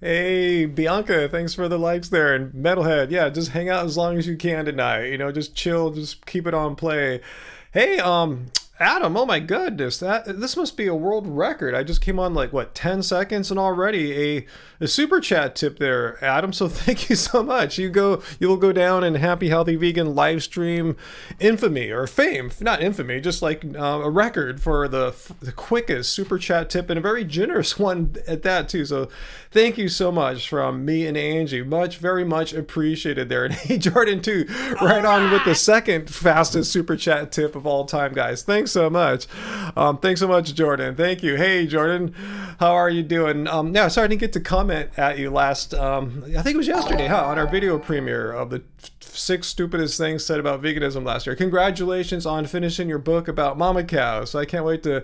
Hey, Bianca, thanks for the likes there. And Metalhead, yeah, just hang out as long as you can tonight. Just chill, just keep it on play. Hey, Adam, oh my goodness, this must be a world record. I just came on like what 10 seconds and already a super chat tip there, Adam. So thank you so much. You will go down in Happy Healthy Vegan live stream infamy or fame, not infamy, just like a record for the quickest super chat tip and a very generous one at that too. So thank you so much from me and Angie. Very much appreciated there. And hey, Jordan too, right on with the second fastest super chat tip of all time, guys. Thanks so much. Thanks so much, Jordan. Thank you. Hey, Jordan, how are you doing? Yeah, sorry I didn't get to comment at you last, I think it was yesterday, huh? On our video premiere of the six stupidest things said about veganism last year. Congratulations on finishing your book about mama cows. So I can't wait to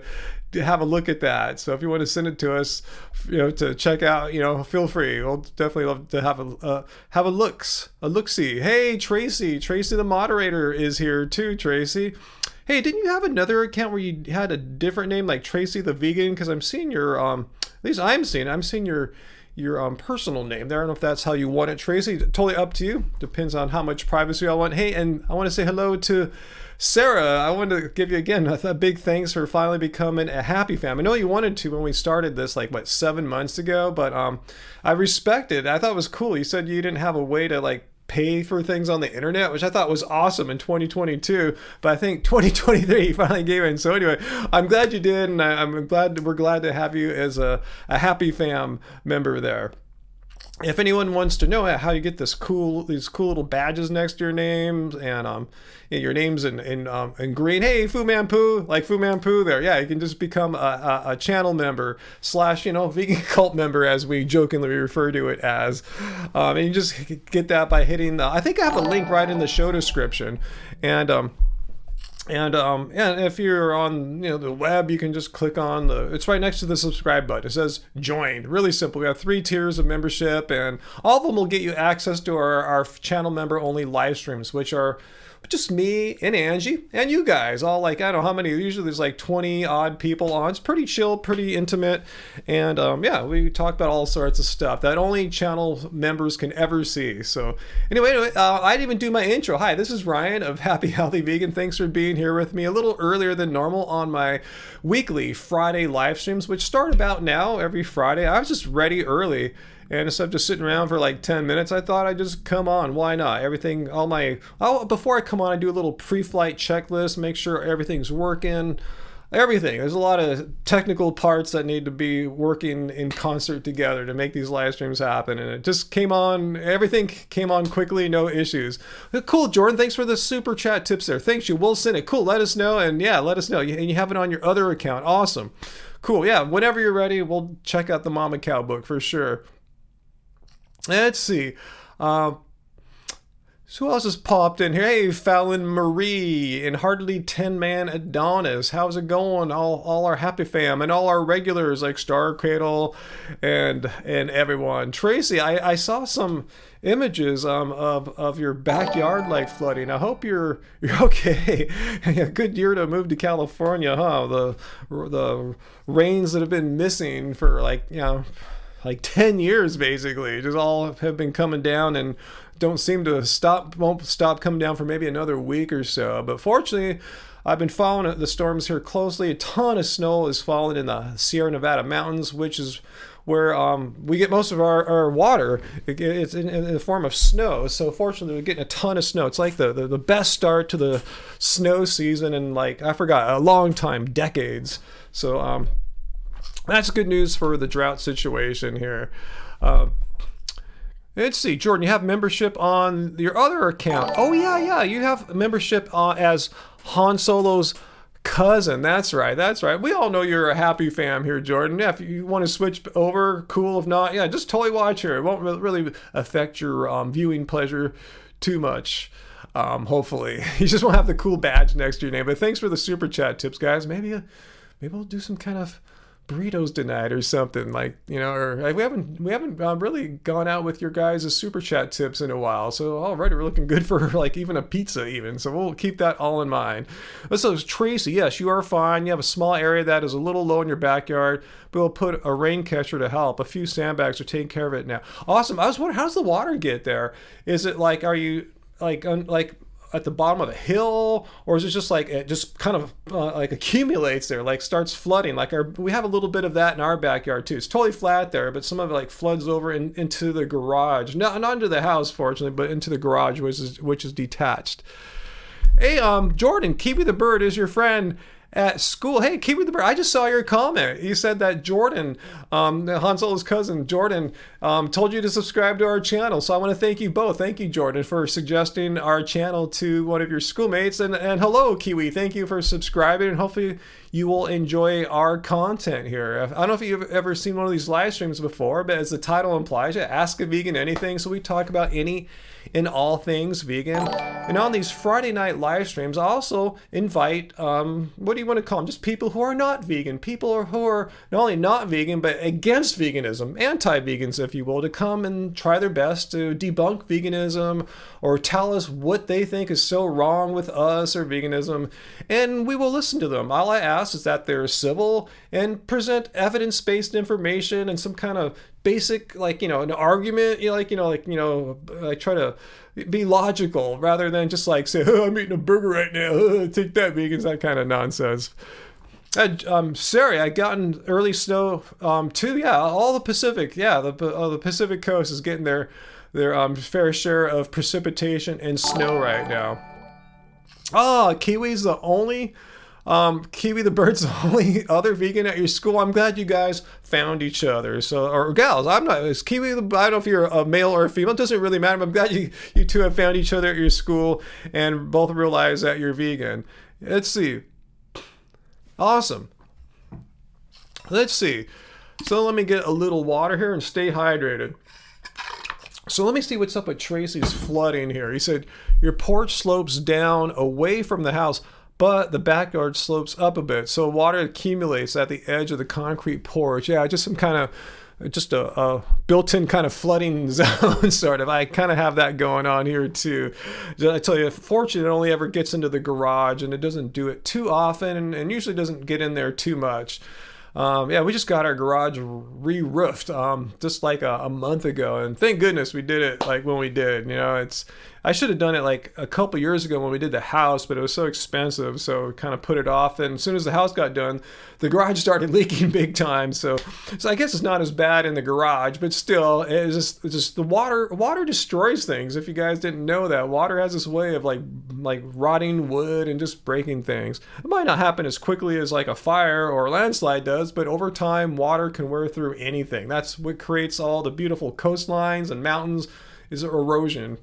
have a look at that. So if you want to send it to us, to check out, feel free. We'll definitely love to have a look-see. Hey, Tracy the moderator is here too. Tracy, hey, didn't you have another account where you had a different name, like Tracy the Vegan? Because I'm seeing your at least I'm seeing your personal name there. I don't know if that's how you want it, Tracy. Totally up to you. Depends on how much privacy I want. Hey, and I want to say hello to Sarah. I wanted to give you again a big thanks for finally becoming a happy fam. I know you wanted to when we started this, like 7 months ago, but I respect it. I thought it was cool. You said you didn't have a way to pay for things on the internet, which I thought was awesome in 2022, but I think 2023 you finally gave in. So anyway, I'm glad you did, and we're glad to have you as a happy fam member there. If anyone wants to know how you get these cool little badges next to your names, and your name's in green. Hey, Fu Man Poo, like Fu Man Poo there. Yeah, you can just become a channel member / vegan cult member, as we jokingly refer to it as. And you just get that by hitting I think I have a link right in the show description. And if you're on the web, you can just click on it's right next to the subscribe button. It says join. Really simple. We have 3 tiers of membership, and all of them will get you access to our channel member only live streams, which are just me and Angie and you guys all, I don't know how many. Usually there's 20 odd people on. It's pretty chill, pretty intimate, and we talk about all sorts of stuff that only channel members can ever see. So anyway, I didn't even do my intro. Hi, this is Ryan of Happy Healthy Vegan. Thanks for being here with me a little earlier than normal on my weekly Friday live streams, which start about now every Friday. I was just ready early, and instead of just sitting around for 10 minutes, I thought I'd just come on. Why not? Before I come on, I do a little pre-flight checklist, make sure everything's working. Everything. There's a lot of technical parts that need to be working in concert together to make these live streams happen. And it just came on. Everything came on quickly, no issues. Cool, Jordan. Thanks for the super chat tips there. Thanks, you will send it. Cool. Let us know. And yeah, let us know. And you have it on your other account. Awesome. Cool. Yeah. Whenever you're ready, we'll check out the Mama Cow book for sure. Let's see. So who else has popped in here? Hey, Fallon Marie and Hardly 10 Man Adonis. How's it going? All our happy fam and all our regulars like Star Cradle and everyone. Tracy, I saw some images of your backyard flooding. I hope you're okay. Good year to move to California, huh? The rains that have been missing for 10 years basically just all have been coming down and won't stop coming down for maybe another week or so. But fortunately, I've been following the storms here closely. A ton of snow is falling in the Sierra Nevada mountains, which is where we get most of our water. It's in the form of snow. So fortunately, we're getting a ton of snow. It's like the best start to the snow season in I forgot, a long time, decades. So that's good news for the drought situation here. Let's see, Jordan, you have membership on your other account. Oh, yeah, you have membership as Han Solo's cousin. That's right. We all know you're a happy fam here, Jordan. Yeah, if you want to switch over, cool. If not, yeah, just totally watch here. It won't really affect your viewing pleasure too much. Hopefully. You just won't have the cool badge next to your name. But thanks for the super chat tips, guys. Maybe we'll do some kind of burritos tonight or something, like, you know, or like, we haven't really gone out with your guys' super chat tips in a while, so already we're looking good for like even a pizza even, so we'll keep that all in mind. So Tracy, yes, you are fine. You have a small area that is a little low in your backyard, but we'll put a rain catcher to help. A few sandbags are taking care of it now. Awesome. I was wondering, how does the water get there? Is it like, are you like at the bottom of a hill, or is it just like it just kind of like accumulates there, like starts flooding? Like we have a little bit of that in our backyard too. It's totally flat there, but some of it like floods over into the garage, not into the house fortunately, but into the garage, which is detached. Hey, Jordan, Kiwi the bird is your friend at school. Hey, Kiwi the bird, I just saw your comment. You said that Jordan, Han Solo's cousin, Jordan, told you to subscribe to our channel. So I want to thank you both. Thank you, Jordan, for suggesting our channel to one of your schoolmates. And hello, Kiwi. Thank you for subscribing. And hopefully you will enjoy our content here. I don't know if you've ever seen one of these live streams before, but as the title implies, Ask a Vegan Anything. So we talk about any and all things vegan. And on these Friday night live streams, I also invite, what do you want to call them? Just people who are not vegan, people who are not only not vegan, but against veganism, anti-vegans, if you will, to come and try their best to debunk veganism or tell us what they think is so wrong with us or veganism. And we will listen to them. All I ask is that they're civil and present evidence-based information and some kind of basic, like, you know, an argument, I try to be logical rather than just like say, oh, I'm eating a burger right now, oh, take that, vegans, that kind of nonsense. Sarah, I gotten early snow too. Yeah, all the Pacific, the Pacific coast is getting their fair share of precipitation and snow right now. Kiwi's the only Kiwi the bird's the only other vegan at your school. I'm glad you guys found each other. So, or gals, I'm not, is Kiwi the, I don't know if you're a male or a female, it doesn't really matter, but I'm glad you two have found each other at your school and both realize that you're vegan. Let's see. Awesome. Let's see. So let me get a little water here and stay hydrated. So let me see what's up with Tracy's flooding here. He said, your porch slopes down away from the house, but the backyard slopes up a bit. So water accumulates at the edge of the concrete porch. Yeah, just some kind of, just a built-in kind of flooding zone, sort of. I kind of have that going on here too. I tell you, fortunately, it only ever gets into the garage, and it doesn't do it too often, and usually doesn't get in there too much. We just got our garage re-roofed just like a month ago, and thank goodness we did it like when we did. You know, I should have done it like a couple years ago when we did the house, but it was so expensive, so we kind of put it off. And as soon as the house got done, the garage started leaking big time. So I guess it's not as bad in the garage, but still, it's just the water destroys things. If you guys didn't know that, water has this way of like rotting wood and just breaking things. It might not happen as quickly as like a fire or a landslide does, but over time, water can wear through anything. That's what creates all the beautiful coastlines and mountains, is erosion.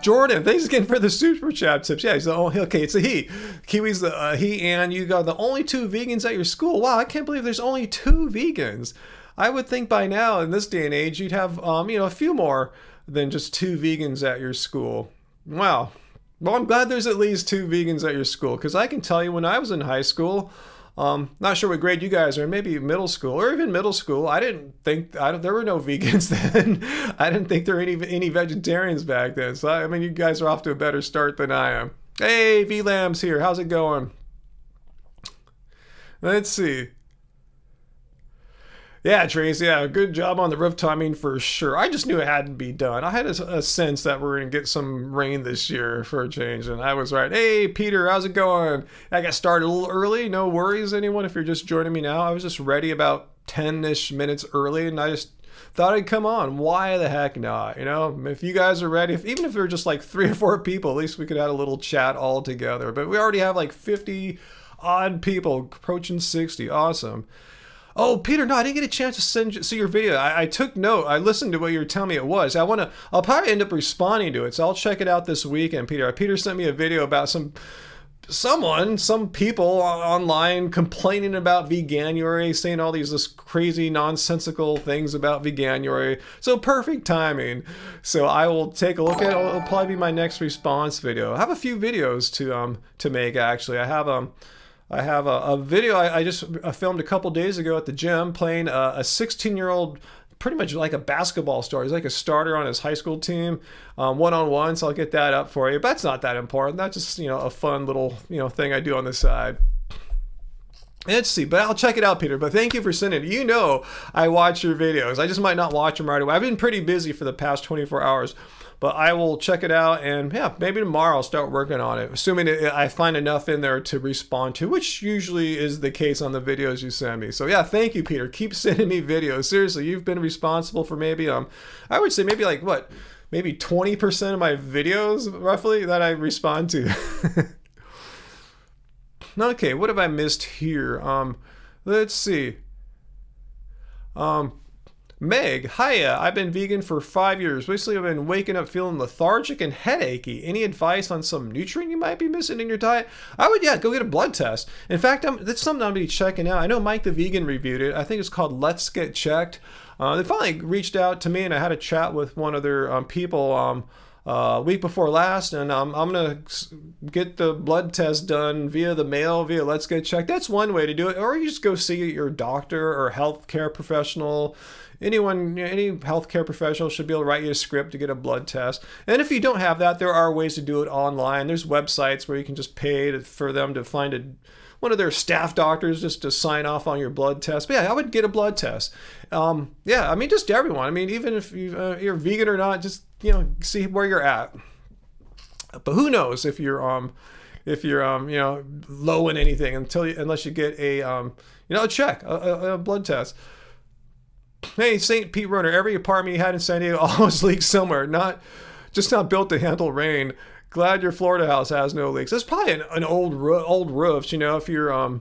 Jordan, thanks again for the super chat tips. Yeah, he's the only, okay, it's a he. Kiwi's the he, and you got the only two vegans at your school. Wow, I can't believe there's only two vegans. I would think by now, in this day and age, you'd have a few more than just two vegans at your school. Wow. Well, I'm glad there's at least two vegans at your school, because I can tell you when I was in high school, not sure what grade you guys are, maybe middle school or even middle school. There were no vegans then. I didn't think there were any vegetarians back then. So, I mean, you guys are off to a better start than I am. Hey, V-Lamb's here. How's it going? Let's see. Yeah, Trace, yeah, good job on the roof timing for sure. I just knew it had to be done. I had a sense that we're going to get some rain this year for a change, and I was right. Hey, Peter, how's it going? I got started a little early. No worries, anyone, if you're just joining me now. I was just ready about 10-ish minutes early, and I just thought I'd come on. Why the heck not? You know, if you guys are ready, even if we're just like 3 or 4 people, at least we could have a little chat all together. But we already have like 50 odd people, approaching 60. Awesome. Oh, Peter, no, I didn't get a chance to see your video. I took note. I listened to what you were telling me it was. I'll probably end up responding to it, so I'll check it out this weekend, Peter. Peter sent me a video about some people online complaining about Veganuary, saying all these crazy nonsensical things about Veganuary. So perfect timing. So I will take a look at it. It'll probably be my next response video. I have a few videos to make, actually. I have I have a video I just filmed a couple days ago at the gym playing a 16-year-old, pretty much like a basketball star. He's like a starter on his high school team, one-on-one. So I'll get that up for you. But that's not that important. That's just, a fun little, thing I do on the side. Let's see, but I'll check it out, Peter. But thank you for sending it. I watch your videos. I just might not watch them right away. I've been pretty busy for the past 24 hours. But I will check it out, and yeah, maybe tomorrow I'll start working on it, assuming I find enough in there to respond to, which usually is the case on the videos you send me. So yeah, thank you, Peter. Keep sending me videos. Seriously, you've been responsible for maybe, I would say maybe like what, maybe 20% of my videos, roughly, that I respond to. Okay, what have I missed here? Let's see. Meg, hiya, I've been vegan for 5 years. Basically, I've been waking up feeling lethargic and headachy. Any advice on some nutrient you might be missing in your diet? I would, go get a blood test. In fact, that's something I'm going to be checking out. I know Mike the Vegan reviewed it. I think it's called Let's Get Checked. They finally reached out to me, and I had a chat with one of their people week before last, and I'm going to get the blood test done via the mail, via Let's Get Checked. That's one way to do it. Or you just go see your doctor or healthcare professional. Any healthcare professional should be able to write you a script to get a blood test. And if you don't have that, there are ways to do it online. There's websites where you can just pay for them to find one of their staff doctors just to sign off on your blood test. But yeah, I would get a blood test. Just everyone. Even if you're vegan or not, just see where you're at. But who knows if you're low in anything unless you get a check, a blood test. Hey, St. Pete Runner, every apartment you had in San Diego always leaks somewhere, not built to handle rain. Glad your Florida house has no leaks. It's probably an old roof, if you're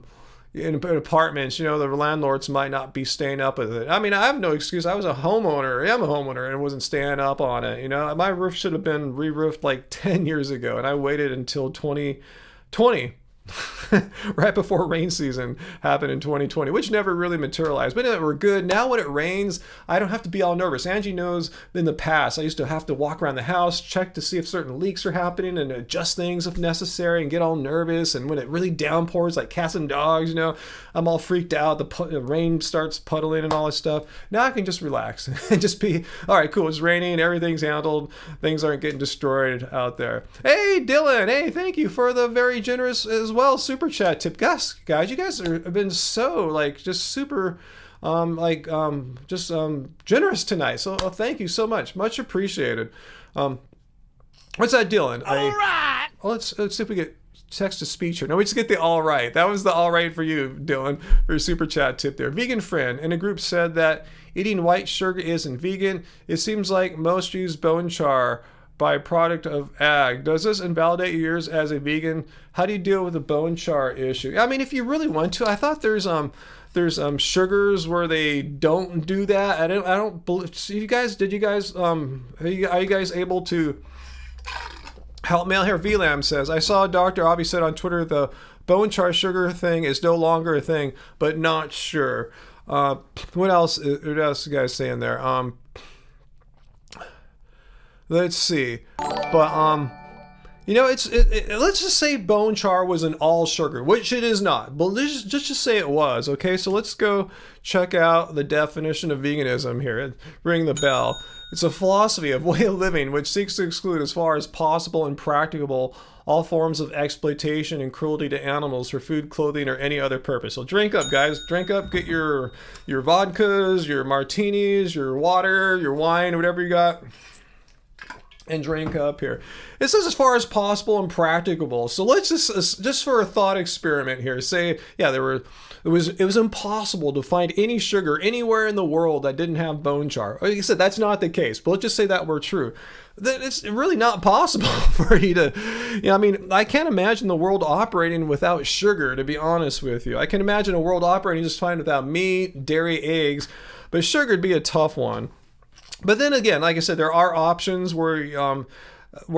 in apartments, the landlords might not be staying up with it. I have no excuse. I was a homeowner. I am a homeowner and wasn't staying up on it. My roof should have been re-roofed like 10 years ago, and I waited until 2020. Right before rain season happened in 2020, which never really materialized. But we're good. Now when it rains, I don't have to be all nervous. Angie knows in the past, I used to have to walk around the house, check to see if certain leaks are happening and adjust things if necessary and get all nervous. And when it really downpours like cats and dogs, I'm all freaked out. The rain starts puddling and all this stuff. Now I can just relax and just be, all right, cool. It's raining. Everything's handled. Things aren't getting destroyed out there. Hey, Dylan. Hey, thank you for the very generous as well super chat tip. Guys, you guys have been so just super generous tonight. So thank you so much. Much appreciated. What's that, Dylan? All right. Let's see if we get text to speech here. No, we just get the all right. That was the all right for you, Dylan, for your super chat tip there. Vegan friend in a group said that eating white sugar isn't vegan. It seems like most use bone char, byproduct of ag. Does this invalidate yours as a vegan? How do you deal with the bone char issue? If you really want to, I thought there's sugars where they don't do that. I don't believe. Are you guys able to help me out here? VLAM says, I saw Dr. Avi said on Twitter the bone char sugar thing is no longer a thing, but not sure. What else you guys saying there? Let's see. But let's just say bone char was an all sugar, which it is not. But let's just say it was. Okay, so let's go check out the definition of veganism here. Ring the bell. It's a philosophy of way of living which seeks to exclude as far as possible and practicable all forms of exploitation and cruelty to animals for food, clothing, or any other purpose. So drink up, guys. Drink up. Get your vodkas, your martinis, your water, your wine, whatever you got. And drink up here. It says as far as possible and practicable. So let's just for a thought experiment here, say, yeah, it was impossible to find any sugar anywhere in the world that didn't have bone char. Like I said, that's not the case, but let's just say that were true. Then it's really not possible for you to, I can't imagine the world operating without sugar, to be honest with you. I can imagine a world operating just fine without meat, dairy, eggs, but sugar would be a tough one. But then again, like I said, there are options where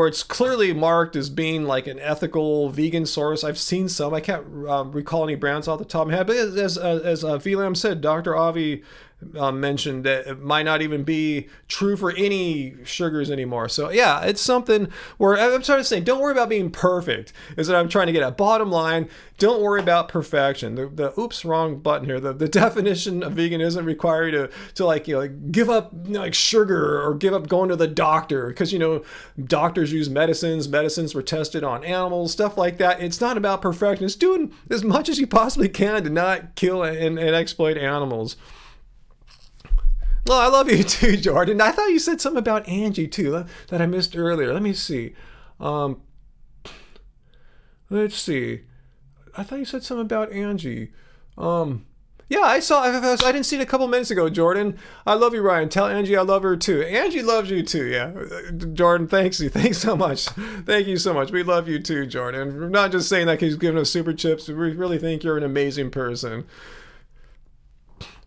it's clearly marked as being like an ethical vegan source. I've seen some. I can't recall any brands off the top of my head. But as VLAM said, Dr. Avi mentioned that it might not even be true for any sugars anymore. So yeah, it's something where I'm trying to say, don't worry about being perfect, is what I'm trying to get at. Bottom line, don't worry about perfection. Oops, wrong button here. The definition of veganism require you to like, like give up like sugar or give up going to the doctor, because doctors use medicines were tested on animals, stuff like that. It's not about perfection. It's doing as much as you possibly can to not kill and exploit animals. Well, I love you too, Jordan. I thought you said something about Angie too that I missed earlier. Let me see. Let's see. I thought you said something about Angie. Yeah, I didn't see it a couple minutes ago, Jordan. I love you, Ryan. Tell Angie I love her too. Angie loves you too, yeah. Jordan, thanks so much. Thank you so much. We love you too, Jordan. We're not just saying that because he's giving us super chips. We really think you're an amazing person.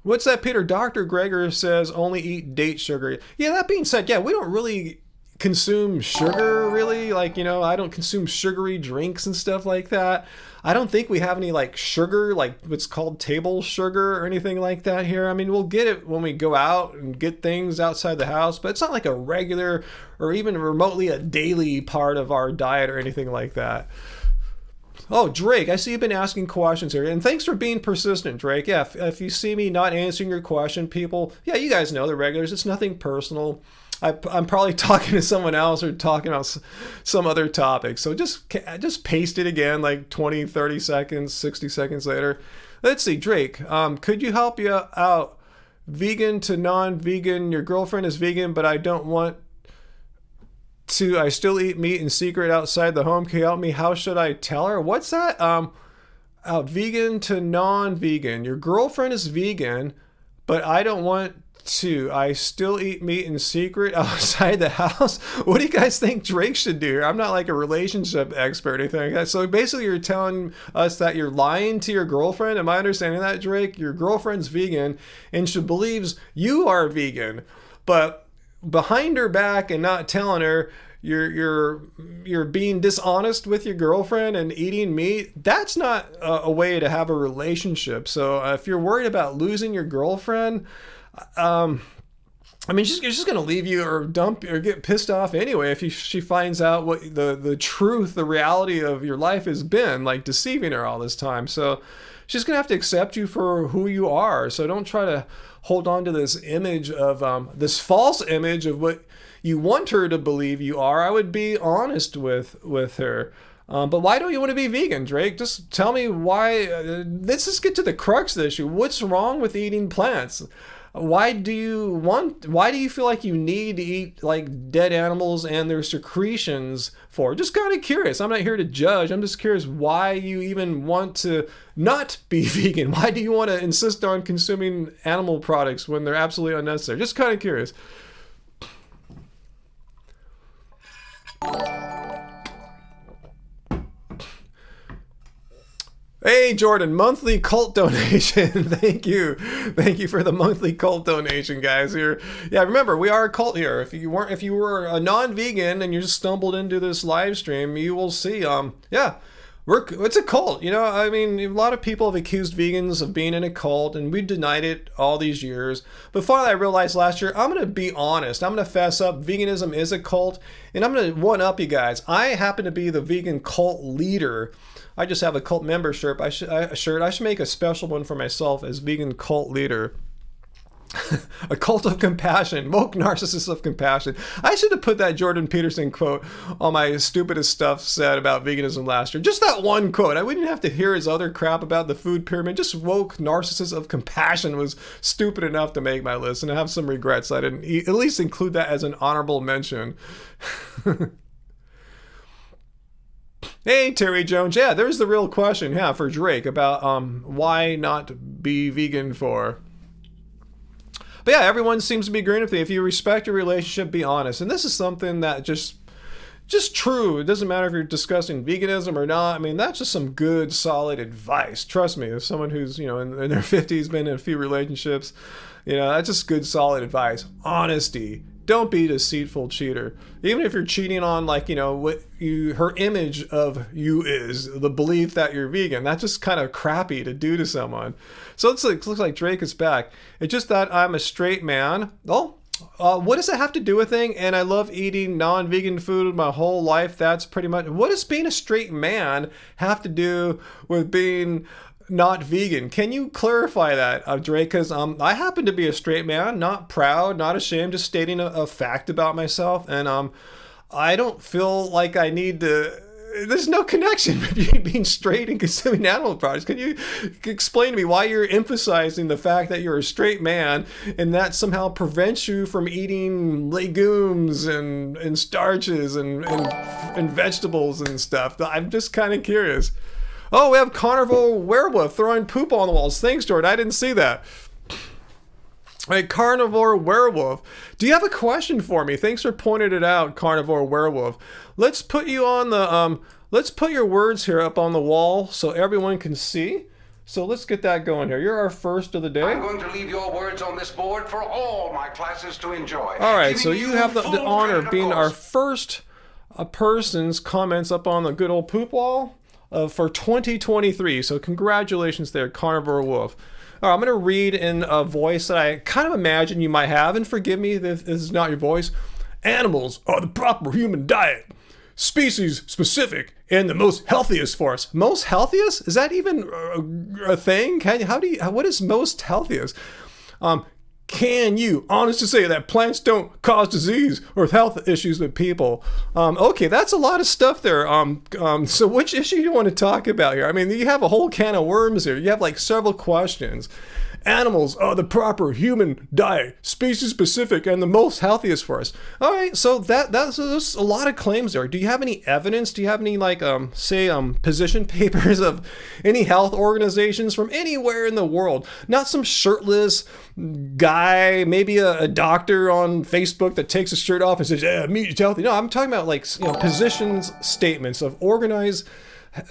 What's that, Peter? Dr. Greger says only eat date sugar. Yeah, that being said, yeah, we don't really consume sugar, really. Like, I don't consume sugary drinks and stuff like that. I don't think we have any like sugar, like what's called table sugar or anything like that here. I mean, we'll get it when we go out and get things outside the house, but it's not like a regular or even remotely a daily part of our diet or anything like that. Oh, Drake, I see you've been asking questions here. And thanks for being persistent, Drake. Yeah, if you see me not answering your question, people, yeah, you guys know the regulars. It's nothing personal. I'm probably talking to someone else or talking about some other topic. So just paste it again like 20, 30 seconds, 60 seconds later. Let's see, Drake, could you help you out? Vegan to non-vegan. Your girlfriend is vegan, but I don't want to. I still eat meat in secret outside the home. Can you help me? How should I tell her? What's that? Vegan to non-vegan. Your girlfriend is vegan, but I don't want to. I still eat meat in secret outside the house. What do you guys think Drake should do here? I'm not like a relationship expert or anything like that. So basically you're telling us that you're lying to your girlfriend. Am I understanding that, Drake? Your girlfriend's vegan and she believes you are vegan, but behind her back and not telling her you're being dishonest with your girlfriend and eating meat. That's not a way to have a relationship. So if you're worried about losing your girlfriend, I mean, she's just going to leave you or dump or get pissed off anyway if she finds out what the truth, the reality of your life has been, like deceiving her all this time. So she's going to have to accept you for who you are. So don't try to hold on to this image of this false image of what you want her to believe you are. I would be honest with her. But why don't you want to be vegan, Drake? Just tell me why. Let's just get to the crux of the issue. What's wrong with eating plants? Why do you feel like you need to eat like dead animals and their secretions for? Just kind of curious. I'm not here to judge. I'm just curious why you even want to not be vegan. Why do you want to insist on consuming animal products when they're absolutely unnecessary? Just kind of curious. Hey, Jordan, monthly cult donation. Thank you for the monthly cult donation, guys. Here, yeah, remember we are a cult here. If you were a non-vegan and you just stumbled into this live stream, you will see. Yeah, it's a cult. I mean, a lot of people have accused vegans of being in a cult, and we denied it all these years. But finally, I realized last year, I'm gonna be honest. I'm gonna fess up. Veganism is a cult, and I'm gonna one up you guys. I happen to be the vegan cult leader. I just have a cult membership. I should make a special one for myself as vegan cult leader. A cult of compassion, woke narcissists of compassion. I should have put that Jordan Peterson quote on my stupidest stuff said about veganism last year. Just that one quote. I wouldn't have to hear his other crap about the food pyramid. Just woke narcissists of compassion was stupid enough to make my list, and I have some regrets I didn't at least include that as an honorable mention. Hey, Terry Jones. Yeah, there's the real question, yeah, for Drake about why not be vegan for. But yeah, everyone seems to be agreeing with me. If you respect your relationship, be honest. And this is something that just true. It doesn't matter if you're discussing veganism or not. I mean, that's just some good, solid advice. Trust me, as someone who's, in their 50s, been in a few relationships, that's just good, solid advice. Honesty. Don't be a deceitful cheater. Even if you're cheating on, like, you know, what her image of you is, the belief that you're vegan. That's just kind of crappy to do to someone. So it looks like Drake is back. It's just that I'm a straight man. Oh, what does it have to do with thing? And I love eating non-vegan food my whole life. That's pretty much. What does being a straight man have to do with being not vegan? Can you clarify that, Drake? Because I happen to be a straight man, not proud, not ashamed, just stating a fact about myself. And I don't feel like I need to. There's no connection between being straight and consuming animal products. Can you explain to me why you're emphasizing the fact that you're a straight man and that somehow prevents you from eating legumes and starches and vegetables and stuff? I'm just kind of curious. Oh, we have carnivore werewolf throwing poop on the walls. Thanks, Jordan. I didn't see that. Hey, carnivore werewolf. Do you have a question for me? Thanks for pointing it out, carnivore werewolf. Let's put you on the let's put your words here up on the wall so everyone can see. So let's get that going here. You're our first of the day. I'm going to leave your words on this board for all my classes to enjoy. All right, so you have the honor of being our first person's comments up on the good old poop wall for 2023. So congratulations there, carnivore wolf. All right, I'm going to read in a voice that I kind of imagine you might have, and forgive me if this is not your voice. Animals are the proper human diet, species specific, and the most healthiest for us. Most healthiest? Is that even a thing? What is most healthiest? Can you honestly say that plants don't cause disease or health issues with people? Okay, that's a lot of stuff there. So which issue do you want to talk about here? I mean, you have a whole can of worms here. You have like several questions. Animals are the proper human diet, species specific, and the most healthiest for us. All right, so that's a lot of claims there. Do you have any evidence? Do you have any position papers of any health organizations from anywhere in the world? Not some shirtless guy, maybe a doctor on Facebook that takes his shirt off and says, "Yeah, meat is healthy." No, I'm talking about positions, statements of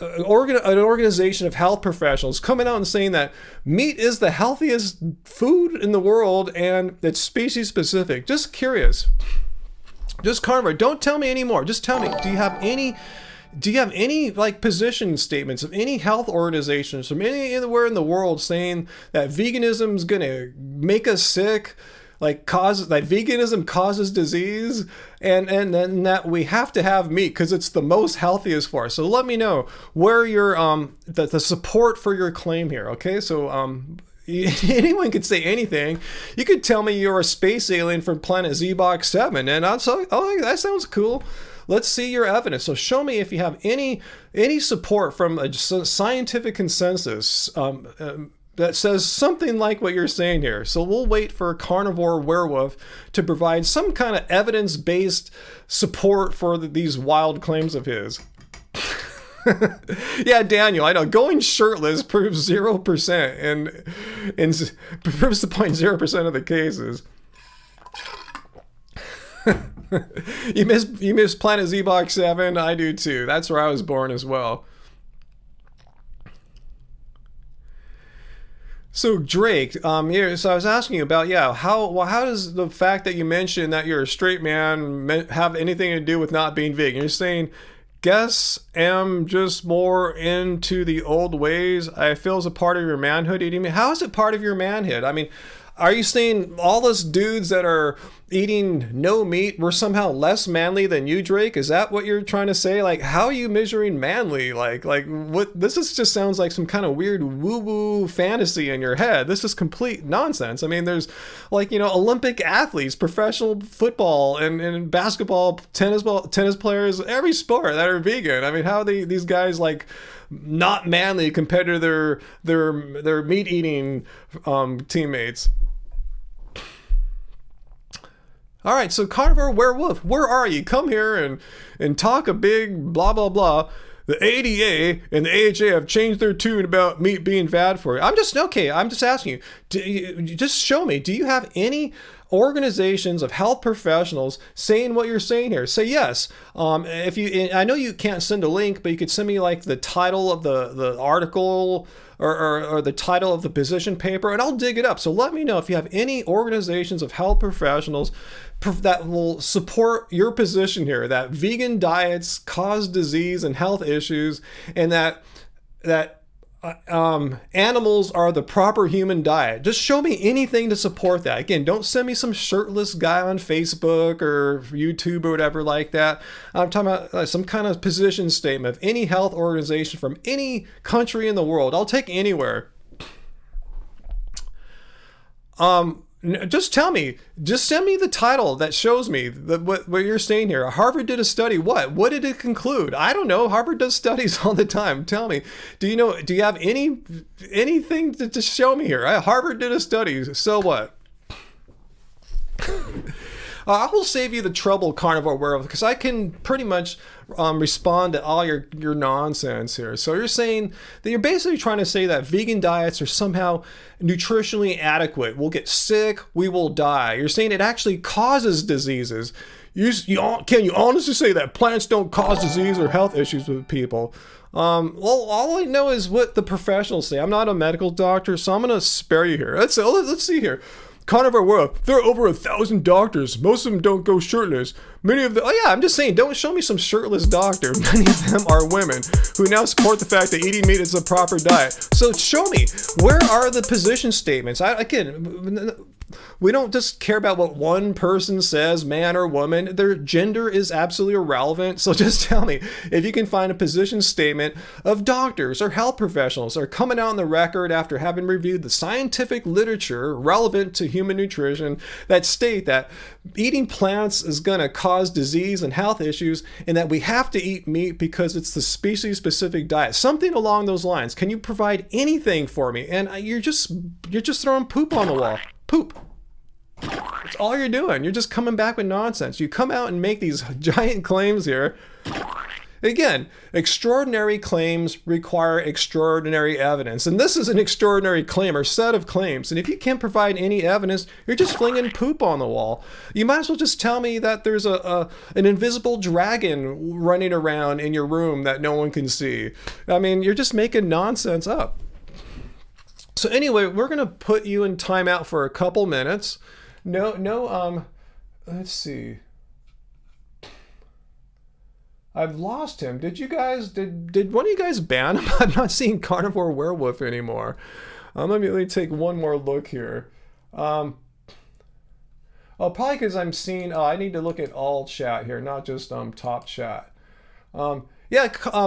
an organization of health professionals coming out and saying that meat is the healthiest food in the world and it's species specific. Just curious. Just carnivore. Don't tell me anymore. Just tell me, do you have any like position statements of any health organizations from anywhere in the world saying that veganism is gonna make us sick? Like veganism causes disease and that we have to have meat because it's the most healthiest for us. So let me know where your the support for your claim here. Okay, so anyone could say anything. You could tell me you're a space alien from planet Zbox 7 and I'll say, oh, that sounds cool. Let's see your evidence. So show me if you have any support from a scientific consensus that says something like what you're saying here. So we'll wait for carnivore werewolf to provide some kind of evidence-based support for these wild claims of his. Yeah, Daniel, I know. Going shirtless proves 0% and proves the point 0% of the cases. You miss Planet Zbox 7? I do too. That's where I was born as well. So Drake, so I was asking you about, how does the fact that you mentioned that you're a straight man have anything to do with not being vegan? You're saying, guess am just more into the old ways. I feel as a part of your manhood eating meat. How is it part of your manhood? I mean, are you saying all us dudes that are eating no meat were somehow less manly than you, Drake? Is that what you're trying to say? Like, how are you measuring manly? Like what? This just sounds like some kind of weird woo-woo fantasy in your head. This is complete nonsense. I mean, there's Olympic athletes, professional football and basketball, tennis players, every sport that are vegan. I mean, how are these guys like not manly compared to their meat eating teammates? All right, so carnivore werewolf, where are you? Come here and talk a big blah, blah, blah. The ADA and the AHA have changed their tune about meat being bad for you. I'm just asking you, just show me, do you have any organizations of health professionals saying what you're saying here? Say yes. I know you can't send a link, but you could send me like the title of the article or the title of the position paper, and I'll dig it up. So let me know if you have any organizations of health professionals that will support your position here, that vegan diets cause disease and health issues, and that animals are the proper human diet. Just show me anything to support that. Again, don't send me some shirtless guy on Facebook or YouTube or whatever like that. I'm talking about some kind of position statement of any health organization from any country in the world. I'll take anywhere. Just tell me, just send me the title that shows me what you're saying here. Harvard did a study. What did it conclude? I don't know. Harvard does studies all the time. Tell me, do you have anything to show me here? Harvard did a study. So what? I will save you the trouble, carnivore werewolf, because I can pretty much respond to all your nonsense here. So you're saying that you're basically trying to say that vegan diets are somehow nutritionally adequate. We'll get sick, we will die. You're saying it actually causes diseases. Can you honestly say that plants don't cause disease or health issues with people? Well, all I know is what the professionals say. I'm not a medical doctor, so I'm going to spare you here. Let's see here. Carnivore world, there are over 1,000 doctors. Most of them don't go shirtless. Many of them, I'm just saying, don't show me some shirtless doctor. Many of them are women who now support the fact that eating meat is the proper diet. So show me, where are the position statements? We don't just care about what one person says, man or woman. Their gender is absolutely irrelevant. So just tell me if you can find a position statement of doctors or health professionals that are coming out on the record after having reviewed the scientific literature relevant to human nutrition that state that eating plants is going to cause disease and health issues, and that we have to eat meat because it's the species-specific diet. Something along those lines. Can you provide anything for me? And you're just throwing poop on the wall. Poop. That's all you're doing. You're just coming back with nonsense. You come out and make these giant claims here. Again, extraordinary claims require extraordinary evidence. And this is an extraordinary claim or set of claims. And if you can't provide any evidence, you're just flinging poop on the wall. You might as well just tell me that there's an invisible dragon running around in your room that no one can see. I mean, you're just making nonsense up. So anyway, we're going to put you in timeout for a couple minutes. Let's see. I've lost him. Did one of you guys ban him? I'm not seeing Carnivore Werewolf anymore. Let me take one more look here. Probably because I'm seeing, I need to look at all chat here, not just top chat.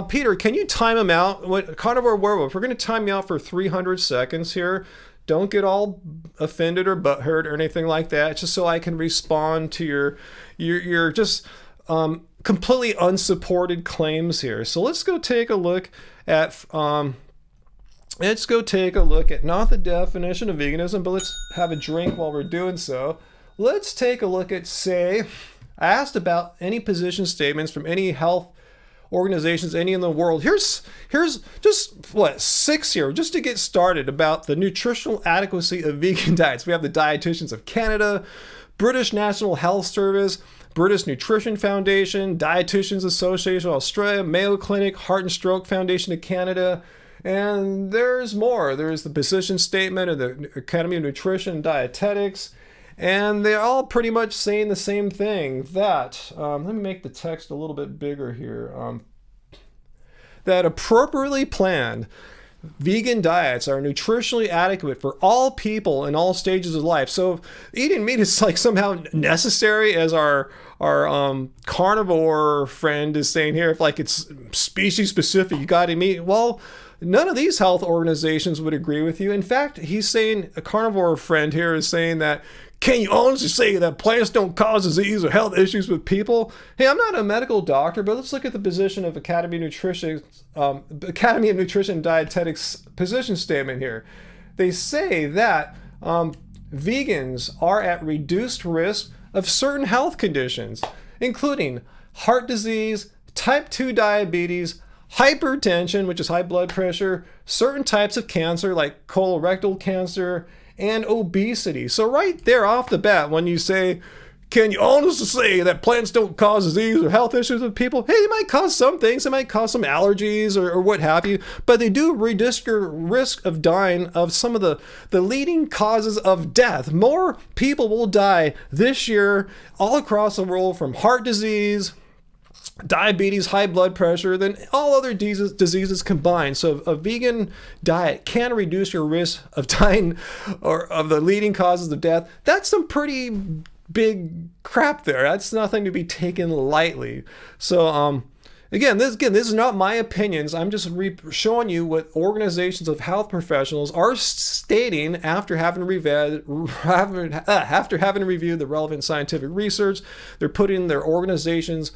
Peter, can you time him out? Carnivore Werewolf, we're going to time you out for 300 seconds here. Don't get all offended or butthurt or anything like that. Just so I can respond to your just completely unsupported claims here. So let's go take a look at not the definition of veganism, but let's have a drink while we're doing so. Let's take a look at, I asked about any position statements from any health organizations, any in the world. Here's just 6 here, just to get started, about the nutritional adequacy of vegan diets. We have the Dietitians of Canada, British National Health Service, British Nutrition Foundation, Dietitians Association of Australia, Mayo Clinic, Heart and Stroke Foundation of Canada, and there's more. There's the position statement of the Academy of Nutrition and Dietetics. And they're all pretty much saying the same thing, that, let me make the text a little bit bigger here, that appropriately planned vegan diets are nutritionally adequate for all people in all stages of life. So eating meat is like somehow necessary, as our carnivore friend is saying here, if like it's species specific, you got to eat. Well, none of these health organizations would agree with you. In fact, he's saying, a carnivore friend here is saying that, can you honestly say that plants don't cause disease or health issues with people? Hey, I'm not a medical doctor, but let's look at the position of Academy of Nutrition and Dietetics position statement here. They say that vegans are at reduced risk of certain health conditions, including heart disease, type 2 diabetes, hypertension, which is high blood pressure, certain types of cancer like colorectal cancer, and obesity. So right there off the bat, when you say, can you honestly say that plants don't cause disease or health issues with people? Hey, they might cause some things. They might cause some allergies or what have you, but they do reduce your risk of dying of some of the leading causes of death. More people will die this year all across the world from heart disease, diabetes, high blood pressure, than all other diseases combined. So a vegan diet can reduce your risk of dying or of the leading causes of death. That's some pretty big crap there. That's nothing to be taken lightly. So again, this is not my opinions. I'm just showing you what organizations of health professionals are stating after having reviewed the relevant scientific research. They're putting their organizations'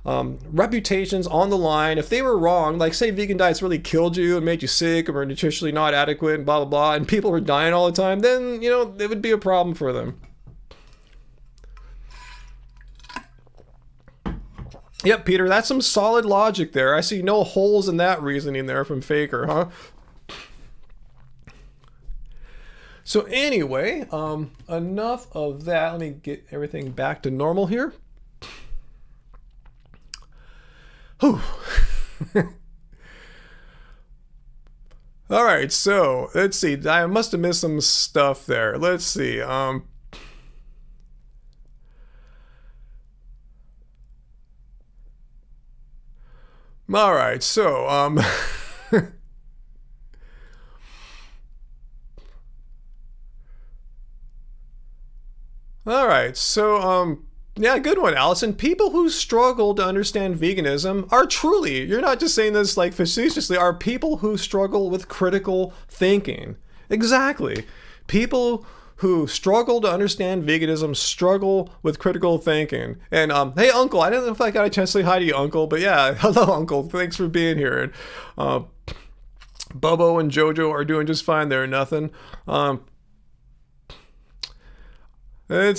reputations on the line. If they were wrong, like say vegan diets really killed you and made you sick or were nutritionally not adequate and blah blah blah, and people were dying all the time, then it would be a problem for them. Yep, Peter, that's some solid logic there. I see no holes in that reasoning there from Faker, huh? So anyway, enough of that. Let me get everything back to normal here. Whew. All right, so let's see. I must have missed some stuff there. Let's see. All right, so all right, so yeah, good one, Allison. People who struggle to understand veganism are truly, you're not just saying this like facetiously, are people who struggle with critical thinking. Exactly. People who struggle to understand veganism struggle with critical thinking. And hey, Uncle, I don't know if I got a chance to say hi to you, Uncle, but yeah, hello, Uncle. Thanks for being here. And Bobo and Jojo are doing just fine there. Nothing. Let's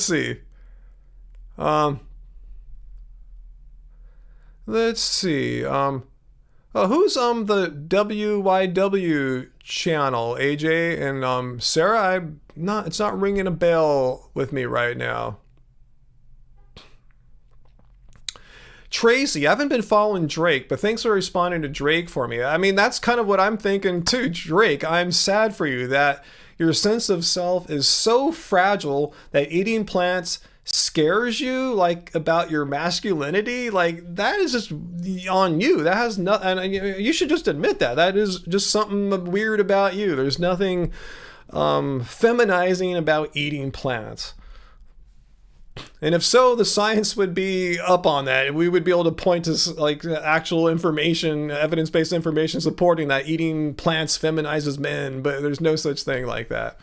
see. Let's see. Who's the WYW channel? AJ and Sarah? It's not ringing a bell with me right now. Tracy, I haven't been following Drake, but thanks for responding to Drake for me. I mean, that's kind of what I'm thinking too, Drake. I'm sad for you that your sense of self is so fragile that eating plants scares you, like, about your masculinity. Like, that is just on you. That has nothing, and you should just admit that is just something weird about you. There's nothing feminizing about eating plants. And if so, the science would be up on that. We would be able to point to like actual information, evidence-based information supporting that eating plants feminizes men, but there's no such thing like that.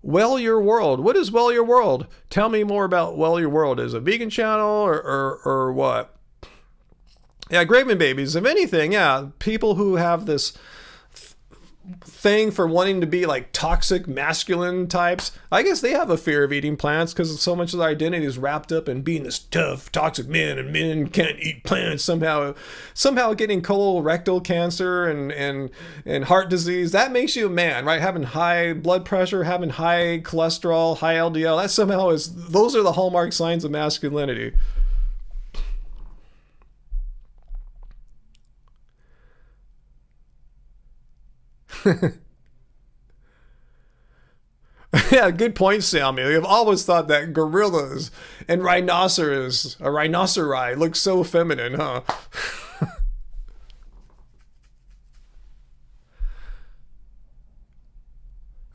Well Your World. What is Well Your World? Tell me more about Well Your World. Is it a vegan channel or what? Yeah, Graveman Babies. If anything, yeah, people who have this thing for wanting to be like toxic masculine types, I guess they have a fear of eating plants because so much of their identity is wrapped up in being this tough toxic man, and men can't eat plants. Somehow getting colorectal cancer and heart disease, that makes you a man, right? Having high blood pressure, having high cholesterol, high LDL, that somehow those are the hallmark signs of masculinity. Yeah, good point, Sammy. I've always thought that gorillas and rhinoceri look so feminine, huh?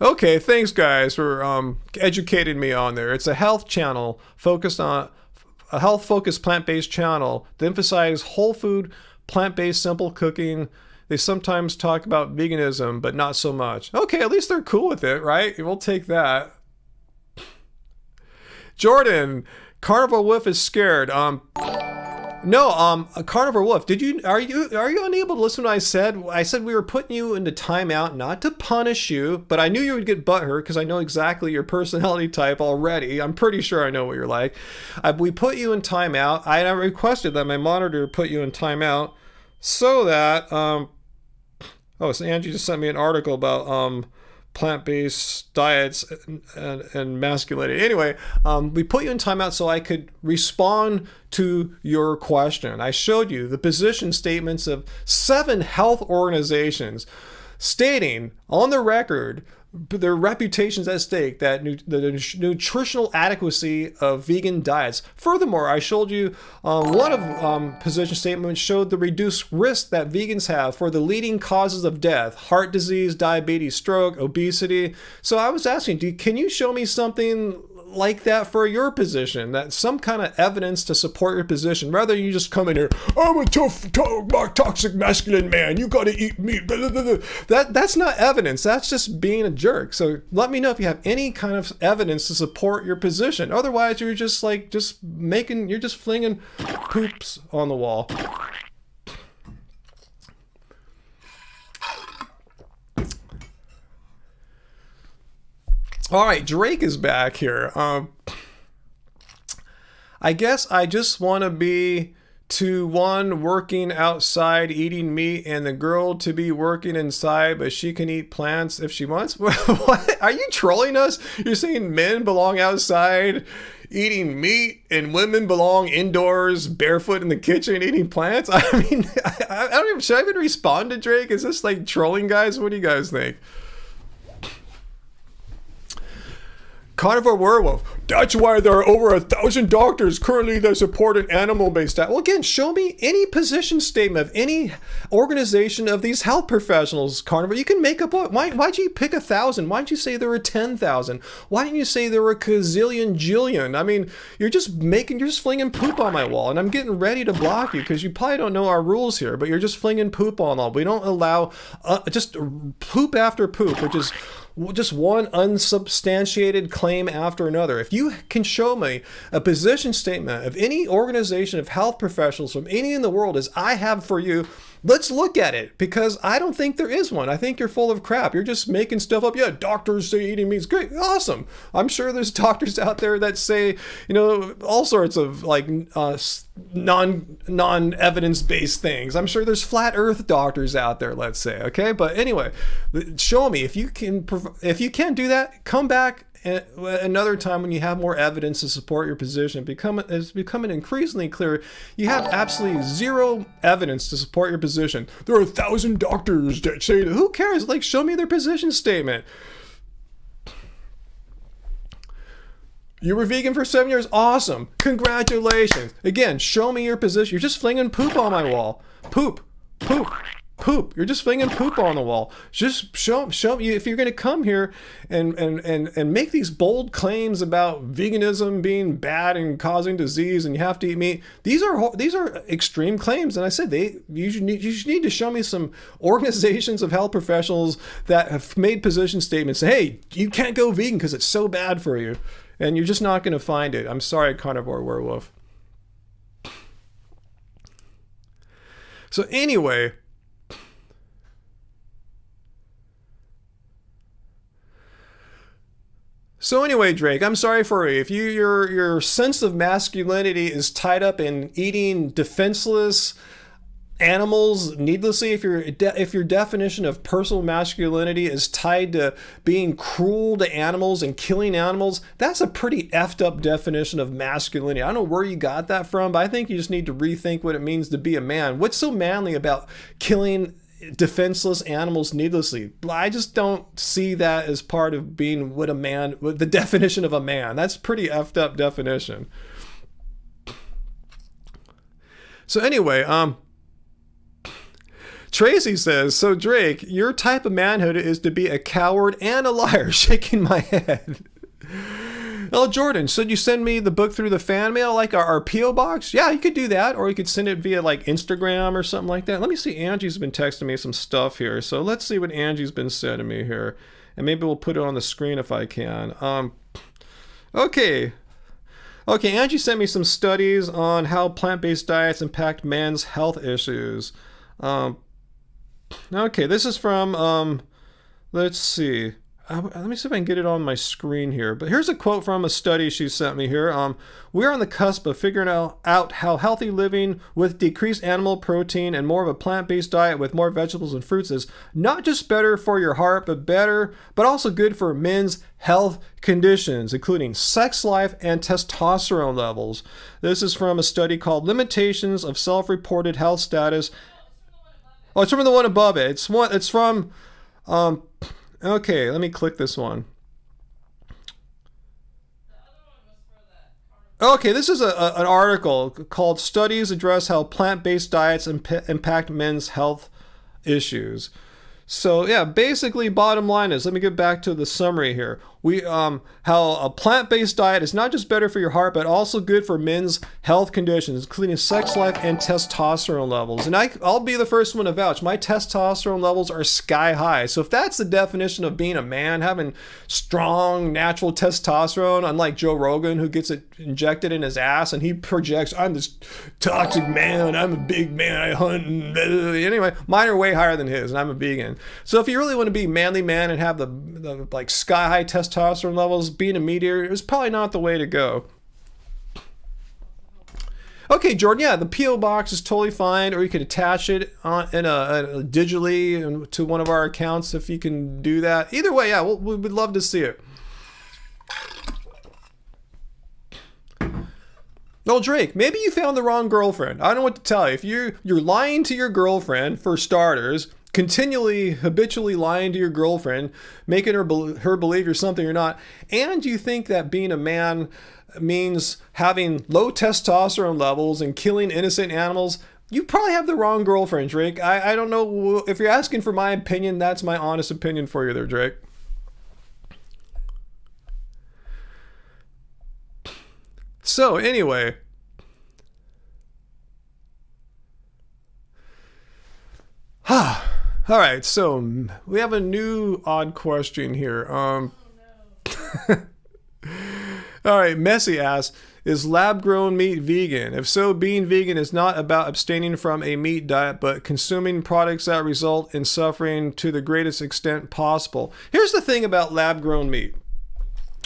Okay, thanks guys for educating me on there. It's a health channel a health-focused plant-based channel to emphasize whole food, plant-based, simple cooking. They sometimes talk about veganism, but not so much. Okay, at least they're cool with it, right? We'll take that. Jordan, Carnivore Wolf is scared. No, Carnivore Wolf, are you unable to listen to what I said? I said we were putting you into timeout, not to punish you, but I knew you would get butthurt because I know exactly your personality type already. I'm pretty sure I know what you're like. We put you in timeout. I requested that my monitor put you in timeout so that, so Angie just sent me an article about plant-based diets and masculinity. Anyway, we put you in timeout so I could respond to your question. I showed you the position statements of 7 health organizations stating on the record their reputations at stake, that the nutritional adequacy of vegan diets. Furthermore, I showed you one of position statements showed the reduced risk that vegans have for the leading causes of death: heart disease, diabetes, stroke, obesity. So I was asking, can you show me something like that for your position, that some kind of evidence to support your position, rather than you just come in here, I'm a toxic masculine man, you gotta eat meat, blah, blah, blah. That's not evidence, that's just being a jerk. So let me know if you have any kind of evidence to support your position. Otherwise, you're just like you're just flinging poops on the wall. All right, Drake is back here. I guess I just want to be to one working outside eating meat and the girl to be working inside, but she can eat plants if she wants. What? Are you trolling us? You're saying men belong outside eating meat and women belong indoors barefoot in the kitchen eating plants? I mean, I don't even, should I even respond to Drake? Is this like trolling, guys? What do you guys think? Carnivore werewolf. That's why there are over 1,000 doctors currently that support an animal-based diet. Well, again, show me any position statement of any organization of these health professionals, Carnivore. You can make up what? Why'd you pick 1,000? Why'd you say there were 10,000? Why didn't you say there were a gazillion jillion? I mean, you're just flinging poop on my wall, and I'm getting ready to block you because you probably don't know our rules here, but you're just flinging poop on all. We don't allow just poop after poop, which is just one unsubstantiated claim after another. If you can show me a position statement of any organization of health professionals from any in the world as I have for you, let's look at it, because I don't think there is one. I think you're full of crap. You're just making stuff up. Yeah, doctors say eating meat is great. Awesome. I'm sure there's doctors out there that say, all sorts of like non-evidence-based things. I'm sure there's flat earth doctors out there, let's say. Okay, but anyway, show me if you can't do that. Come back another time when you have more evidence to support your position. It's becoming increasingly clear you have absolutely zero evidence to support your position. There are 1,000 doctors that say that. Who cares? Like, show me their position statement. You were vegan for 7 years. Awesome. Congratulations. Again, show me your position. You're just flinging poop on my wall. Poop. You're just flinging poop on the wall. Just show me if you're going to come here and make these bold claims about veganism being bad and causing disease and you have to eat meat. These are extreme claims, and I said you need to show me some organizations of health professionals that have made position statements. Hey, you can't go vegan because it's so bad for you, and you're just not going to find it. I'm sorry, Carnivore Werewolf. So anyway. Drake, I'm sorry for you. If your sense of masculinity is tied up in eating defenseless animals needlessly, if your definition of personal masculinity is tied to being cruel to animals and killing animals, that's a pretty effed up definition of masculinity. I don't know where you got that from, but I think you just need to rethink what it means to be a man. What's so manly about killing defenseless animals needlessly? I just don't see that as part of being the definition of a man. That's pretty effed up definition. So anyway, Tracy says, so Drake, your type of manhood is to be a coward and a liar. Shaking my head. Oh, Jordan, should you send me the book through the fan mail, like our P.O. box? Yeah, you could do that, or you could send it via like Instagram or something like that. Let me see. Angie's been texting me some stuff here, so let's see what Angie's been sending me here, and maybe we'll put it on the screen if I can. Okay, Angie sent me some studies on how plant-based diets impact men's health issues. Okay, this is from, let's see. let me see if I can get it on my screen here. But here's a quote from a study she sent me here. We're on the cusp of figuring out how healthy living with decreased animal protein and more of a plant-based diet with more vegetables and fruits is not just better for your heart, but also good for men's health conditions, including sex life and testosterone levels. This is from a study called Limitations of Self-Reported Health Status. Oh, it's from the one above it. It's from, okay, let me click this one. Okay, this is an article called Studies Address How Plant-Based Diets Impact Men's Health Issues. So yeah, basically bottom line is, let me get back to the summary here. How a plant-based diet is not just better for your heart, but also good for men's health conditions, including sex life and testosterone levels. And I'll be the first one to vouch. My testosterone levels are sky high. So if that's the definition of being a man, having strong natural testosterone, unlike Joe Rogan, who gets it injected in his ass and he projects, I'm this toxic man, I'm a big man, I hunt, and anyway, mine are way higher than his, and I'm a vegan. So if you really want to be a manly man and have the like sky high testosterone levels, being a meat eater is probably not the way to go. Okay, Jordan, yeah, the P.O. box is totally fine, or you could attach it digitally to one of our accounts if you can do that. Either way, yeah, we would love to see it. Well, Drake, maybe you found the wrong girlfriend. I don't know what to tell you. If you're lying to your girlfriend, for starters, habitually lying to your girlfriend, making her believe you're something you're not, and you think that being a man means having low testosterone levels and killing innocent animals, you probably have the wrong girlfriend, Drake. I don't know. If you're asking for my opinion, that's my honest opinion for you there, Drake. So anyway, all right, so we have a new odd question here. All right, Messy asks, is lab-grown meat vegan? If so, being vegan is not about abstaining from a meat diet, but consuming products that result in suffering to the greatest extent possible. Here's the thing about lab-grown meat.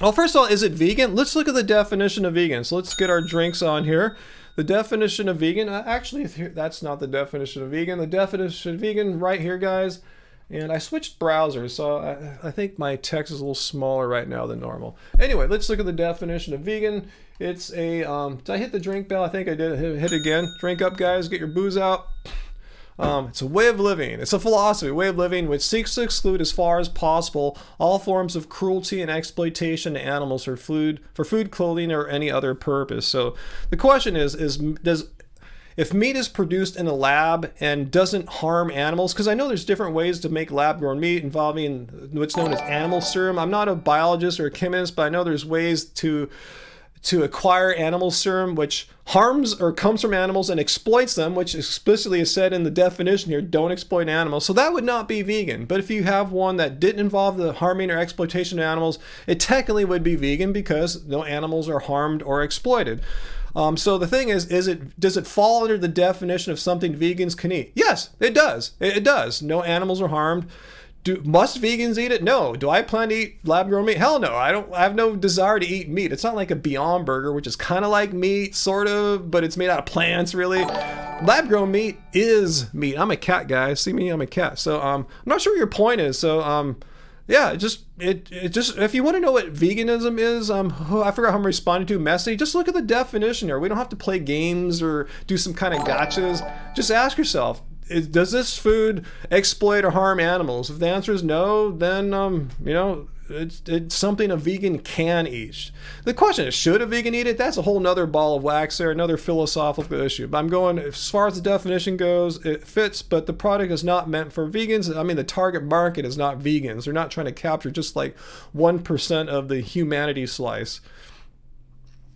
Well, first of all, is it vegan? Let's look at the definition of vegan. So let's get our drinks on here. The definition of vegan, actually, that's not the definition of vegan. The definition of vegan right here, guys. And I switched browsers, so I think my text is a little smaller right now than normal. Anyway, let's look at the definition of vegan. It's a, did I hit the drink bell? I think I did. Hit again. Drink up, guys. Get your booze out. It's a way of living. It's a philosophy, a way of living which seeks to exclude as far as possible all forms of cruelty and exploitation to animals for food, clothing, or any other purpose. So the question is if meat is produced in a lab and doesn't harm animals, because I know there's different ways to make lab-grown meat involving what's known as animal serum. I'm not a biologist or a chemist, but I know there's ways to acquire animal serum which harms or comes from animals and exploits them, which explicitly is said in the definition here, don't exploit animals. So that would not be vegan. But if you have one that didn't involve the harming or exploitation of animals, it technically would be vegan because no animals are harmed or exploited. So the thing is does it fall under the definition of something vegans can eat? Yes, it does. It does. No animals are harmed. Must vegans eat it? No. Do I plan to eat lab-grown meat? Hell no. I have no desire to eat meat. It's not like a Beyond Burger, which is kind of like meat, sort of, but it's made out of plants, really. Lab-grown meat is meat. I'm a cat guy. See me, I'm a cat. So I'm not sure what your point is. So yeah, it just if you want to know what veganism is, I forgot how I'm responding to Messy. Just look at the definition here. We don't have to play games or do some kind of gotchas. Just ask yourself, does this food exploit or harm animals? If the answer is no, then it's something a vegan can eat. The question is, should a vegan eat it? That's a whole nother ball of wax there, another philosophical issue. But I'm going, as far as the definition goes, it fits, but the product is not meant for vegans. I mean, the target market is not vegans. They're not trying to capture just like 1% of the humanity slice.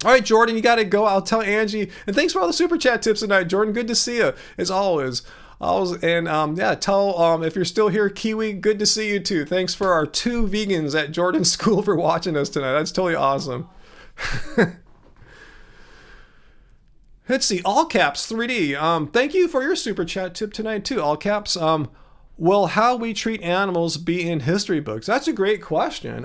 All right, Jordan, you got to go. I'll tell Angie. And thanks for all the super chat tips tonight, Jordan. Good to see you, as always. Yeah, tell if you're still here, Kiwi, good to see you too. Thanks for our 2 vegans at Jordan's school for watching us tonight. That's totally awesome. Let's see, all caps 3D. Thank you for your super chat tip tonight too. All caps. will how we treat animals be in history books? That's a great question.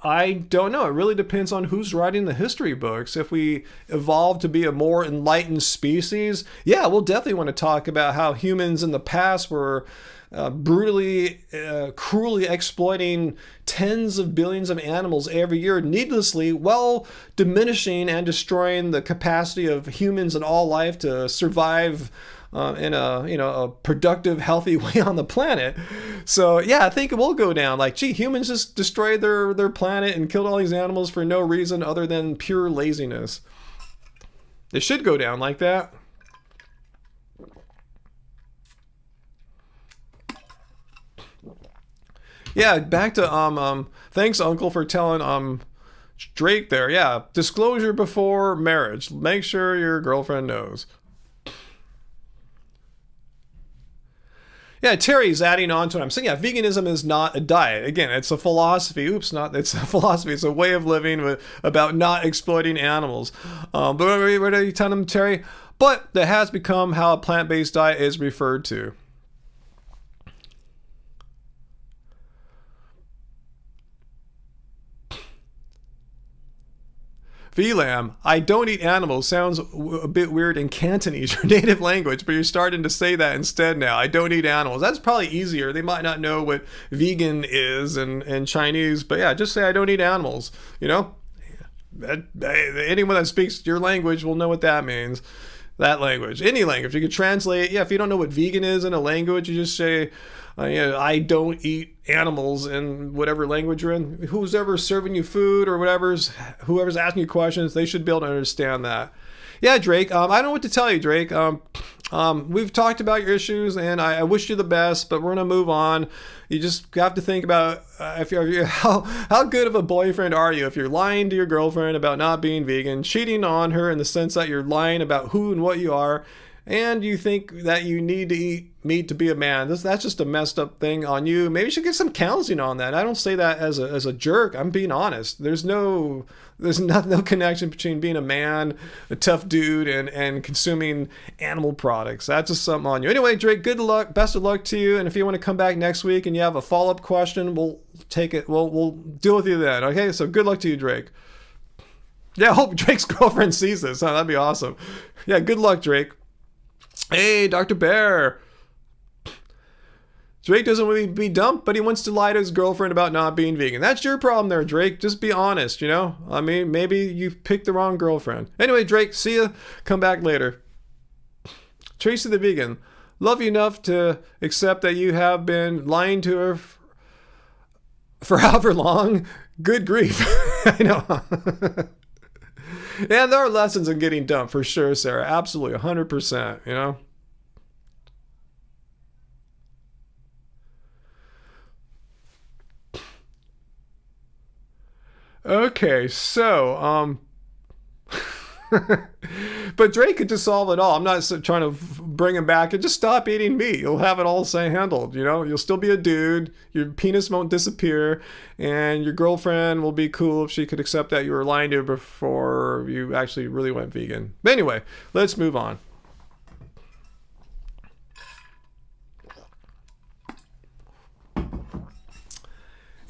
I don't know. It really depends on who's writing the history books. If we evolve to be a more enlightened species, yeah, we'll definitely want to talk about how humans in the past were brutally, cruelly exploiting tens of billions of animals every year needlessly, while diminishing and destroying the capacity of humans and all life to survive in a productive, healthy way on the planet. So yeah, I think it will go down like, gee, humans just destroyed their planet and killed all these animals for no reason other than pure laziness. It should go down like that. Yeah, back to thanks Uncle for telling Drake there. Yeah, disclosure before marriage. Make sure your girlfriend knows. Yeah, Terry's adding on to what I'm saying. Yeah, veganism is not a diet. Again, it's a philosophy. It's a philosophy. It's a way of living about not exploiting animals. But what are you telling them, Terry? But that has become how a plant-based diet is referred to. VLAM, I don't eat animals sounds a bit weird in Cantonese, your native language, but you're starting to say that instead now. I don't eat animals. That's probably easier. They might not know what vegan is in Chinese, but yeah, just say I don't eat animals. You know, anyone that speaks your language will know what that means. That language, any language, you could translate. Yeah, if you don't know what vegan is in a language, you just say, I don't eat animals in whatever language you're in. Who's ever serving you food or whoever's asking you questions, they should be able to understand that. Yeah, Drake, I don't know what to tell you, Drake. We've talked about your issues, and I wish you the best, but we're going to move on. You just have to think about how good of a boyfriend are you if you're lying to your girlfriend about not being vegan, cheating on her in the sense that you're lying about who and what you are, and you think that you need to eat meat to be a man. That's just a messed up thing on you. Maybe you should get some counseling on that. I don't say that as a jerk. I'm being honest. There's no connection between being a man, a tough dude, and consuming animal products. That's just something on you. Anyway, Drake, good luck. Best of luck to you. And if you want to come back next week and you have a follow-up question, we'll take it. We'll deal with you then. Okay, so good luck to you, Drake. Yeah, I hope Drake's girlfriend sees this. Huh? That'd be awesome. Yeah, good luck, Drake. Hey, Dr. Bear. Drake doesn't want to be dumped, but he wants to lie to his girlfriend about not being vegan. That's your problem there, Drake. Just be honest, you know? I mean, maybe you picked the wrong girlfriend. Anyway, Drake, see ya. Come back later. Tracy the Vegan. Love you enough to accept that you have been lying to her for however long. Good grief. I know. And there are lessons in getting dumped for sure, Sarah. Absolutely, 100%, you know? Okay, so, but Drake could just solve it all. I'm not trying to bring him back and just stop eating meat. You'll have it all handled, you know? You'll still be a dude. Your penis won't disappear. And your girlfriend will be cool if she could accept that you were lying to her before you actually really went vegan. But anyway, let's move on.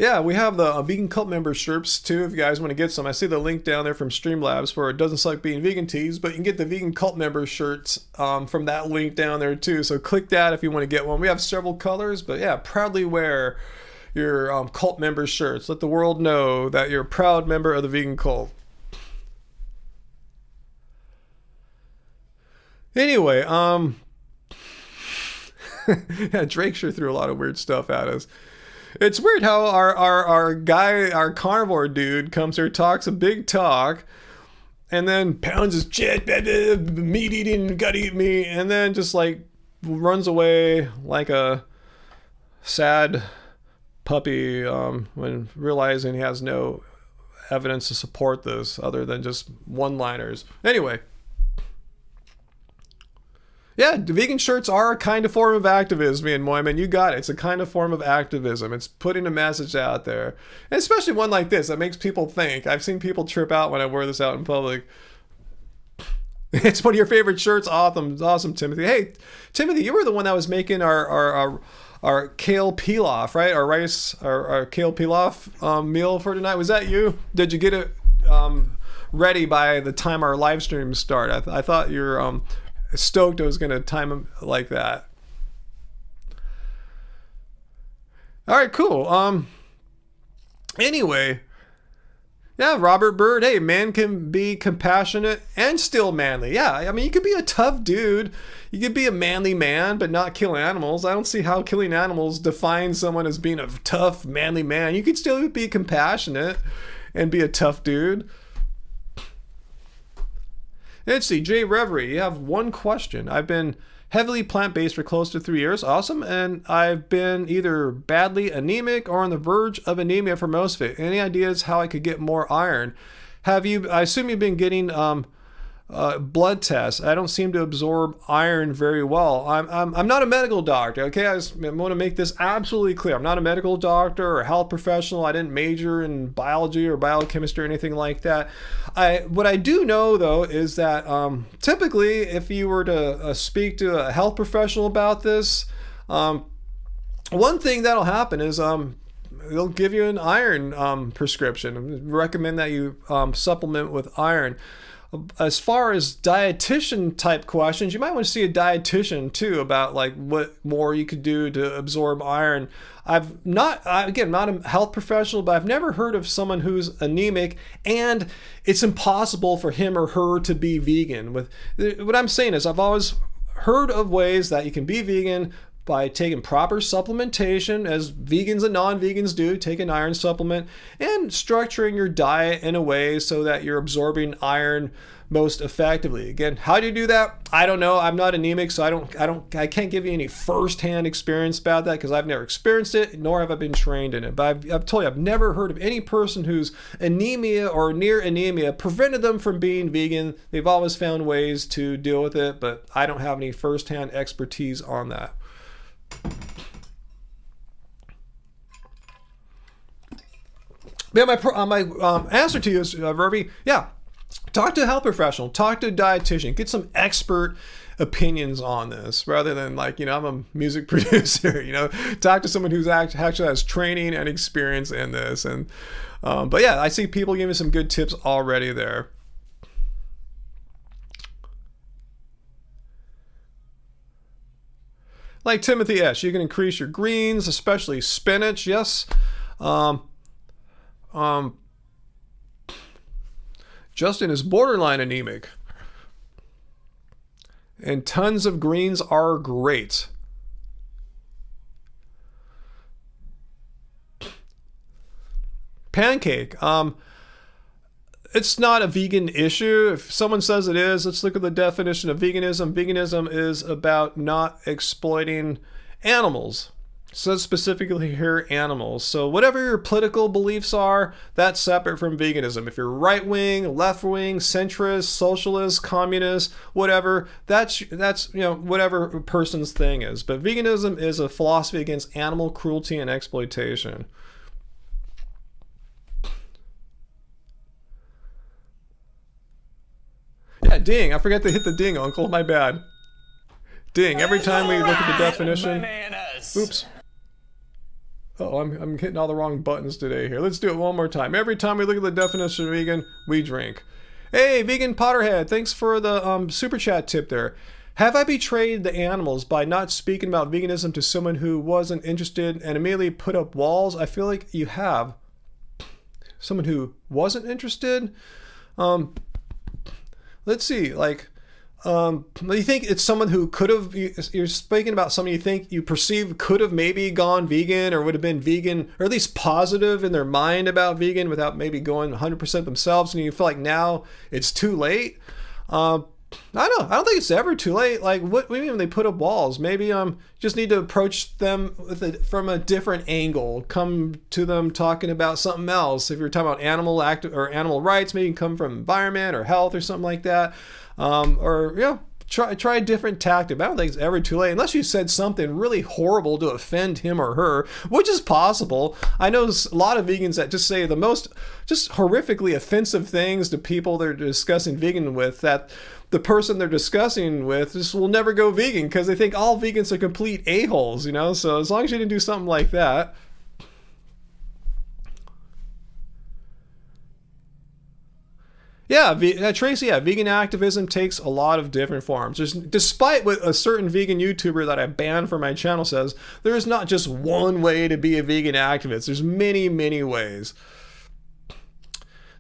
Yeah, we have the vegan cult member shirts too if you guys want to get some. I see the link down there from Streamlabs where it doesn't suck being vegan tees, but you can get the vegan cult member shirts from that link down there too. So click that if you want to get one. We have several colors, but yeah, proudly wear your cult member shirts. Let the world know that you're a proud member of the vegan cult. Anyway, yeah, Drake sure threw a lot of weird stuff at us. It's weird how our carnivore dude comes here, talks a big talk, and then pounds his chest, meat eating, gotta eat meat, and then just like runs away like a sad puppy when realizing he has no evidence to support this other than just one-liners. Anyway. Yeah, the vegan shirts are a kind of form of activism, me and Moyman. You got it. It's a kind of form of activism. It's putting a message out there. And especially one like this that makes people think. I've seen people trip out when I wear this out in public. It's one of your favorite shirts. Awesome, Timothy. Hey, Timothy, you were the one that was making our our kale pilaf, right? Our rice, our kale pilaf meal for tonight. Was that you? Did you get it ready by the time our live stream start? I thought you're stoked I was going to time them like that. All right, cool. Anyway, yeah, Robert Bird. Hey, man can be compassionate and still manly. Yeah, I mean, you could be a tough dude. You could be a manly man, but not kill animals. I don't see how killing animals defines someone as being a tough, manly man. You could still be compassionate and be a tough dude. Let's see, Jay Reverie, you have one question. I've been heavily plant-based for close to 3 years. Awesome. And I've been either badly anemic or on the verge of anemia for most of it. Any ideas how I could get more iron? I assume you've been getting blood tests. I don't seem to absorb iron very well. I'm not a medical doctor, okay? I want to make this absolutely clear. I'm not a medical doctor or a health professional. I didn't major in biology or biochemistry or anything like that. What I do know, though, is that typically if you were to speak to a health professional about this, one thing that'll happen is they'll give you an iron prescription. Recommend that you supplement with iron. As far as dietitian type questions, you might want to see a dietitian too about like what more you could do to absorb iron. I'm not a health professional, but I've never heard of someone who's anemic and it's impossible for him or her to be vegan. What I'm saying is I've always heard of ways that you can be vegan by taking proper supplementation, as vegans and non-vegans do, take an iron supplement, and structuring your diet in a way so that you're absorbing iron most effectively. Again, how do you do that? I don't know. I'm not anemic, so I can't give you any first-hand experience about that because I've never experienced it, nor have I been trained in it. But I've told you, I've never heard of any person whose anemia or near anemia prevented them from being vegan. They've always found ways to deal with it, but I don't have any first-hand expertise on that. Yeah, my answer to you is, Verby, yeah, talk to a health professional, talk to a dietitian, get some expert opinions on this rather than like, I'm a music producer, talk to someone who's actually has training and experience in this. And, but yeah, I see people giving some good tips already there. Like Timothy S., you can increase your greens, especially spinach. Yes. Justin is borderline anemic. And tons of greens are great. Pancake. It's not a vegan issue. If someone says it is, let's look at the definition of veganism. Veganism is about not exploiting animals. It says specifically here animals. So whatever your political beliefs are, that's separate from veganism. If you're right-wing, left-wing, centrist, socialist, communist, whatever, that's whatever a person's thing is. But veganism is a philosophy against animal cruelty and exploitation. Yeah, ding. I forgot to hit the ding, Uncle. My bad. Ding. Every time we look at the definition. Bananas. Oops. Oh, I'm hitting all the wrong buttons today here. Let's do it one more time. Every time we look at the definition of vegan, we drink. Hey, Vegan Potterhead. Thanks for the super chat tip there. Have I betrayed the animals by not speaking about veganism to someone who wasn't interested and immediately put up walls? I feel like you have. Someone who wasn't interested? Let's see, you think it's someone who could have, you're speaking about someone you think you perceive could have maybe gone vegan or would have been vegan, or at least positive in their mind about vegan without maybe going 100% themselves, and you feel like now it's too late? I don't think it's ever too late. Like, what do you mean when they put up walls? Maybe just need to approach them from a different angle. Come to them talking about something else. If you're talking about animal rights, maybe you can come from environment or health or something like that. try a different tactic. I don't think it's ever too late, unless you said something really horrible to offend him or her, which is possible. I know a lot of vegans that just say the most just horrifically offensive things to people they're discussing vegan with, that the person they're discussing with just will never go vegan because they think all vegans are complete a-holes, you know? So as long as you didn't do something like that. Yeah, Tracy, yeah, vegan activism takes a lot of different forms. Despite what a certain vegan YouTuber that I banned from my channel says, there is not just one way to be a vegan activist. There's many, many ways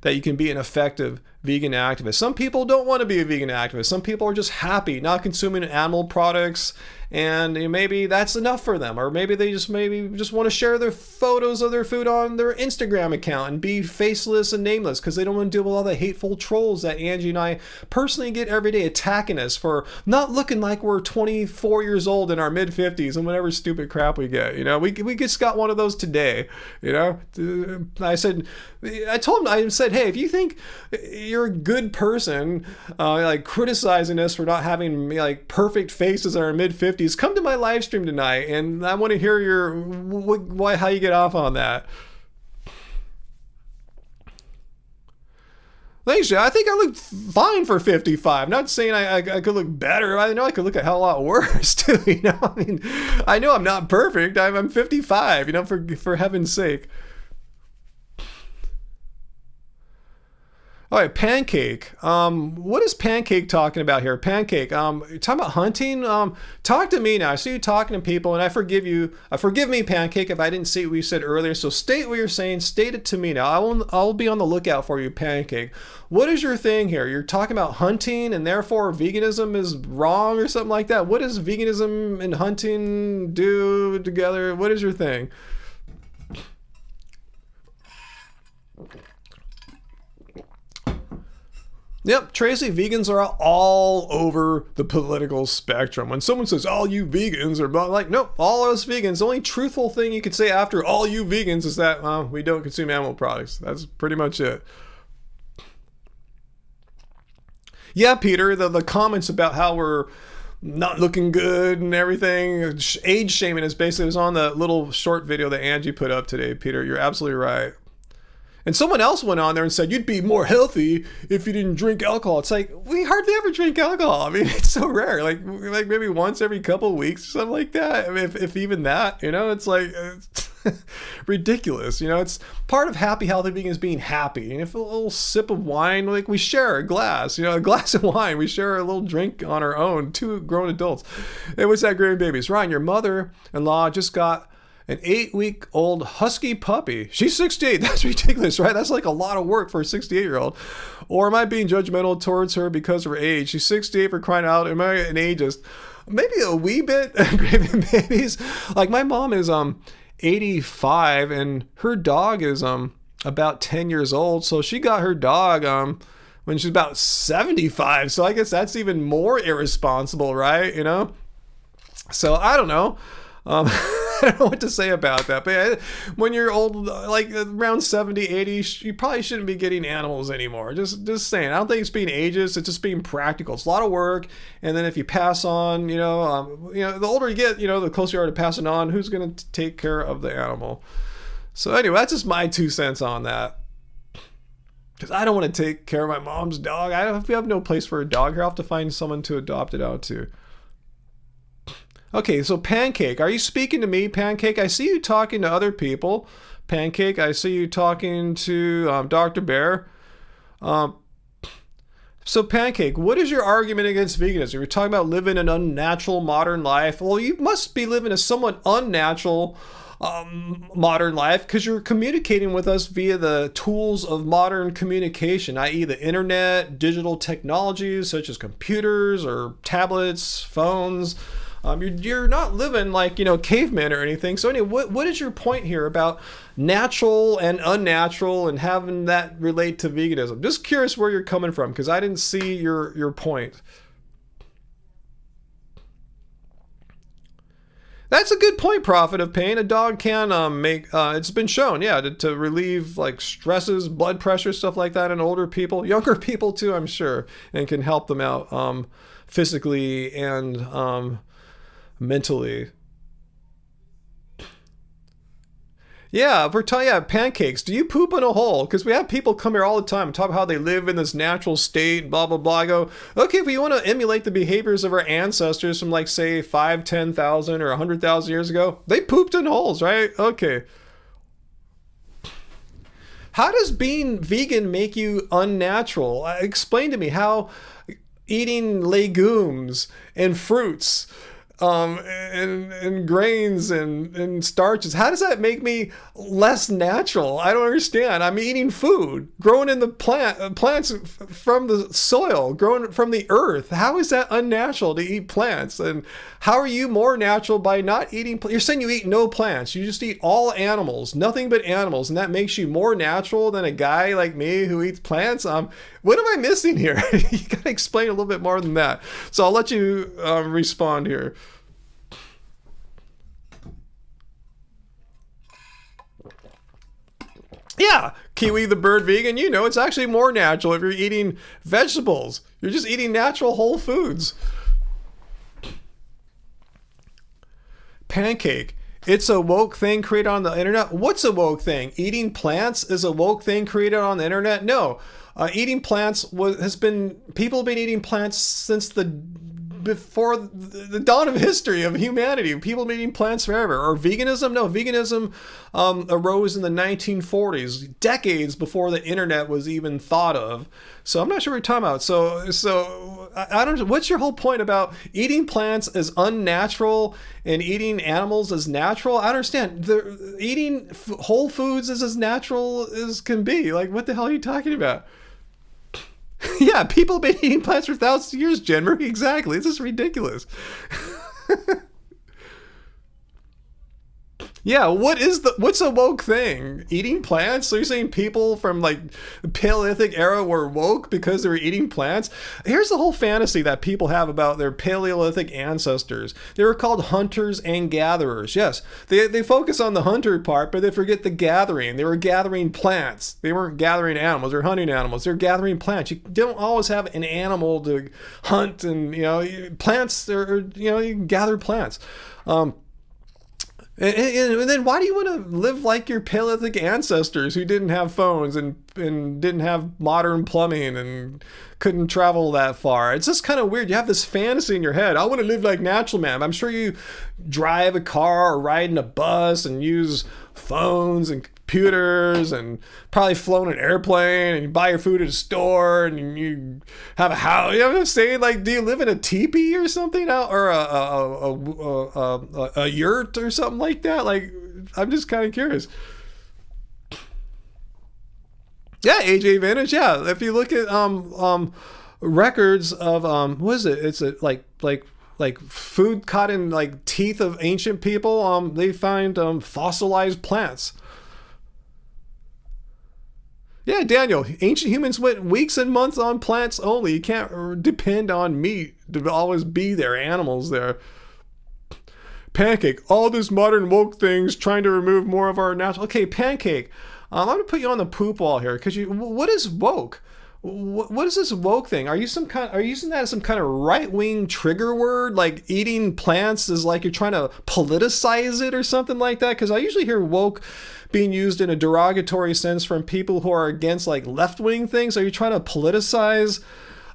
that you can be an effective vegan activist. Some people don't want to be a vegan activist. Some people are just happy not consuming animal products, and maybe that's enough for them. Or maybe they just want to share their photos of their food on their Instagram account and be faceless and nameless because they don't want to deal with all the hateful trolls that Angie and I personally get every day attacking us for not looking like we're 24 years old in our mid-50s and whatever stupid crap we get. You know, we just got one of those today. You know, I said, hey, if you think you're a good person, like criticizing us for not having like perfect faces in our mid-50s, come to my live stream tonight, and I want to hear how you get off on that. Thanks, Jay. I think I look fine for 55. Not saying I could look better. I know I could look a hell of a lot worse too. You know, I mean, I know I'm not perfect. I'm 55. You know, for heaven's sake. All right, Pancake. What is Pancake talking about here? Pancake, you're talking about hunting? Talk to me now. I see you talking to people, and I forgive you. Forgive me, Pancake, if I didn't see what you said earlier. So state what you're saying. State it to me now. I'll be on the lookout for you, Pancake. What is your thing here? You're talking about hunting, and therefore veganism is wrong or something like that. What does veganism and hunting do together? What is your thing? Yep, Tracy, vegans are all over the political spectrum. When someone says, all you vegans are like, nope, all us vegans. The only truthful thing you could say after all you vegans is that we don't consume animal products. That's pretty much it. Yeah, Peter, the comments about how we're not looking good and everything, age shaming is basically, it was on the little short video that Angie put up today, Peter. You're absolutely right. And someone else went on there and said, you'd be more healthy if you didn't drink alcohol. It's like, we hardly ever drink alcohol. I mean, it's so rare. Like maybe once every couple of weeks or something like that. I mean, if even that, you know, it's like ridiculous. You know, it's part of happy, healthy being is being happy. And if a little sip of wine, like we share a glass, you know, a glass of wine, we share a little drink on our own, two grown adults. Hey, what's that, grandbabies? Ryan, your mother-in-law just got an 8-week-old husky puppy. She's 68. That's ridiculous, right? That's like a lot of work for a 68-year-old. Or am I being judgmental towards her because of her age? She's 68 for crying out. Am I an ageist? Maybe a wee bit. Babies. Like my mom is 85 and her dog is about 10 years old. So she got her dog when she's about 75. So I guess that's even more irresponsible, right? You know? So I don't know. I don't know what to say about that, but when you're old, like around 70, 80, you probably shouldn't be getting animals anymore. Just saying. I don't think it's being ageist. It's just being practical. It's a lot of work, and then if you pass on, the older you get, the closer you are to passing on. Who's going to take care of the animal? So anyway, that's just my 2 cents on that. Because I don't want to take care of my mom's dog. We have no place for a dog here. I'll have to find someone to adopt it out to. Okay, so Pancake, are you speaking to me, Pancake? I see you talking to other people. Pancake, I see you talking to Dr. Bear. So Pancake, what is your argument against veganism? You're talking about living an unnatural modern life. Well, you must be living a somewhat unnatural modern life because you're communicating with us via the tools of modern communication, i.e. the internet, digital technologies such as computers or tablets, phones. You're not living like, cavemen or anything. So anyway, what is your point here about natural and unnatural and having that relate to veganism? Just curious where you're coming from because I didn't see your point. That's a good point, Prophet of Pain. A dog can make, it's been shown, yeah, to relieve like stresses, blood pressure, stuff like that in older people, younger people too, I'm sure, and can help them out physically and mentally. Yeah, we're talking about pancakes. Do you poop in a hole? Because we have people come here all the time and talk about how they live in this natural state, blah, blah, blah. I go, okay, if you want to emulate the behaviors of our ancestors from like, say, 5, 10,000 or 100,000 years ago, they pooped in holes, right? Okay. How does being vegan make you unnatural? Explain to me how eating legumes and fruits and grains and starches, how does that make me less natural? I don't understand. I'm eating food grown in the plants from the soil, grown from the earth. How is that unnatural to eat plants? And how are you more natural by not eating? You're saying you eat no plants. You just eat all animals, nothing but animals, and that makes you more natural than a guy like me who eats plants? What am I missing here? You gotta explain a little bit more than that. So I'll let you respond here. Yeah, Kiwi the bird vegan, you know, it's actually more natural if you're eating vegetables. You're just eating natural whole foods. Pancake. It's a woke thing created on the internet. What's a woke thing? Eating plants is a woke thing created on the internet? No. Eating plants people have been eating plants since before the dawn of history of humanity. People have been eating plants forever. Or veganism? No, veganism arose in the 1940s, decades before the internet was even thought of. So I'm not sure what you're talking about. So I don't know. What's your whole point about eating plants as unnatural and eating animals as natural? I understand. Eating whole foods is as natural as can be. Like, what the hell are you talking about? Yeah, people have been eating plants for thousands of years, Jen Marie. Exactly. This is ridiculous. Yeah, what's a woke thing? Eating plants? So you're saying people from like the Paleolithic era were woke because they were eating plants? Here's the whole fantasy that people have about their Paleolithic ancestors. They were called hunters and gatherers. Yes, they focus on the hunter part, but they forget the gathering. They were gathering plants. They weren't gathering animals or hunting animals. They're gathering plants. You don't always have an animal to hunt, and plants you can gather plants. And then why do you want to live like your Paleolithic ancestors who didn't have phones and didn't have modern plumbing and couldn't travel that far? It's just kind of weird. You have this fantasy in your head. I want to live like natural man. I'm sure you drive a car or ride in a bus and use phones and computers and probably flown an airplane, and you buy your food at a store and you have a house. You know what I'm saying? Like, do you live in a teepee or something out, or a yurt or something like that? Like, I'm just kind of curious. Yeah, AJ Vintage. Yeah, if you look at records of what is it? It's like food caught in like teeth of ancient people. They find fossilized plants. Yeah, Daniel, ancient humans went weeks and months on plants only. You can't depend on meat to always be there, animals there. Pancake, all this modern woke things trying to remove more of our natural... Okay, Pancake, I'm going to put you on the poop wall here, because what is woke? What is this woke thing? Are you using that as some kind of right-wing trigger word? Like eating plants is like you're trying to politicize it or something like that? Because I usually hear woke being used in a derogatory sense from people who are against like left-wing things. Are you trying to politicize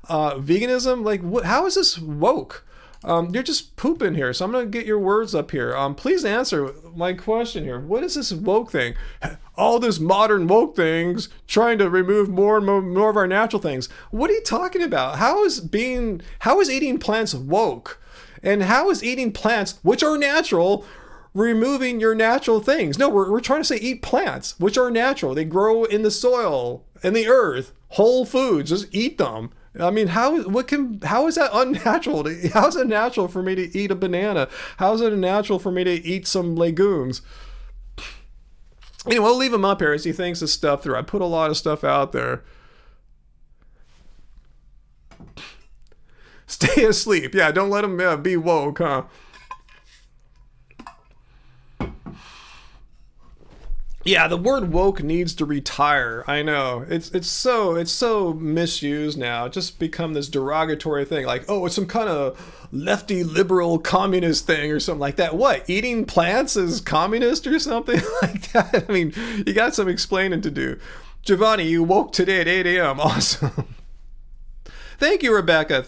veganism? Like, how is this woke? You're just pooping here, so I'm going to get your words up here. Please answer my question here. What is this woke thing? All this modern woke things trying to remove more and more of our natural things. What are you talking about? How is eating plants woke? And how is eating plants, which are natural, removing your natural things? No, we're trying to say eat plants, which are natural. They grow in the soil, in the earth, whole foods. Just eat them. I mean, how is that unnatural? How is it natural for me to eat a banana? How is it natural for me to eat some legumes? Anyway, we'll leave him up here as he thinks this stuff through. I put a lot of stuff out there. Stay asleep. Yeah, don't let him be woke, huh? Yeah, the word woke needs to retire. I know. It's so misused now. It's just become this derogatory thing. Like, oh, it's some kind of lefty liberal communist thing or something like that. What? Eating plants is communist or something like that? I mean, you got some explaining to do. Giovanni, you woke today at 8 a.m. Awesome. Thank you, Rebecca.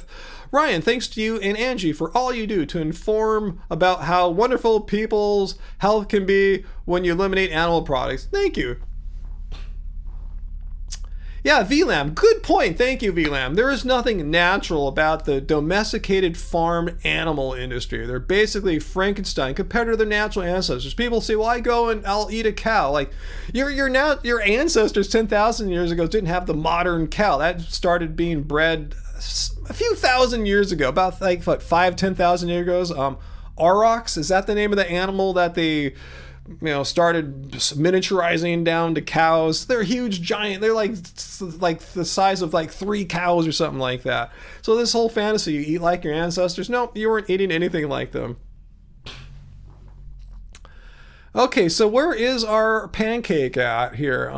Ryan, thanks to you and Angie for all you do to inform about how wonderful people's health can be when you eliminate animal products. Thank you. Yeah, VLAM, good point. Thank you, VLAM. There is nothing natural about the domesticated farm animal industry. They're basically Frankenstein compared to their natural ancestors. People say, well, I go and I'll eat a cow. Like, your ancestors 10,000 years ago didn't have the modern cow. That started being bred a few thousand years ago, about like what, 10,000 years ago. Aurochs, is that the name of the animal that they started miniaturizing down to cows? They're huge, giant. They're like the size of like 3 cows or something like that. So this whole fantasy, you eat like your ancestors. No, you weren't eating anything like them. Okay, so where is our pancake at here?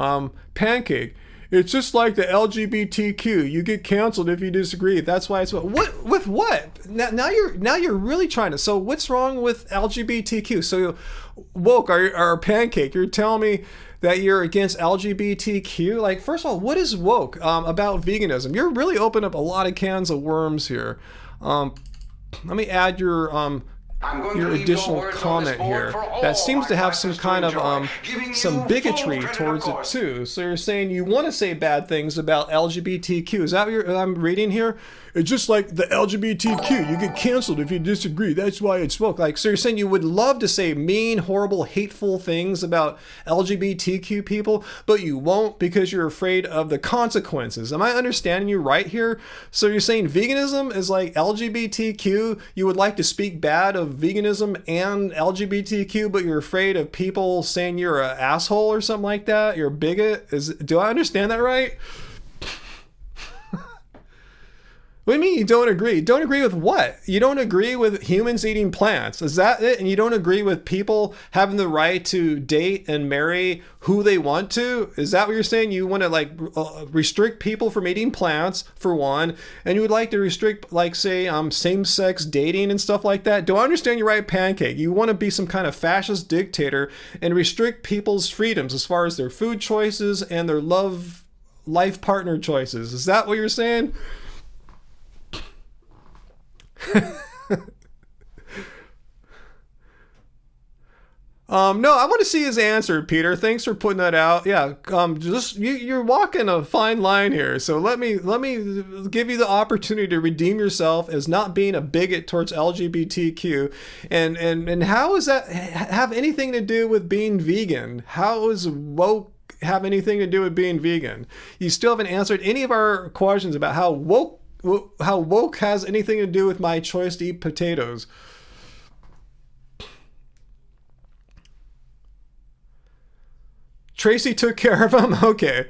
Pancake. It's just like the LGBTQ. You get canceled if you disagree. That's why it's what with what? Now you're really trying to. So what's wrong with LGBTQ? So woke or pancake? You're telling me that you're against LGBTQ? Like, first of all, what is woke about veganism? You're really opening up a lot of cans of worms here. Let me add your additional comment here that seems to have some kind of some bigotry towards it too. So you're saying you want to say bad things about LGBTQ. Is that what I'm reading here? It's just like the LGBTQ. You get canceled if you disagree. That's why it's woke. Like, so you're saying you would love to say mean, horrible, hateful things about LGBTQ people, but you won't because you're afraid of the consequences. Am I understanding you right here? So you're saying veganism is like LGBTQ. You would like to speak bad of veganism and LGBTQ, but you're afraid of people saying you're an asshole or something like that. You're a bigot. Do I understand that right? What do you mean you don't agree? Don't agree with what? You don't agree with humans eating plants. Is that it? And you don't agree with people having the right to date and marry who they want to? Is that what you're saying? You want to restrict people from eating plants, for one, and you would like to restrict, like, say, same-sex dating and stuff like that? Do I understand you right, Pancake? You want to be some kind of fascist dictator and restrict people's freedoms as far as their food choices and their life partner choices. Is that what you're saying? No, I want to see his answer, Peter. Thanks for putting that out. Yeah, you're walking a fine line here. So let me give you the opportunity to redeem yourself as not being a bigot towards LGBTQ. And how does that have anything to do with being vegan? How is woke have anything to do with being vegan? You still haven't answered any of our questions about how woke has anything to do with my choice to eat potatoes. Tracy took care of him? Okay.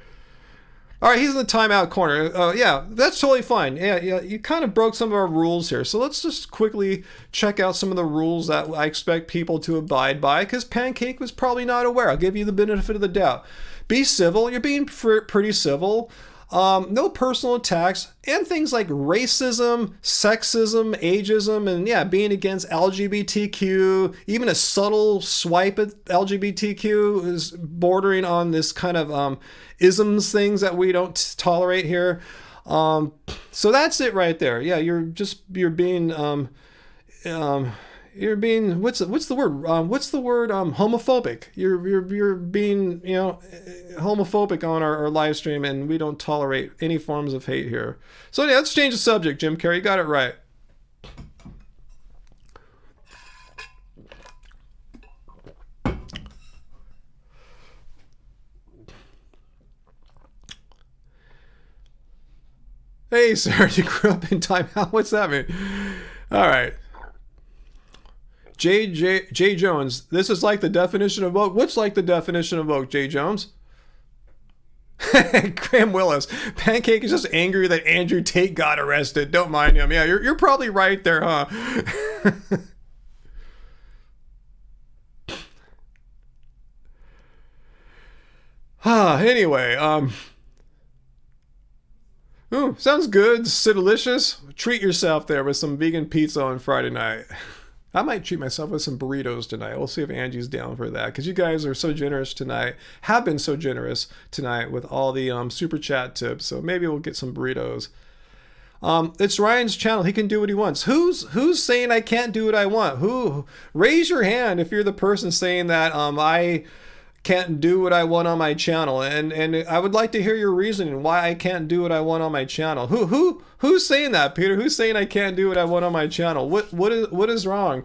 All right, he's in the timeout corner. Yeah, that's totally fine. Yeah, you kind of broke some of our rules here. So let's just quickly check out some of the rules that I expect people to abide by, because Pancake was probably not aware. I'll give you the benefit of the doubt. Be civil. You're being pretty civil. No personal attacks, and things like racism, sexism, ageism, and yeah, being against LGBTQ, even a subtle swipe at LGBTQ is bordering on this kind of isms things that we don't tolerate here. So that's it right there. Yeah, you're being what's the word homophobic. You're being homophobic on our live stream, and we don't tolerate any forms of hate here. So yeah, let's change the subject. Jim Carrey, you got it right. Hey Sarah, you grew up in timeout. What's that mean? All right. J Jones, this is like the definition of woke. What's like the definition of woke, J Jones? Graham Willis, Pancake is just angry that Andrew Tate got arrested. Don't mind him. Yeah, you're probably right there, huh? Anyway, ooh, sounds good. Delicious. Treat yourself there with some vegan pizza on Friday night. I might treat myself with some burritos tonight. We'll see if Angie's down for that, because you guys are so generous tonight, have been so generous tonight with all the super chat tips. So maybe we'll get some burritos. It's Ryan's channel. He can do what he wants. Who's saying I can't do what I want? Who? Raise your hand if you're the person saying that I can't do what I want on my channel, and I would like to hear your reasoning why I can't do what I want on my channel. Who's saying that, Peter? Who's saying I can't do what I want on my channel? What is wrong?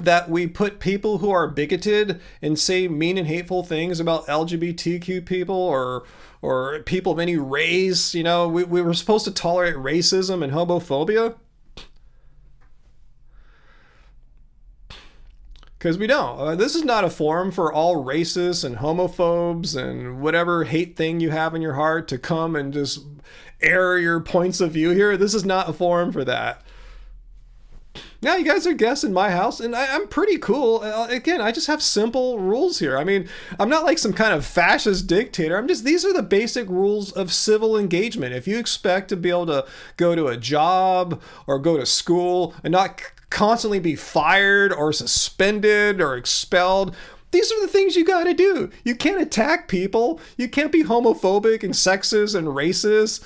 That we put people who are bigoted and say mean and hateful things about LGBTQ people or people of any race, we were supposed to tolerate racism and homophobia? Because we don't. This is not a forum for all racists and homophobes and whatever hate thing you have in your heart to come and just air your points of view here. This is not a forum for that. Now, you guys are guests in my house, and I'm pretty cool. Again, I just have simple rules here. I mean, I'm not like some kind of fascist dictator. These are the basic rules of civil engagement. If you expect to be able to go to a job or go to school and not constantly be fired or suspended or expelled, these are the things you got to do. You can't attack people. You can't be homophobic and sexist and racist.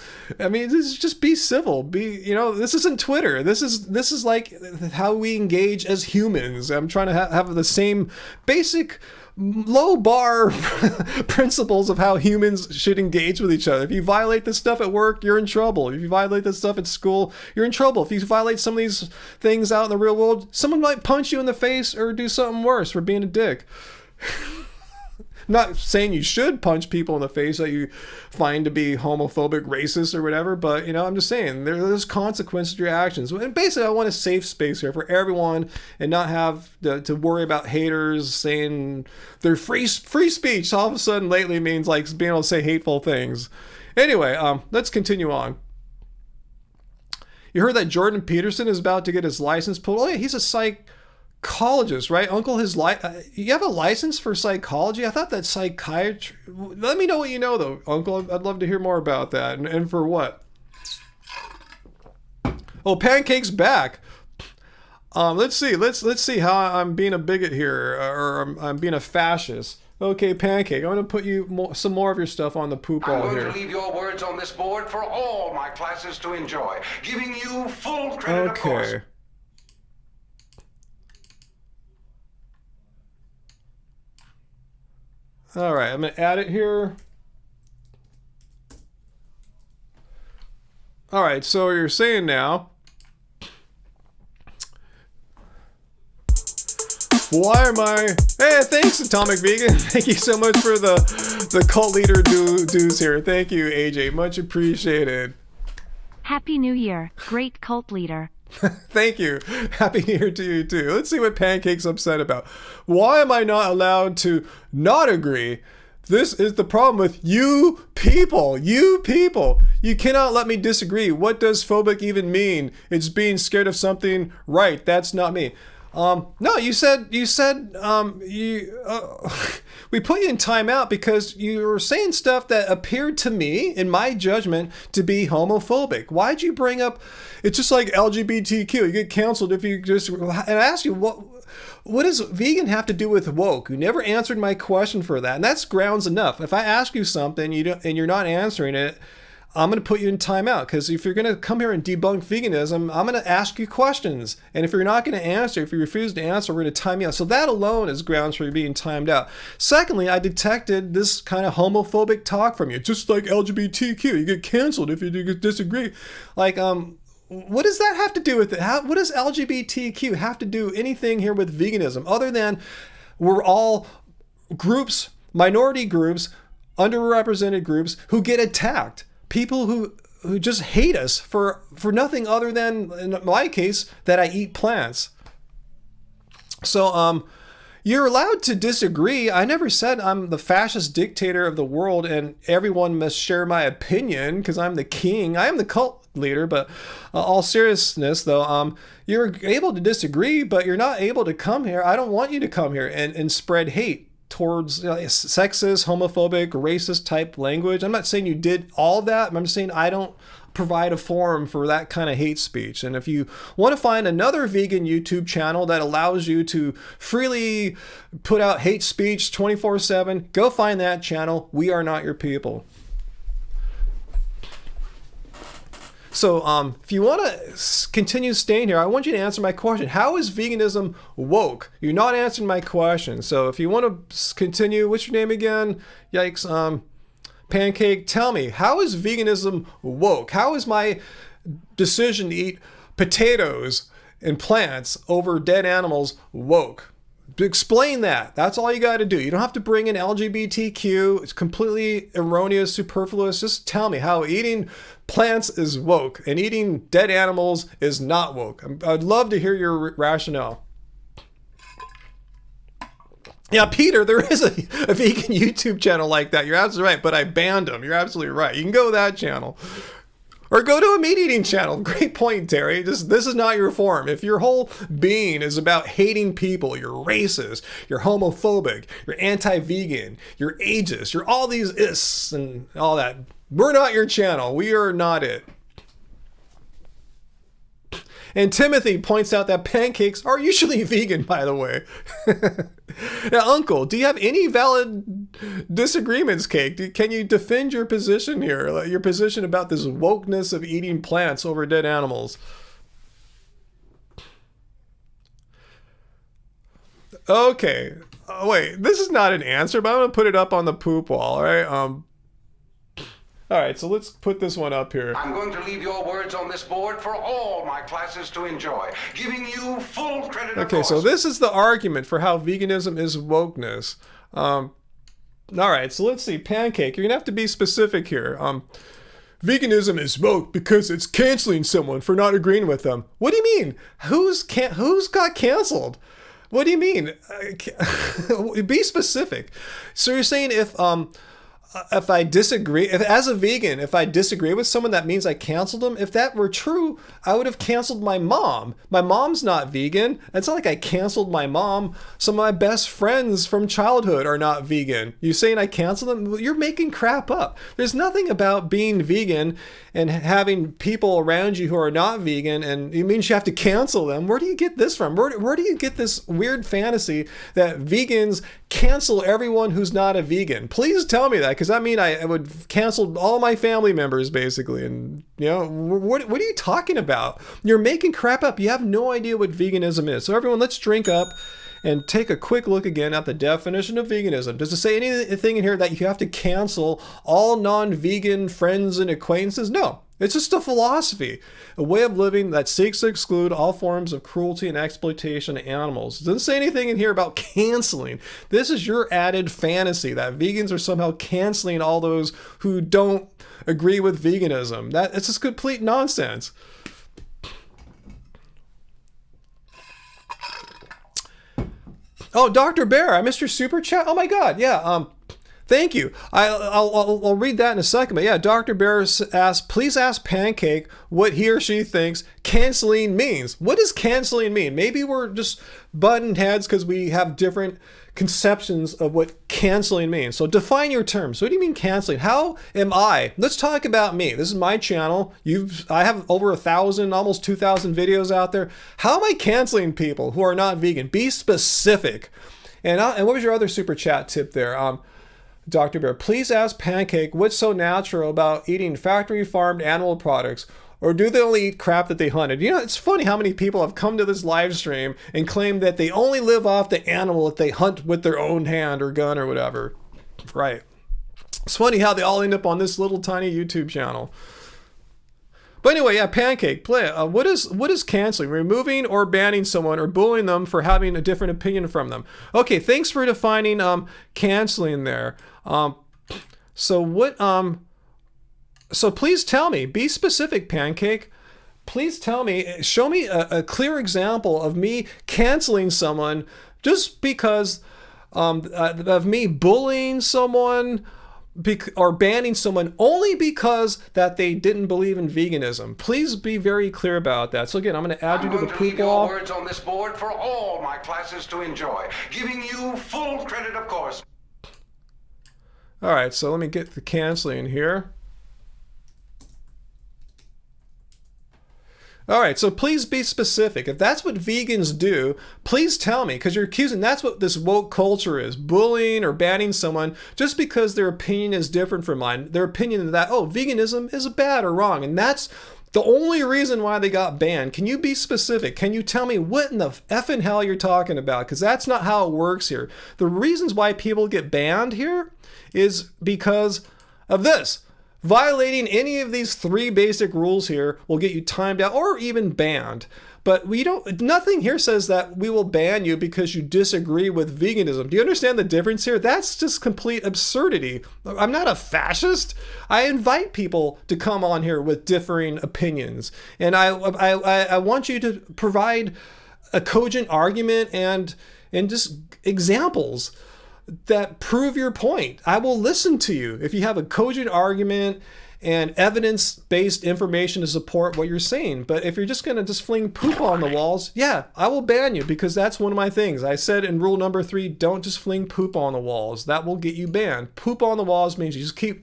Just be civil. This isn't Twitter. This is like how we engage as humans. I'm trying to have the same basic low bar principles of how humans should engage with each other. If you violate this stuff at work, you're in trouble. If you violate this stuff at school, you're in trouble. If you violate some of these things out in the real world, someone might punch you in the face or do something worse for being a dick. I'm not saying you should punch people in the face that you find to be homophobic, racist, or whatever, but, I'm just saying there's consequences to your actions. And basically, I want a safe space here for everyone and not have to worry about haters saying their free speech all of a sudden lately means like being able to say hateful things. Anyway, let's continue on. You heard that Jordan Peterson is about to get his license pulled. Oh, yeah, he's a psychologist, right? Uncle, you have a license for psychology? I thought that psychiatry. Let me know what you know, though, Uncle. I'd love to hear more about that. And for what? Oh, Pancake's back. Let's see how I'm being a bigot here, or I'm being a fascist. Okay, Pancake, I'm going to put some more of your stuff on the poop all here. I'm going to leave your words on this board for all my classes to enjoy, giving you full credit, of course. Okay. All right, I'm going to add it here. All right, so you're saying now, why am I... Hey, thanks, Atomic Vegan. Thank you so much for the cult leader dues here. Thank you, AJ. Much appreciated. Happy New Year, great cult leader. Thank you. Happy New Year to you, too. Let's see what Pancake's upset about. Why am I not allowed to not agree? This is the problem with you people. You people. You cannot let me disagree. What does phobic even mean? It's being scared of something. Right. That's not me. No, you said we put you in timeout because you were saying stuff that appeared to me, in my judgment, to be homophobic. Why'd you bring up, it's just like LGBTQ, you get canceled if you just, and I asked you, what does vegan have to do with woke? You never answered my question for that, and that's grounds enough. If I ask you something and you're not answering it, I'm going to put you in timeout, because if you're going to come here and debunk veganism, I'm going to ask you questions. And if you're not going to answer, if you refuse to answer, we're going to time you out. So that alone is grounds for you being timed out. Secondly, I detected this kind of homophobic talk from you. Just like LGBTQ, you get canceled if you disagree. Like, what does that have to do with it? What does LGBTQ have to do anything here with veganism, other than we're all groups, minority groups, underrepresented groups who get attacked? People who just hate us for nothing other than, in my case, that I eat plants. So you're allowed to disagree. I never said I'm the fascist dictator of the world and everyone must share my opinion because I'm the king. I am the cult leader, but all seriousness though, you're able to disagree, but you're not able to come here. I don't want you to come here and spread hate. towards sexist, homophobic, racist type language. I'm not saying you did all that. I'm just saying I don't provide a forum for that kind of hate speech. And if you want to find another vegan YouTube channel that allows you to freely put out hate speech 24/7, go find that channel. We are not your people. So if you want to continue staying here, I want you to answer my question. How is veganism woke? You're not answering my question. So if you want to continue, what's your name again? Yikes. Pancake, tell me, how is veganism woke? How is my decision to eat potatoes and plants over dead animals woke? Explain that. That's all you got to do. You don't have to bring in LGBTQ. It's completely erroneous, superfluous. Just tell me how eating plants is woke and eating dead animals is not woke. I'd love to hear your rationale. Yeah, Peter, there is a vegan YouTube channel like that. You're absolutely right, but I banned them. You're absolutely right. You can go to that channel. Or go to a meat eating channel. Great point, Terry. This is not your forum. If your whole being is about hating people, you're racist, you're homophobic, you're anti-vegan, you're ageist, you're all these ists and all that. We're not your channel. We are not it. And Timothy points out that pancakes are usually vegan, by the way. Now, Uncle, do you have any valid disagreements, Cake? Can you defend your position here? Like your position about this wokeness of eating plants over dead animals? Okay. Oh, wait, this is not an answer, but I'm going to put it up on the poop wall, all right? All right, so let's put this one up here. I'm going to leave your words on this board for all my classes to enjoy, giving you full credit. Okay, so this is the argument for how veganism is wokeness. All right, so let's see. Pancake, you're going to have to be specific here. Veganism is woke because it's canceling someone for not agreeing with them. What do you mean? Who's got canceled? What do you mean? Be specific. So you're saying if I disagree, as a vegan, if I disagree with someone, that means I canceled them. If that were true, I would have canceled my mom. My mom's not vegan. It's not like I canceled my mom. Some of my best friends from childhood are not vegan. You saying I canceled them? You're making crap up. There's nothing about being vegan and having people around you who are not vegan, and it means you have to cancel them. Where do you get this from? Where do you get this weird fantasy that vegans cancel everyone who's not a vegan? Please tell me that, because I mean I would cancel all my family members basically. And you know, what are you talking about? You're making crap up. You have no idea what veganism is. So everyone, let's drink up and take a quick look again at the definition of veganism. Does it say anything in here that you have to cancel all non-vegan friends and acquaintances? No. It's just a philosophy, a way of living that seeks to exclude all forms of cruelty and exploitation of animals. It doesn't say anything in here about canceling. This is your added fantasy that vegans are somehow canceling all those who don't agree with veganism. It's just complete nonsense. Oh, Dr. Bear, I missed your super chat. Oh my God, yeah. Thank you. I'll read that in a second. But yeah, Dr. Bear asked, please ask Pancake what he or she thinks canceling means. What does canceling mean? Maybe we're just butting heads because we have different conceptions of what canceling means. So define your terms. What do you mean canceling? How am I? Let's talk about me. This is my channel. I have over 1,000, almost 2,000 videos out there. How am I canceling people who are not vegan? Be specific. And what was your other super chat tip there? Dr. Bear, please ask Pancake what's so natural about eating factory farmed animal products, or do they only eat crap that they hunted? You know, it's funny how many people have come to this live stream and claim that they only live off the animal that they hunt with their own hand or gun or whatever. Right. It's funny how they all end up on this little tiny YouTube channel. But anyway, yeah, Pancake, what is canceling? Removing or banning someone or bullying them for having a different opinion from them. Okay, thanks for defining canceling there. So please tell me, be specific, Pancake. Please tell me, show me a clear example of me canceling someone just because of me bullying someone or banning someone only because that they didn't believe in veganism. Please be very clear about that. So again, I'm going to add you to the poop wall. Words on this board for all my classes to enjoy, giving you full credit, of course. All right, so let me get the canceling here. All right, so please be specific. If that's what vegans do, please tell me, because you're accusing, that's what this woke culture is, bullying or banning someone just because their opinion is different from mine. Their opinion that, oh, veganism is bad or wrong, and that's the only reason why they got banned. Can you be specific? Can you tell me what in the effing hell you're talking about? Because that's not how it works here. The reasons why people get banned here is because of this. Violating any of these 3 basic rules here will get you timed out or even banned. But nothing here says that we will ban you because you disagree with veganism. Do you understand the difference here? That's just complete absurdity. I'm not a fascist. I invite people to come on here with differing opinions. And I want you to provide a cogent argument and just examples that prove your point. I will listen to you if you have a cogent argument and evidence-based information to support what you're saying. But if you're just going to just fling poop on the walls, yeah, I will ban you, because that's one of my things. I said in rule number 3, don't just fling poop on the walls. That will get you banned. Poop on the walls means you just keep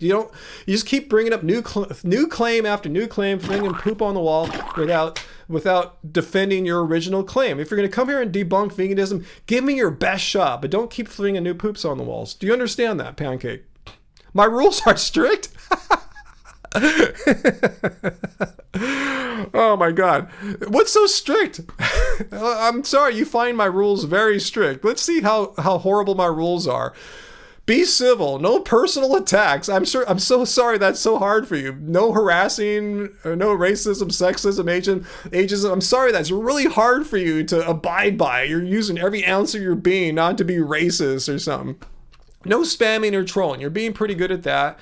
bringing up new claim after new claim, flinging poop on the wall without defending your original claim. If you're going to come here and debunk veganism, give me your best shot, but don't keep flinging new poops on the walls. Do you understand that, Pancake? My rules are strict. Oh my God. What's so strict? I'm sorry, you find my rules very strict. Let's see how horrible my rules are. Be civil, no personal attacks. I'm so sorry that's so hard for you. No harassing, no racism, sexism, ageism. I'm sorry that's really hard for you to abide by. You're using every ounce of your being not to be racist or something. No spamming or trolling. You're being pretty good at that.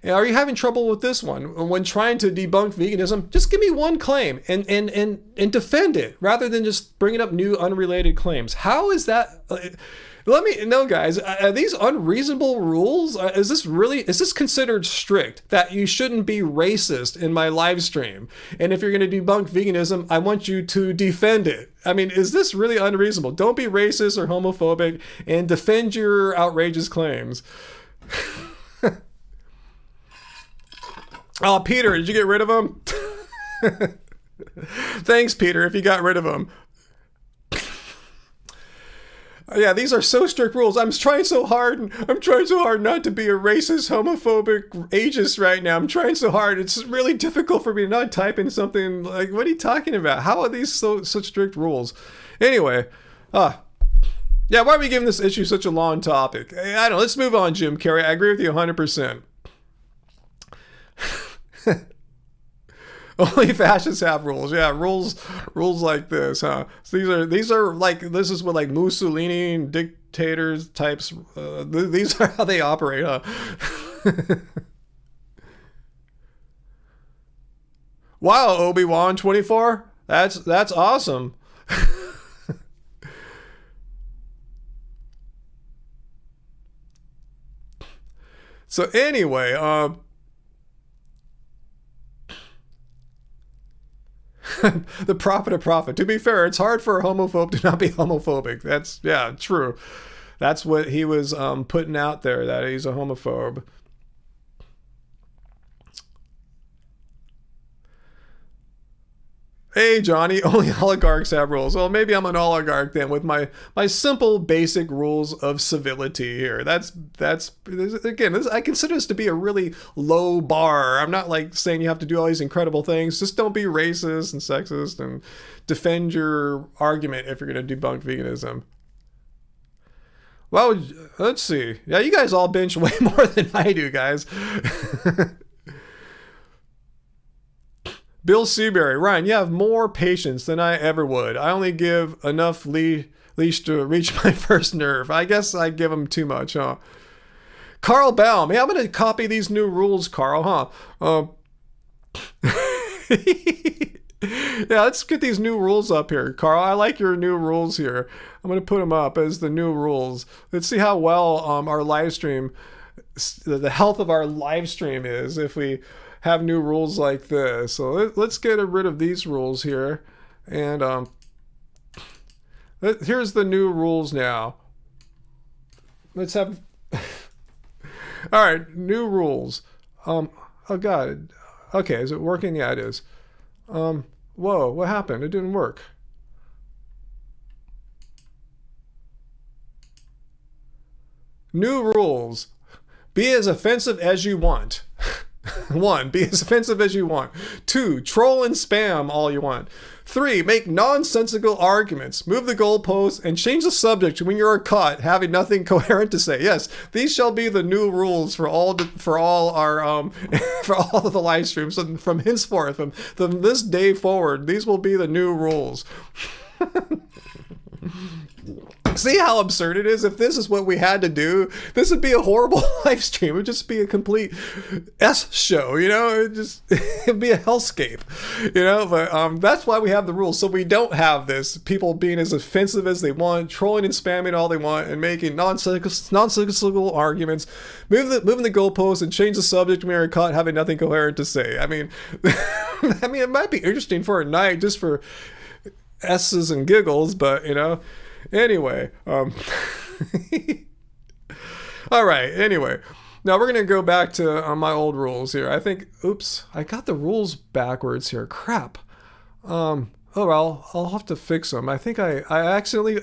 Are you having trouble with this one? When trying to debunk veganism, just give me one claim and defend it rather than just bringing up new unrelated claims. How is that? Let me know, guys. Are these unreasonable rules? Is this considered strict that you shouldn't be racist in my live stream? And if you're going to debunk veganism, I want you to defend it. I mean, is this really unreasonable? Don't be racist or homophobic and defend your outrageous claims. Oh, Peter, did you get rid of him? Thanks, Peter, if you got rid of him. Yeah, these are so strict rules. I'm trying so hard not to be a racist, homophobic, ageist right now. I'm trying so hard. It's really difficult for me to not type in something like, what are you talking about? How are these such strict rules? Anyway, yeah, why are we giving this issue such a long topic? I don't know. Let's move on, Jim Carrey. I agree with you 100%. Only fascists have rules. Yeah, rules like this, huh? So these are like, this is what like Mussolini and dictators types. These are how they operate, huh? Wow, Obi-Wan 24. That's awesome. So anyway, the prophet of prophet. To be fair, it's hard for a homophobe to not be homophobic. That's, yeah, true. That's what he was putting out there, that he's a homophobe. Hey, Johnny, only oligarchs have rules. Well, maybe I'm an oligarch then with my simple basic rules of civility here. That's again, I consider this to be a really low bar. I'm not like saying you have to do all these incredible things. Just don't be racist and sexist and defend your argument if you're going to debunk veganism. Well, let's see. Yeah, you guys all bench way more than I do, guys. Bill Seabury, Ryan, you have more patience than I ever would. I only give enough leash to reach my first nerve. I guess I give him too much, huh? Carl Baum, yeah, I'm going to copy these new rules, Carl, huh? Yeah, let's get these new rules up here, Carl. I like your new rules here. I'm going to put them up as the new rules. Let's see how well our live stream the health of our live stream is if we have new rules like this. So let's get rid of these rules here. And here's the new rules now. Let's have... All right, new rules. Oh, God. Okay, is it working? Yeah, it is. Whoa, what happened? It didn't work. New rules. Be as offensive as you want. 1. Be as offensive as you want. 2. Troll and spam all you want. 3. Make nonsensical arguments. Move the goalposts and change the subject when you are caught having nothing coherent to say. Yes, these shall be the new rules for all our for all of the live streams. So from henceforth, from this day forward, these will be the new rules. See how absurd it is? If this is what we had to do, this would be a horrible live stream. It would just be a complete S show, you know? It'd be a hellscape, you know? But that's why we have the rules. So we don't have this. People being as offensive as they want, trolling and spamming all they want, and making nonsensical arguments, moving the goalposts and change the subject when you're caught having nothing coherent to say. I mean, it might be interesting for a night just for S's and giggles, but, you know... Anyway, all right, anyway, now we're going to go back to my old rules here. I think, oops, I got the rules backwards here. Crap. Oh, well, I'll have to fix them. I think I accidentally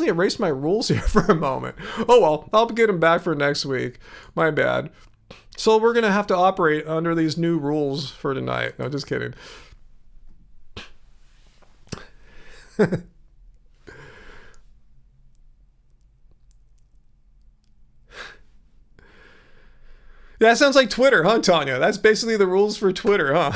erased my rules here for a moment. Oh, well, I'll get them back for next week. My bad. So we're going to have to operate under these new rules for tonight. No, just kidding. Yeah, that sounds like Twitter, huh, Tanya? That's basically the rules for Twitter, huh?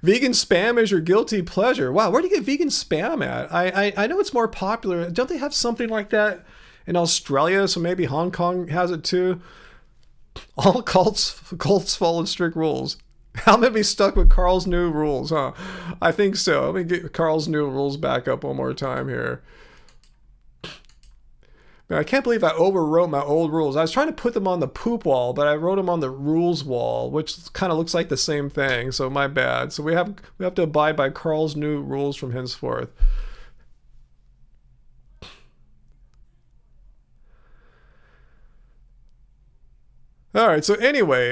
Vegan spam is your guilty pleasure. Wow, where do you get vegan spam at? I know it's more popular. Don't they have something like that in Australia? So maybe Hong Kong has it too. All cults follow strict rules. I'm going to be stuck with Carl's new rules, huh? I think so. Let me get Carl's new rules back up one more time here. Man, I can't believe I overwrote my old rules. I was trying to put them on the poop wall, but I wrote them on the rules wall, which kind of looks like the same thing. So my bad. So we have to abide by Carl's new rules from henceforth. All right. So anyway,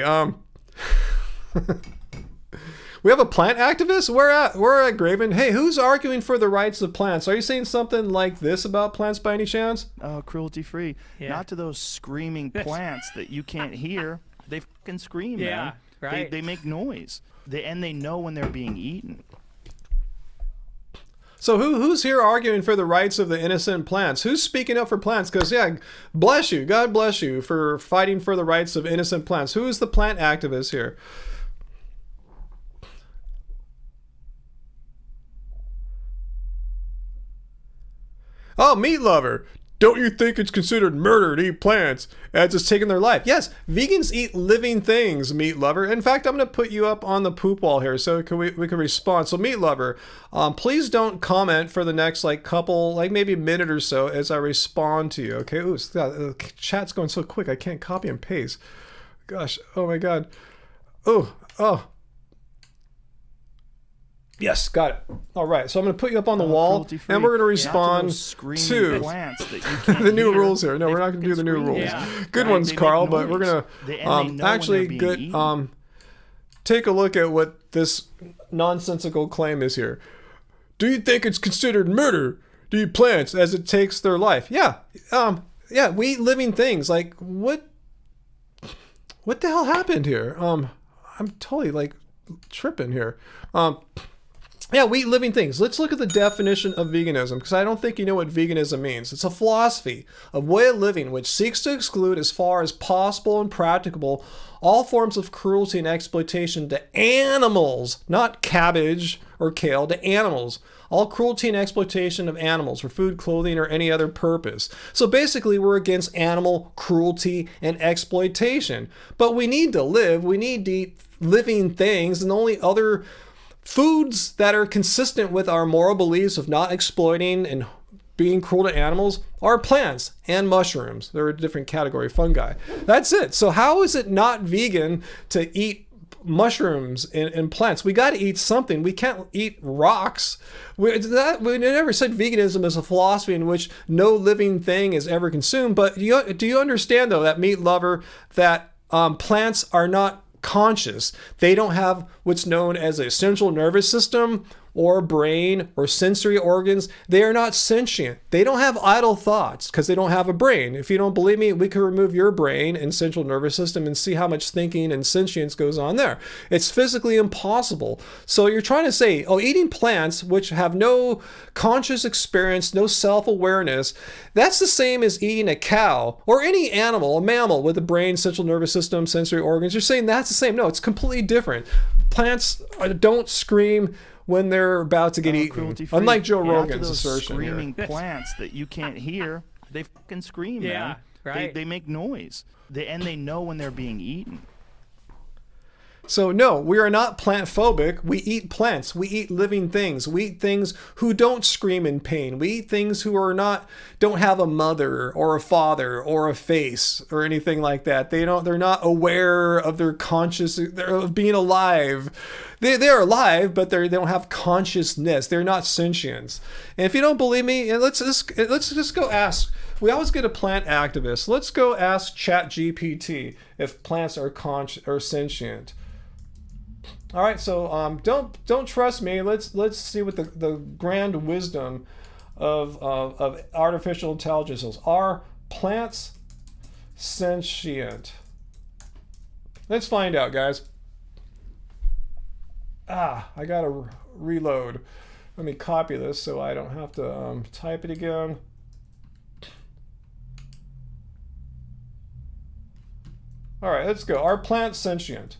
we have a plant activist? Where at, Graven? Hey, who's arguing for the rights of plants? Are you saying something like this about plants by any chance? Cruelty-free. Yeah. Not to those screaming plants that you can't hear. They fucking scream, man. Right. They make noise. And they know when they're being eaten. So who's here arguing for the rights of the innocent plants? Who's speaking up for plants? Because, yeah, bless you. God bless you for fighting for the rights of innocent plants. Who is the plant activist here? Oh, meat lover. Don't you think it's considered murder to eat plants as it's taking their life? Yes, vegans eat living things, meat lover. In fact, I'm going to put you up on the poop wall here so we can respond. So, meat lover, please don't comment for the next maybe minute or so as I respond to you. Okay. Ooh, the chat's going so quick. I can't copy and paste. Gosh. Oh my God. Oh. Yes, got it. All right, so I'm going to put you up on the wall, and we're going to respond to the new rules here. No, we're not going to do the new rules. Yeah. Good ones, Carl, but we're going to actually take a look at what this nonsensical claim is here. Do you think it's considered murder to eat plants as it takes their life? Yeah, we eat living things. Like, what the hell happened here? I'm totally, tripping here. Yeah, we eat living things. Let's look at the definition of veganism, because I don't think you know what veganism means. It's a philosophy, a way of living which seeks to exclude as far as possible and practicable all forms of cruelty and exploitation to animals, not cabbage or kale, to animals. All cruelty and exploitation of animals for food, clothing, or any other purpose. So basically, we're against animal cruelty and exploitation. But we need to live. We need to eat living things, and the only other foods that are consistent with our moral beliefs of not exploiting and being cruel to animals are plants and mushrooms. They're a different category, fungi. That's it. So how is it not vegan to eat mushrooms and plants? We got to eat something. We can't eat rocks. We never said veganism is a philosophy in which no living thing is ever consumed. But do you understand, though, that meat lover, that plants are not conscious? They don't have what's known as a central nervous system or brain or sensory organs. They are not sentient. They don't have idle thoughts because they don't have a brain. If you don't believe me, we could remove your brain and central nervous system and see how much thinking and sentience goes on there. It's physically impossible. So you're trying to say, oh, eating plants which have no conscious experience, no self-awareness, that's the same as eating a cow or any animal, a mammal with a brain, central nervous system, sensory organs. You're saying that's the same. No, it's completely different. Plants don't scream when they're about to get eaten. Unlike Joe Rogan's assertion here. Screaming plants that you can't hear, they fucking scream, man. Right. They make noise. And they know when they're being eaten. So no, we are not plant phobic. We eat plants. We eat living things. We eat things who don't scream in pain. We eat things who don't have a mother or a father or a face or anything like that. They're not aware of their of being alive. They're alive, but they don't have consciousness. They're not sentients. And if you don't believe me, let's just go ask. We always get a plant activist. Let's go ask ChatGPT if plants are sentient. All right, so don't trust me. Let's see what the grand wisdom of artificial intelligence is. Are plants sentient? Let's find out, guys. I gotta reload. Let me copy this so I don't have to type it again. All right, let's go. Are plants sentient?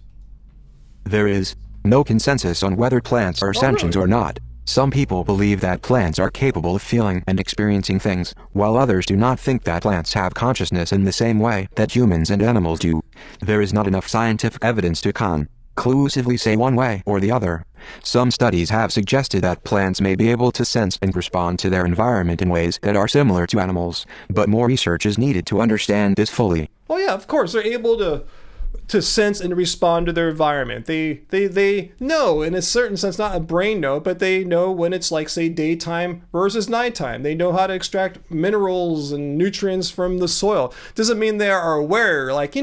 There is no consensus on whether plants are sentient or not. Some people believe that plants are capable of feeling and experiencing things, while others do not think that plants have consciousness in the same way that humans and animals do. There is not enough scientific evidence to conclusively say one way or the other. Some studies have suggested that plants may be able to sense and respond to their environment in ways that are similar to animals, but more research is needed to understand this fully. Oh yeah, of course, they're able to sense and respond to their environment. They know, in a certain sense, not a brain know, but they know when it's like, say, daytime versus nighttime. They know how to extract minerals and nutrients from the soil. Doesn't mean they are aware, like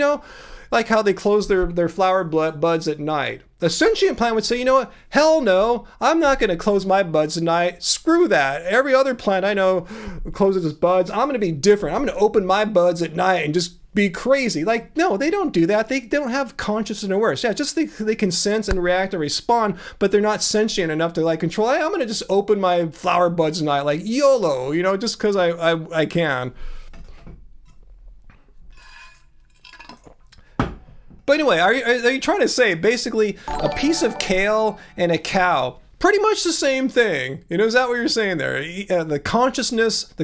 how they close their flower buds at night. A sentient plant would say, you know what? Hell no, I'm not going to close my buds at night. Screw that. Every other plant I know closes its buds. I'm going to be different. I'm going to open my buds at night and just be crazy. Like, no, they don't do that. They don't have conscious and awareness. Yeah, just they can sense and react and respond, but they're not sentient enough to like control. Hey, I'm going to just open my flower buds at night, like YOLO, just because I can. But anyway, are you trying to say basically a piece of kale and a cow, pretty much the same thing? Is that what you're saying there? The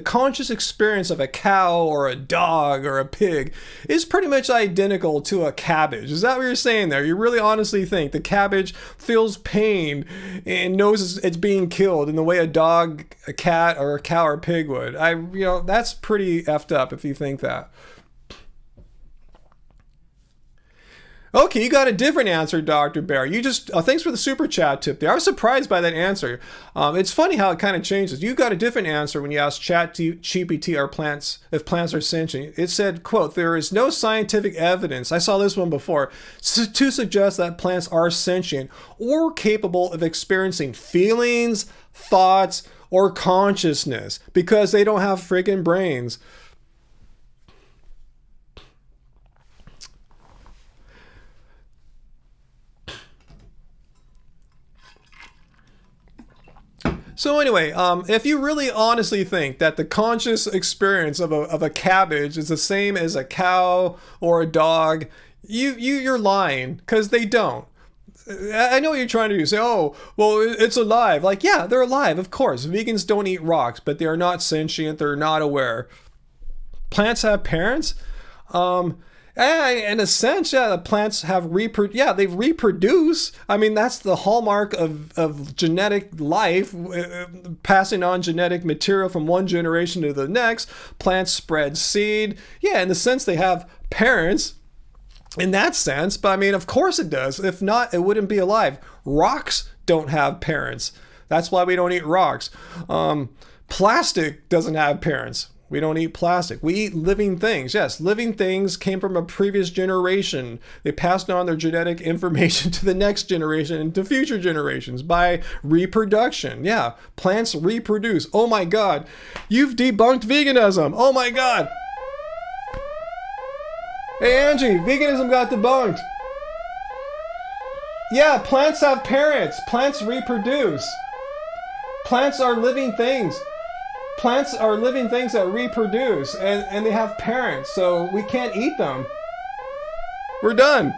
conscious experience of a cow or a dog or a pig is pretty much identical to a cabbage. Is that what you're saying there? You really honestly think the cabbage feels pain and knows it's being killed in the way a dog, a cat, or a cow or a pig would? That's pretty effed up if you think that. Okay, you got a different answer, Dr. Bear. You just, thanks for the super chat tip there. I was surprised by that answer. It's funny how it kind of changes. You got a different answer when you asked ChatGPT if plants are sentient. It said, quote, there is no scientific evidence, I saw this one before, to suggest that plants are sentient or capable of experiencing feelings, thoughts, or consciousness because they don't have freaking brains. So anyway, if you really honestly think that the conscious experience of a cabbage is the same as a cow or a dog, you're lying, because they don't. I know what you're trying to do. Say, oh, well, it's alive. Like, yeah, they're alive, of course. Vegans don't eat rocks, but they are not sentient. They're not aware. Plants have parents. In a sense, yeah, the plants have they reproduce. I mean, that's the hallmark of genetic life, passing on genetic material from one generation to the next. Plants spread seed. Yeah, in the sense they have parents in that sense, but I mean, of course it does. If not, it wouldn't be alive. Rocks don't have parents. That's why we don't eat rocks. Plastic doesn't have parents. We don't eat plastic. We eat living things. Yes, living things came from a previous generation. They passed on their genetic information to the next generation and to future generations by reproduction. Yeah, plants reproduce. Oh my God, you've debunked veganism. Oh my God. Hey Angie, veganism got debunked. Yeah, plants have parents. Plants reproduce. Plants are living things. Plants are living things that reproduce, and they have parents, so we can't eat them. We're done.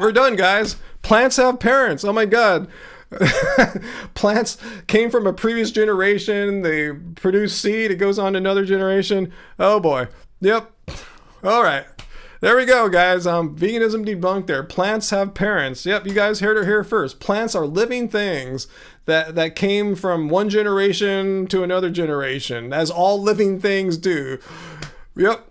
We're done, guys. Plants have parents. Oh my God. Plants came from a previous generation. They produce seed. It goes on to another generation. Oh boy. Yep. All right. There we go, guys. Veganism debunked there. Plants have parents. Yep, you guys heard it here first. Plants are living things that came from one generation to another generation, as all living things do. Yep.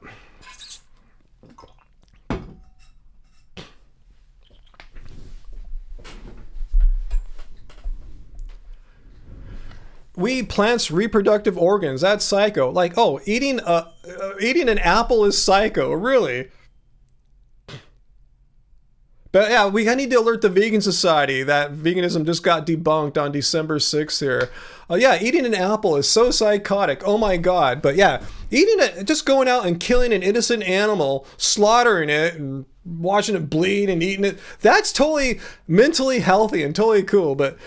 We eat plants' reproductive organs. That's psycho. Like, oh, eating an apple is psycho. Really? But yeah, I need to alert the Vegan Society that veganism just got debunked on December 6th here. Yeah, eating an apple is so psychotic. Oh my God. But yeah, just going out and killing an innocent animal, slaughtering it and watching it bleed and eating it, that's totally mentally healthy and totally cool. But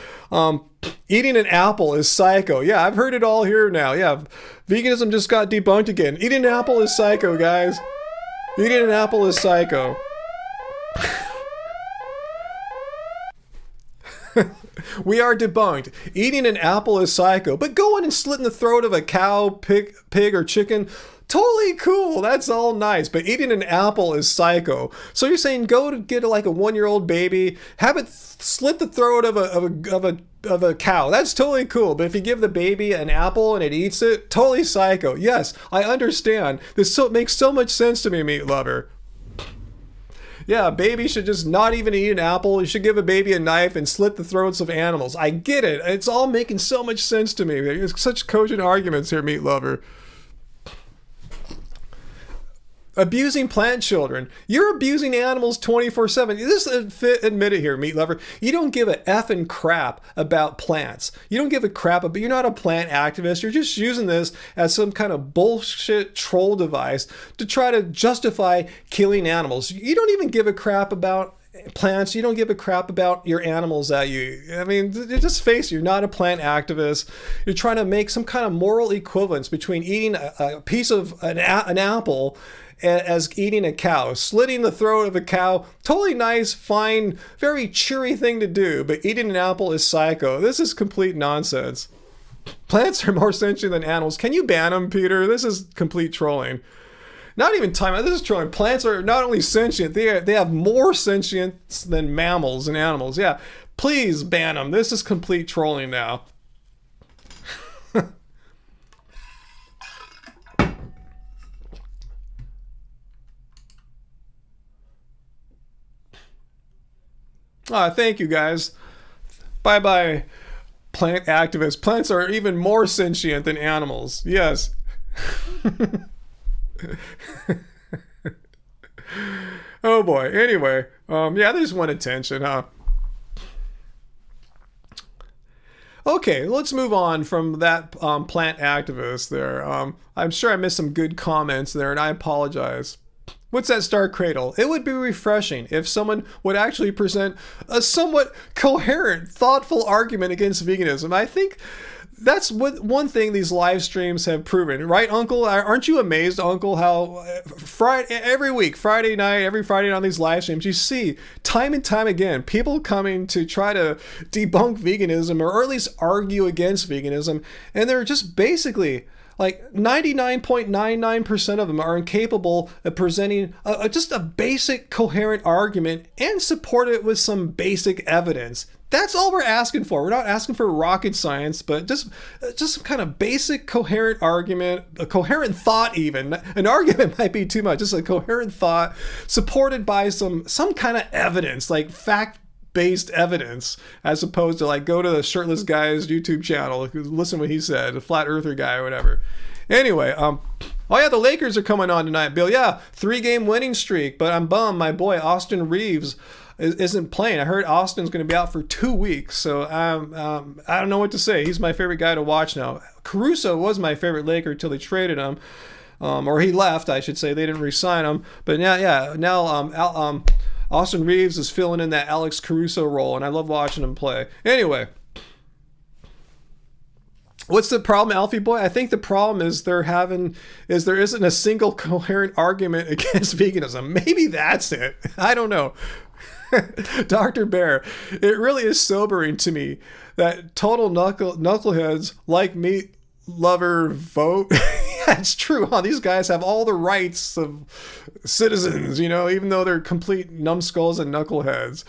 eating an apple is psycho. Yeah, I've heard it all here now. Yeah, veganism just got debunked again. Eating an apple is psycho, guys. Eating an apple is psycho. We are debunked. Eating an apple is psycho, but going and slitting the throat of a cow, pig or chicken, totally cool. That's all nice. But eating an apple is psycho. So you're saying go to get like a 1-year-old baby, have it slit the throat of a cow. That's totally cool. But if you give the baby an apple and it eats it, totally psycho. Yes, I understand. This makes so much sense to me, meat lover. Yeah, a baby should just not even eat an apple. You should give a baby a knife and slit the throats of animals. I get it. It's all making so much sense to me. There's such cogent arguments here, meat lover. Abusing plant children. You're abusing animals 24/7. Just admit it here, meat lover. You don't give a effing crap about plants. You don't give a crap about, you're not a plant activist. You're just using this as some kind of bullshit troll device to try to justify killing animals. You don't even give a crap about plants. You don't give a crap about your animals that you, I mean, just face it, you're not a plant activist. You're trying to make some kind of moral equivalence between eating a piece of an apple as eating a cow. Slitting the throat of a cow, totally nice, fine, very cheery thing to do, but eating an apple is psycho. This is complete nonsense. Plants are more sentient than animals. Can you ban them, Peter? This is complete trolling. Not even time. This is trolling. Plants are not only sentient, they have more sentience than mammals and animals. Yeah, please ban them. This is complete trolling now. Thank you, guys. Bye-bye, plant activists. Plants are even more sentient than animals. Yes. Oh boy. Anyway, yeah, they just want attention, huh? Okay, let's move on from that plant activist there. I'm sure I missed some good comments there, and I apologize. What's that Star Cradle? It would be refreshing if someone would actually present a somewhat coherent, thoughtful argument against veganism. I think that's one thing these live streams have proven. Right, Uncle? Aren't you amazed, Uncle, how every week, every Friday night on these live streams, you see time and time again people coming to try to debunk veganism or at least argue against veganism, and they're just basically Like 99.99% of them are incapable of presenting just a basic coherent argument and support it with some basic evidence. That's all we're asking for. We're not asking for rocket science, but just some kind of basic coherent argument, a coherent thought even. An argument might be too much, just a coherent thought supported by some kind of evidence, like fact-based evidence, as opposed to like go to the shirtless guy's YouTube channel, listen to what he said, a flat earther guy or whatever. Anyway, oh yeah, the Lakers are coming on tonight, Bill. Yeah, 3-game winning streak, but I'm bummed my boy Austin Reeves isn't playing. I heard Austin's going to be out for 2 weeks, so I don't know what to say. He's my favorite guy to watch now. Caruso was my favorite Laker until they traded him, or he left, I should say. They didn't re-sign him. But now Austin Reeves is filling in that Alex Caruso role, and I love watching him play. Anyway, what's the problem, Alfie boy? I think the problem is there isn't a single coherent argument against veganism. Maybe that's it. I don't know. Dr. Bear, it really is sobering to me that total knuckleheads like meat lover vote. Yeah, it's true, huh? These guys have all the rights of citizens, even though they're complete numbskulls and knuckleheads.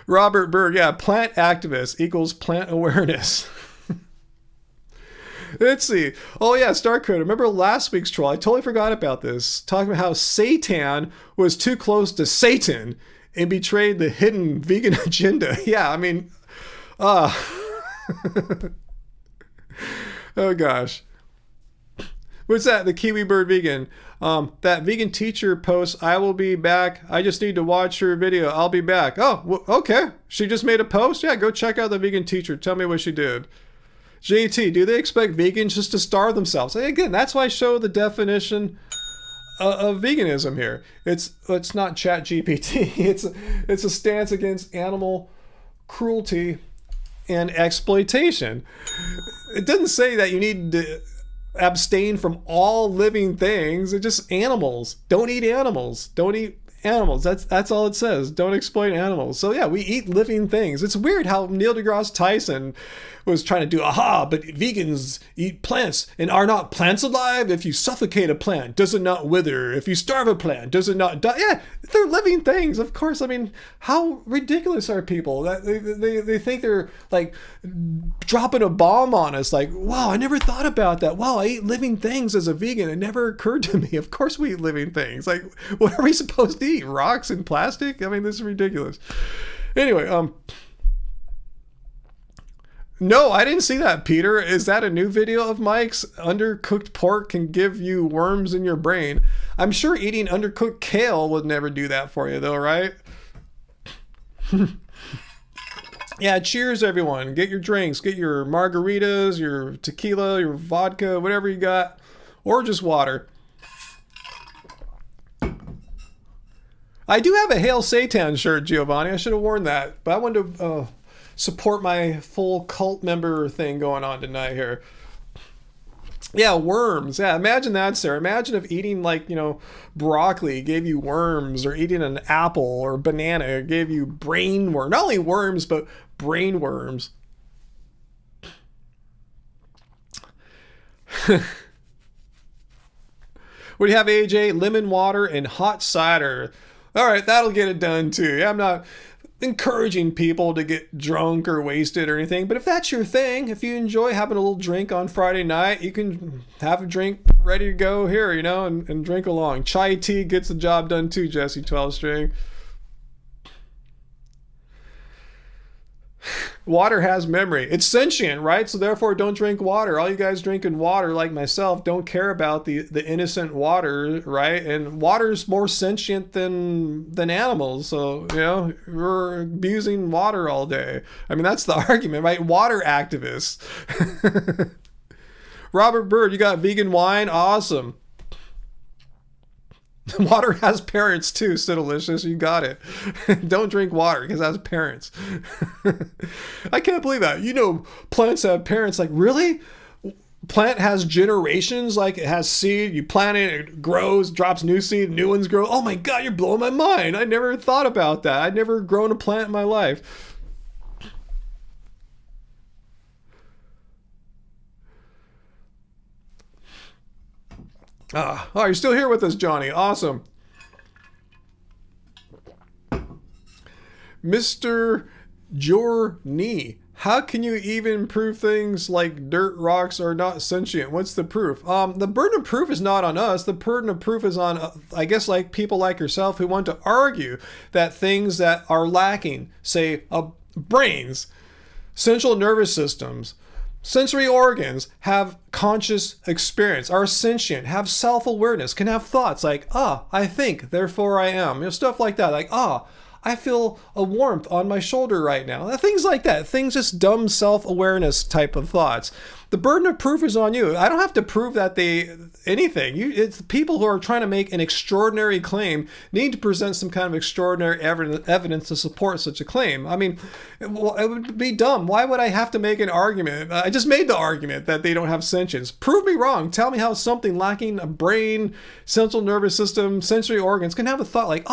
Robert Berg, yeah, plant activist equals plant awareness. Let's see. Oh yeah, Starcode. Remember last week's troll? I totally forgot about this. Talking about how Satan was too close to Satan and betrayed the hidden vegan agenda. Yeah, I mean, oh gosh. What's that? The Kiwi Bird Vegan. That vegan teacher posts, I will be back. I just need to watch her video. I'll be back. Oh, okay. She just made a post? Yeah, go check out the vegan teacher. Tell me what she did. JT, do they expect vegans just to starve themselves? Again, that's why I show the definition of veganism here. It's not Chat GPT. It's a stance against animal cruelty and exploitation. It doesn't say that you need to abstain from all living things. It's just animals. Don't eat animals. Don't eat animals. That's all it says. Don't exploit animals. So yeah, we eat living things. It's weird how Neil deGrasse Tyson was trying to do, but vegans eat plants, and are not plants alive? If you suffocate a plant, does it not wither? If you starve a plant, does it not die? Yeah, they're living things, of course. I mean, how ridiculous are people? That they think they're like dropping a bomb on us, like, wow, I never thought about that. Wow, I eat living things as a vegan. It never occurred to me. Of course we eat living things. Like, what are we supposed to eat? Rocks and plastic? I mean, this is ridiculous. Anyway, no, I didn't see that, Peter. Is that a new video of Mike's? Undercooked pork can give you worms in your brain. I'm sure eating undercooked kale would never do that for you, though, right? Yeah, cheers, everyone. Get your drinks. Get your margaritas, your tequila, your vodka, whatever you got, or just water. I do have a Hail Satan shirt, Giovanni. I should have worn that, but I wanted to support my full cult member thing going on tonight here. Yeah, worms. Yeah, imagine that, Sarah. Imagine if eating, like, broccoli gave you worms, or eating an apple or banana gave you brain worms. Not only worms, but brain worms. What do you have, AJ? Lemon water and hot cider. All right, that'll get it done too. Yeah, I'm not encouraging people to get drunk or wasted or anything, but if that's your thing, if you enjoy having a little drink on Friday night, you can have a drink ready to go here, and drink along. Chai tea gets the job done too, Jesse 12 string. Water has memory. It's sentient, right? So therefore, don't drink water. All you guys drinking water, like myself, don't care about the innocent water, right? And water's more sentient than animals. So, we're abusing water all day. I mean, that's the argument, right? Water activists. Robert Bird, you got vegan wine? Awesome. Water has parents too, so delicious. You got it. Don't drink water because it has parents. I can't believe that. Plants have parents. Like, really? Plant has generations. Like, it has seed. You plant it, it grows, drops new seed, new ones grow. Oh my God, you're blowing my mind. I never thought about that. I'd never grown a plant in my life. Oh, you're still here with us, Johnny. Awesome. Mr. Journey. How can you even prove things like dirt rocks are not sentient? What's the proof? The burden of proof is not on us. The burden of proof is on, I guess, like people like yourself who want to argue that things that are lacking, say, brains, central nervous systems, sensory organs, have conscious experience, are sentient, have self-awareness, can have thoughts like, I think, therefore I am. You know, stuff like that. Like, I feel a warmth on my shoulder right now. Things like that. Things, just dumb self-awareness type of thoughts. The burden of proof is on you. I don't have to prove that anything. It's people who are trying to make an extraordinary claim need to present some kind of extraordinary evidence to support such a claim. I mean, it would be dumb. Why would I have to make an argument? I just made the argument that they don't have sentience. Prove me wrong. Tell me how something lacking a brain, central nervous system, sensory organs can have a thought like,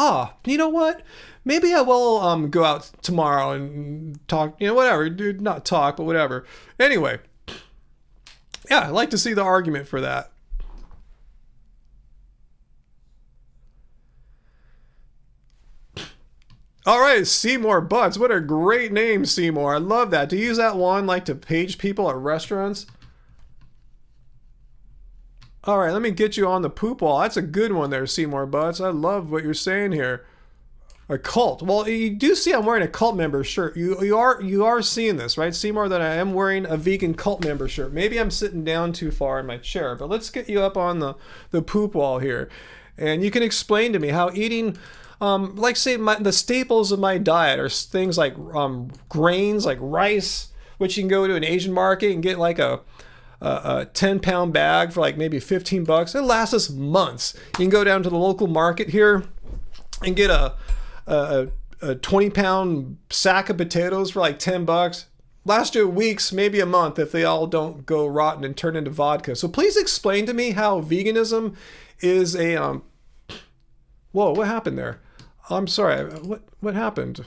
you know what? Maybe I will go out tomorrow and talk, whatever. Dude, not talk, but whatever. Anyway. Yeah, I'd like to see the argument for that. All right, Seymour Butts. What a great name, Seymour. I love that. To use that one, like to page people at restaurants. All right, let me get you on the poop wall. That's a good one there, Seymour Butts. I love what you're saying here. A cult. Well, you do see I'm wearing a cult member shirt. You are seeing this, right, Seymour, that I am wearing a vegan cult member shirt. Maybe I'm sitting down too far in my chair, but let's get you up on the poop wall here. And you can explain to me how eating, like say the staples of my diet are things like grains, like rice, which you can go to an Asian market and get like a 10-pound bag for like maybe $15. It lasts us months. You can go down to the local market here and get a 20-pound sack of potatoes for like $10. Last you weeks, maybe a month, if they all don't go rotten and turn into vodka. So please explain to me how veganism is a whoa, what happened there? I'm sorry, what happened?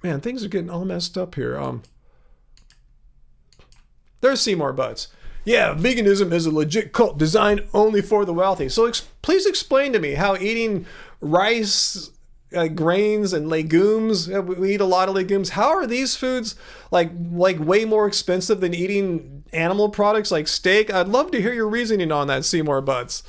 Man, things are getting all messed up here. There's Seymour Butts. Yeah, veganism is a legit cult designed only for the wealthy. So please explain to me how eating rice, grains, and legumes, we eat a lot of legumes, how are these foods like way more expensive than eating animal products like steak? I'd love to hear your reasoning on that, Seymour Butts.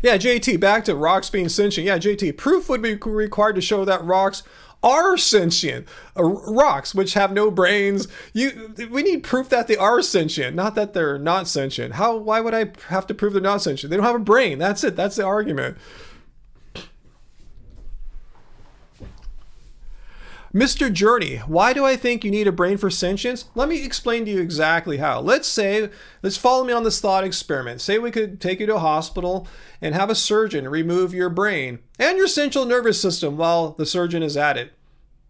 Yeah, JT, back to rocks being sentient. Yeah, JT, proof would be required to show that rocks are sentient. Rocks, which have no brains. We need proof that they are sentient, not that they're not sentient. Why would I have to prove they're not sentient? They don't have a brain. That's it. That's the argument. Mr. Journey, why do I think you need a brain for sentience? Let me explain to you exactly how. Let's follow me on this thought experiment. Say we could take you to a hospital and have a surgeon remove your brain and your central nervous system while the surgeon is at it.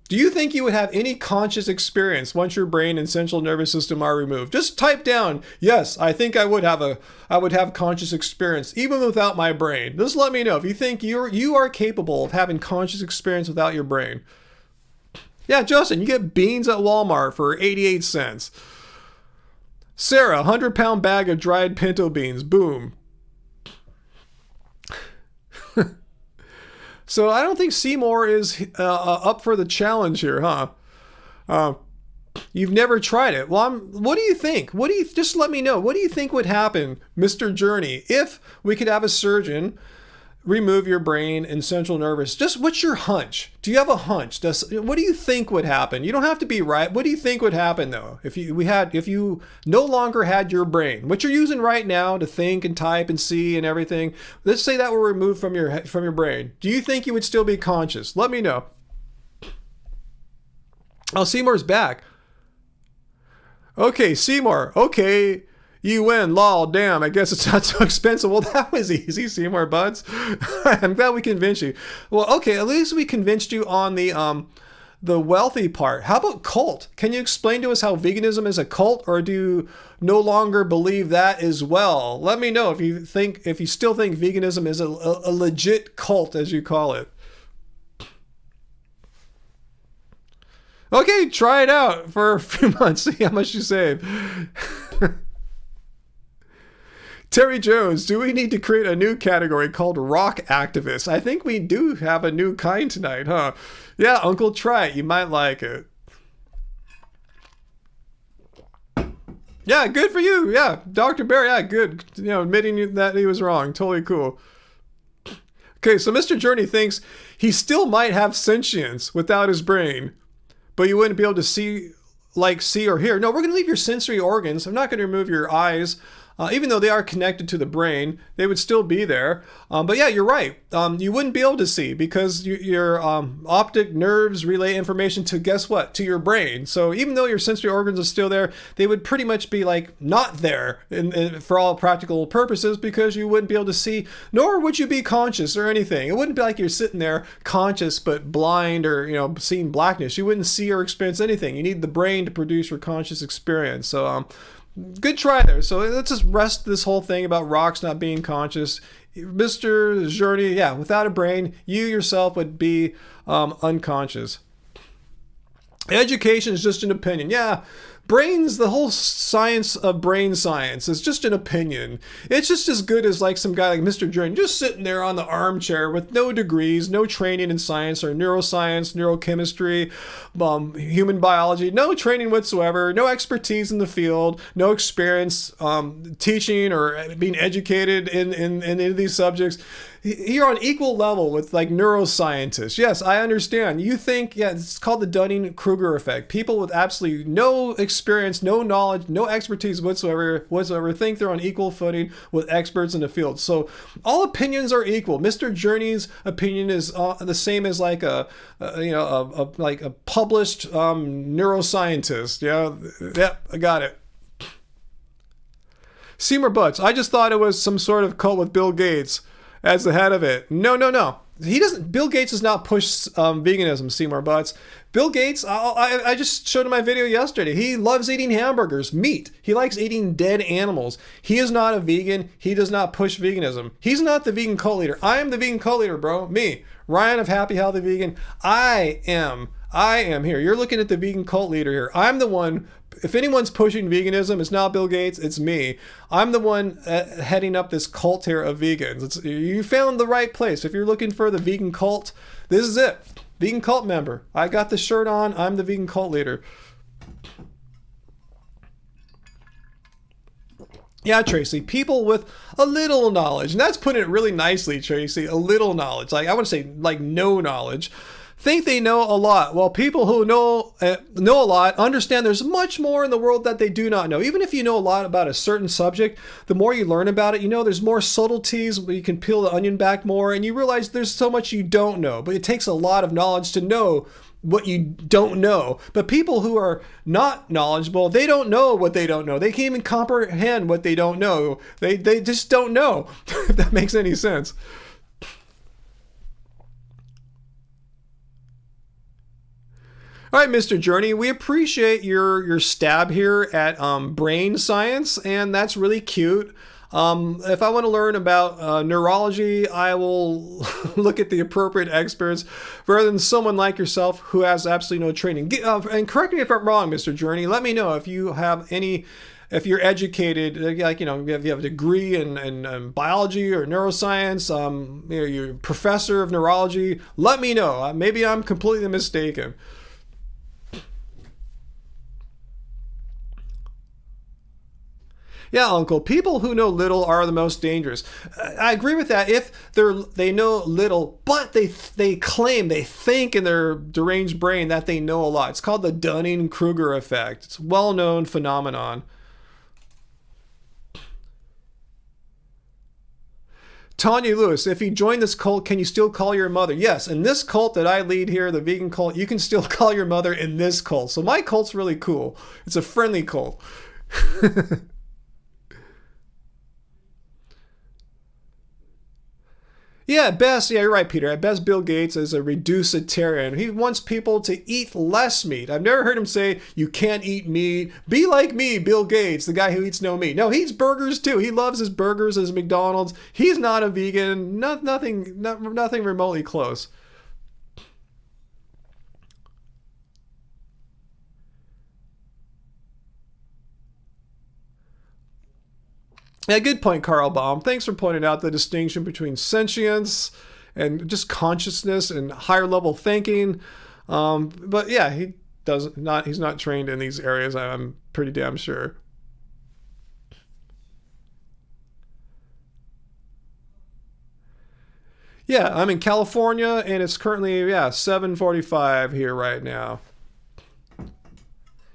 Do you think you would have any conscious experience once your brain and central nervous system are removed? Just type down, yes, I think I would have conscious experience even without my brain. Just let me know if you think you are capable of having conscious experience without your brain. Yeah, Justin, you get beans at Walmart for 88 cents. Sarah, 100-pound bag of dried pinto beans. Boom. So I don't think Seymour is up for the challenge here, huh? You've never tried it. Well, what do you think? Just let me know. What do you think would happen, Mr. Journey, if we could have a surgeon remove your brain and central nervous? Just what's your hunch? Do you have a hunch? What do you think would happen? You don't have to be right. What do you think would happen though if you no longer had your brain, what you're using right now to think and type and see and everything? Let's say that were removed from your brain. Do you think you would still be conscious? Let me know. Oh, Seymour's back. Okay, Seymour. Okay. You win, lol, damn, I guess it's not so expensive. Well, that was easy, Seymour Butts. I'm glad we convinced you. Well, okay, at least we convinced you on the the wealthy part. How about cult? Can you explain to us how veganism is a cult, or do you no longer believe that as well? Let me know if you still think veganism is a legit cult, as you call it. Okay, try it out for a few months. See how much you save. Terry Jones, do we need to create a new category called rock activists? I think we do have a new kind tonight, huh? Yeah, Uncle, try it. You might like it. Yeah, good for you. Yeah, Dr. Bear, yeah, good. Admitting that he was wrong. Totally cool. Okay, so Mr. Journey thinks he still might have sentience without his brain, but you wouldn't be able to see or hear. No, we're going to leave your sensory organs. I'm not going to remove your eyes. Even though they are connected to the brain, they would still be there. But yeah, you're right. You wouldn't be able to see because your optic nerves relay information to, guess what? To your brain. So even though your sensory organs are still there, they would pretty much be like not there for all practical purposes, because you wouldn't be able to see, nor would you be conscious or anything. It wouldn't be like you're sitting there conscious but blind or seeing blackness. You wouldn't see or experience anything. You need the brain to produce your conscious experience. So good try there. So let's just rest this whole thing about rocks not being conscious. Mr. Journey, yeah, without a brain, you yourself would be unconscious. Education is just an opinion. Yeah, brains, the whole science of brain science is just an opinion. It's just as good as like some guy like Mr. Journey just sitting there on the armchair with no degrees, no training in science or neuroscience, neurochemistry, human biology, no training whatsoever, no expertise in the field, no experience teaching or being educated in any of these subjects. You're on equal level with like neuroscientists. Yes, I understand. You think, yeah, it's called the Dunning-Kruger effect. People with absolutely no experience, no knowledge, no expertise whatsoever think they're on equal footing with experts in the field. So all opinions are equal. Mr. Journey's opinion is the same as like a published neuroscientist. Yeah, I got it. Seymour Butts, I just thought it was some sort of cult with Bill Gates as the head of it. No. Bill Gates does not push veganism, Seymour Butts. Bill Gates, I just showed him my video yesterday. He loves eating hamburgers, meat. He likes eating dead animals. He is not a vegan. He does not push veganism. He's not the vegan cult leader. I am the vegan cult leader, bro. Me, Ryan of Happy Healthy Vegan. I am here. You're looking at the vegan cult leader here. I'm the one. If anyone's pushing veganism, it's not Bill Gates, it's me. I'm the one heading up this cult here of vegans. You found the right place. If you're looking for the vegan cult, this is it. Vegan cult member. I got the shirt on. I'm the vegan cult leader. Yeah, Tracy, people with a little knowledge, and that's putting it really nicely, Tracy, a little knowledge. Like I want to say like no knowledge. Think they know a lot. Well, people who know a lot understand there's much more in the world that they do not know. Even if you know a lot about a certain subject, the more you learn about it, there's more subtleties where you can peel the onion back more, and you realize there's so much you don't know. But it takes a lot of knowledge to know what you don't know. But people who are not knowledgeable, they don't know what they don't know. They can't even comprehend what they don't know. They just don't know, if that makes any sense. All right, Mr. Journey, we appreciate your stab here at brain science, and that's really cute. If I want to learn about neurology, I will look at the appropriate experts rather than someone like yourself who has absolutely no training. And correct me if I'm wrong, Mr. Journey. Let me know if you have any, if you're educated, like, if you have a degree in biology or neuroscience, you're a professor of neurology, let me know. Maybe I'm completely mistaken. Yeah, Uncle, people who know little are the most dangerous. I agree with that if they know little, but they claim, they think in their deranged brain that they know a lot. It's called the Dunning-Kruger effect. It's a well-known phenomenon. Tanya Lewis, if you join this cult, can you still call your mother? Yes, in this cult that I lead here, the vegan cult, you can still call your mother in this cult. So my cult's really cool. It's a friendly cult. Yeah, at best, yeah, you're right, Peter. At best, Bill Gates is a reducitarian. He wants people to eat less meat. I've never heard him say, you can't eat meat. Be like me, Bill Gates, the guy who eats no meat. No, he eats burgers too. He loves his burgers, his McDonald's. He's not a vegan. Nothing remotely close. Yeah, good point, Carl Baum. Thanks for pointing out the distinction between sentience and just consciousness and higher level thinking. But yeah, he's not trained in these areas, I'm pretty damn sure. Yeah, I'm in California and it's currently 7:45 here right now.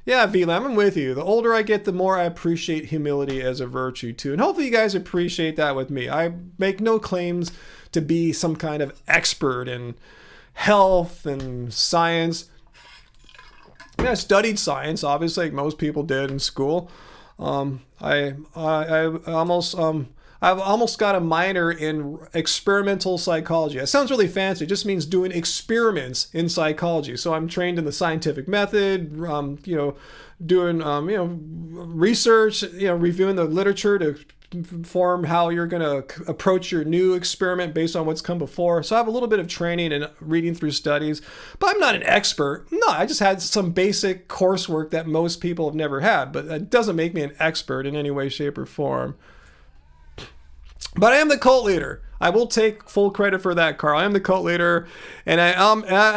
Yeah, VLAM, I'm with you. The older I get, the more I appreciate humility as a virtue too. And hopefully you guys appreciate that with me. I make no claims to be some kind of expert in health and science. I studied science, obviously, like most people did in school. I've almost got a minor in experimental psychology. It sounds really fancy. It just means doing experiments in psychology. So I'm trained in the scientific method, doing, research, reviewing the literature to form how you're going to approach your new experiment based on what's come before. So I have a little bit of training and reading through studies, but I'm not an expert. No, I just had some basic coursework that most people have never had, but that doesn't make me an expert in any way, shape, or form. But I am the cult leader. I will take full credit for that, Carl. I am the cult leader, and I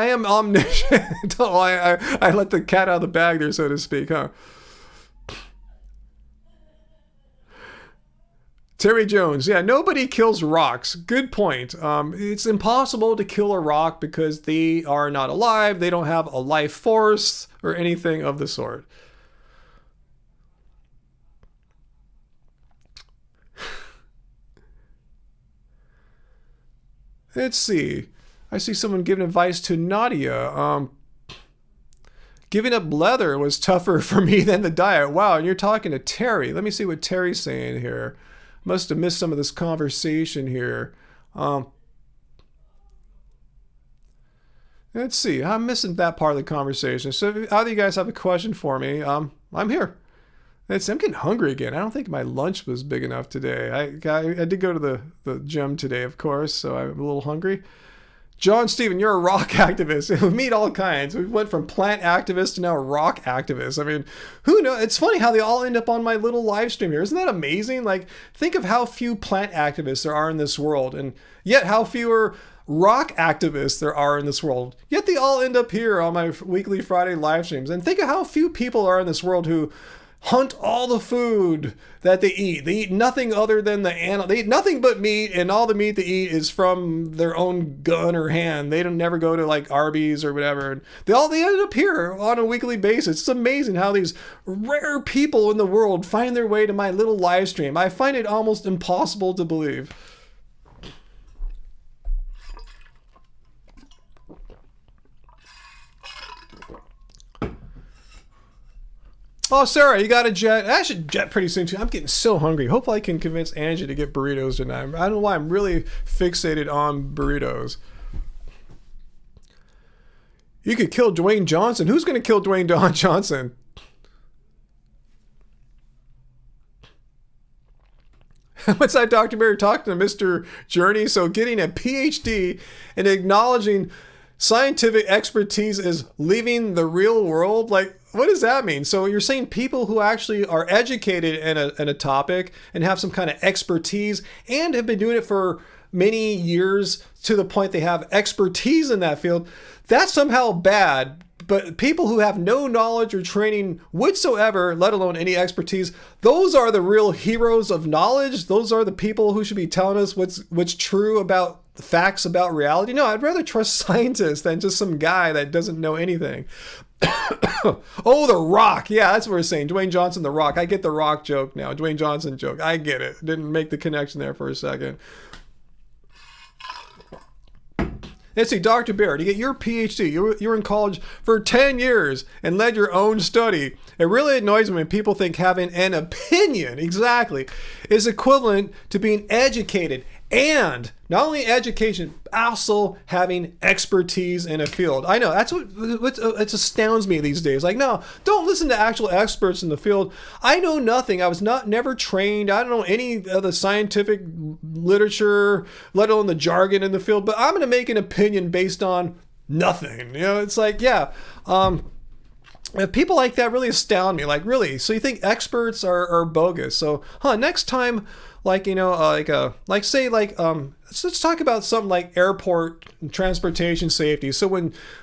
am omniscient. Oh, I let the cat out of the bag there, so to speak, huh? Terry Jones, yeah, nobody kills rocks. Good point. It's impossible to kill a rock because they are not alive. They don't have a life force or anything of the sort. Let's see. I see someone giving advice to Nadia. Giving up leather was tougher for me than the diet. Wow, and you're talking to Terry. Let me see what Terry's saying here. Must have missed some of this conversation here. Let's see. I'm missing that part of the conversation. So if either of you guys have a question for me, I'm here. I'm getting hungry again. I don't think my lunch was big enough today. I did go to the gym today, of course, so I'm a little hungry. John Steven, you're a rock activist. We meet all kinds. We went from plant activist to now rock activist. I mean, who knows? It's funny how they all end up on my little live stream here. Isn't that amazing? Like, think of how few plant activists there are in this world, and yet how fewer rock activists there are in this world. Yet they all end up here on my weekly Friday live streams. And think of how few people are in this world who hunt all the food that they eat. They eat nothing other than the animal. They eat nothing but meat, and all the meat they eat is from their own gun or hand. They don't never go to like Arby's or whatever. And they end up here on a weekly basis. It's amazing how these rare people in the world find their way to my little live stream. I find it almost impossible to believe. Oh, Sarah, you got a jet? I should jet pretty soon, too. I'm getting so hungry. Hopefully I can convince Angie to get burritos tonight. I don't know why I'm really fixated on burritos. You could kill Dwayne Johnson. Who's going to kill Dwayne Johnson? What's that Dr. Barry talking to Mr. Journey? So getting a PhD and acknowledging scientific expertise is leaving the real world? Like, what does that mean? So you're saying people who actually are educated in a topic and have some kind of expertise and have been doing it for many years to the point they have expertise in that field, that's somehow bad. But people who have no knowledge or training whatsoever, let alone any expertise, those are the real heroes of knowledge. Those are the people who should be telling us what's true about the facts about reality. No, I'd rather trust scientists than just some guy that doesn't know anything. Oh, The Rock. Yeah, that's what we're saying. Dwayne Johnson, The Rock. I get the Rock joke now. Dwayne Johnson joke. I get it. Didn't make the connection there for a second. Let's see, Dr. Bear, to get your PhD, you were in college for 10 years and led your own study. It really annoys me when people think having an opinion, exactly, is equivalent to being educated. and not only education, also having expertise in a field. I know that's what it astounds me these days. Like, no, don't listen to actual experts in the field. I know nothing. I was never trained. I don't know any of the scientific literature, let alone the jargon in the field. But I'm going to make an opinion based on nothing. You know, it's like, yeah. People like that really astound me. Like, really? So you think experts are bogus? So, next time, like, you know, let's talk about something like airport transportation safety. So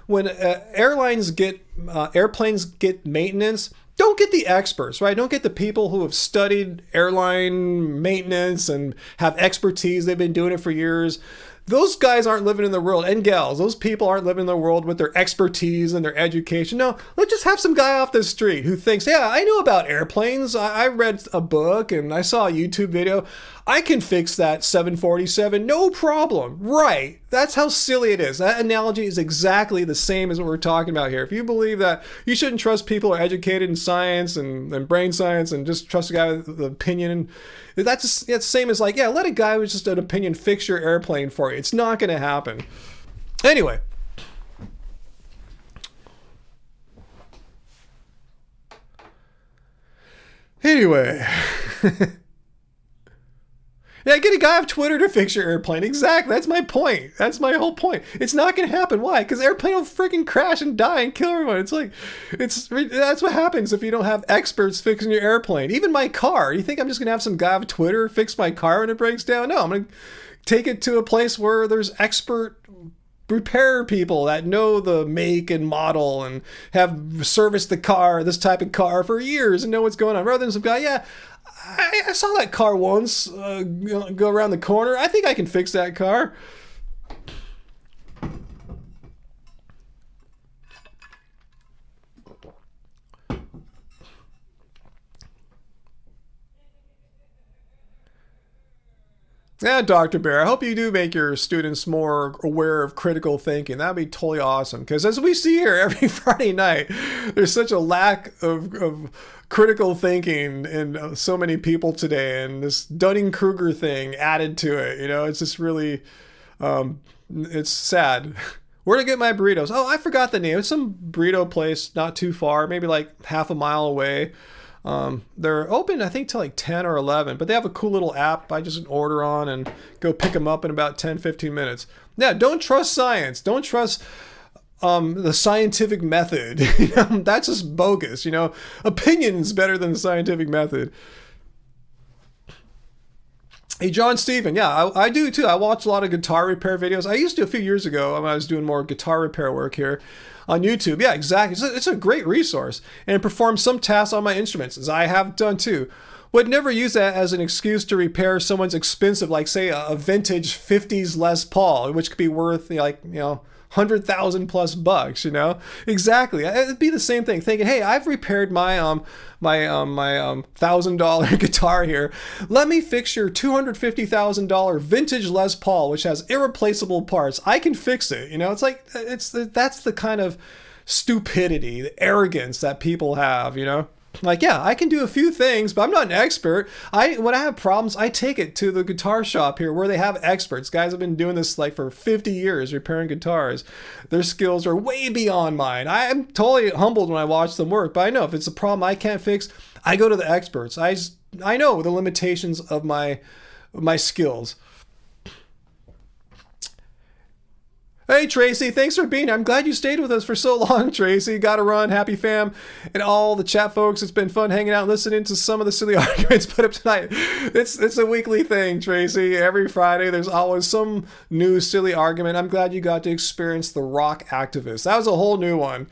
when airplanes get maintenance, don't get the experts, right? Don't get the people who have studied airline maintenance and have expertise. They've been doing it for years. Those guys aren't living in the world, and gals, those people aren't living in the world with their expertise and their education. No, let's just have some guy off the street who thinks, yeah, I know about airplanes. I read a book and I saw a YouTube video. I can fix that 747, no problem. Right. That's how silly it is. That analogy is exactly the same as what we're talking about here. If you believe that you shouldn't trust people who are educated in science and brain science and just trust a guy with an opinion, that's the same as like, yeah, let a guy with just an opinion fix your airplane for you. It's not going to happen. Anyway. Yeah, get a guy off Twitter to fix your airplane. Exactly. That's my point. That's my whole point. It's not going to happen. Why? Because the airplane will freaking crash and die and kill everyone. It's like, that's what happens if you don't have experts fixing your airplane. Even my car. You think I'm just going to have some guy off Twitter fix my car when it breaks down? No, I'm going to take it to a place where there's expert repair people that know the make and model and have serviced the car, this type of car, for years and know what's going on. Rather than some guy, yeah, I saw that car once go around the corner. I think I can fix that car. Yeah, Dr. Bear, I hope you do make your students more aware of critical thinking. That'd be totally awesome. Because as we see here every Friday night, there's such a lack of critical thinking in so many people today. And this Dunning-Kruger thing added to it. You know, it's just really, it's sad. Where to get my burritos? Oh, I forgot the name. It's some burrito place not too far, maybe like half a mile away. They're open, I think, till like 10 or 11, but they have a cool little app I just order on and go pick them up in about 10, 15 minutes. Yeah, don't trust science. Don't trust the scientific method. That's just bogus, Opinion's better than the scientific method. Hey, John Stephen, yeah, I do too. I watch a lot of guitar repair videos. I used to a few years ago when I was doing more guitar repair work here on YouTube. Yeah, exactly. It's a great resource, and it performs some tasks on my instruments, as I have done too. Would never use that as an excuse to repair someone's expensive, like say a vintage 50s Les Paul, which could be worth $100,000 plus bucks, Exactly. It'd be the same thing, thinking, hey, I've repaired my $1,000 guitar here. Let me fix your $250,000 vintage Les Paul, which has irreplaceable parts. I can fix it. It's like, that's the kind of stupidity, the arrogance that people have, Like, yeah, I can do a few things, but I'm not an expert. When I have problems, I take it to the guitar shop here where they have experts. Guys have been doing this like for 50 years, repairing guitars. Their skills are way beyond mine. I am totally humbled when I watch them work, but I know if it's a problem I can't fix, I go to the experts. I know the limitations of my skills. Hey, Tracy, thanks for being here. I'm glad you stayed with us for so long, Tracy. Gotta run. Happy fam. And all the chat folks, it's been fun hanging out and listening to some of the silly arguments put up tonight. It's a weekly thing, Tracy. Every Friday, there's always some new silly argument. I'm glad you got to experience the rock activist. That was a whole new one.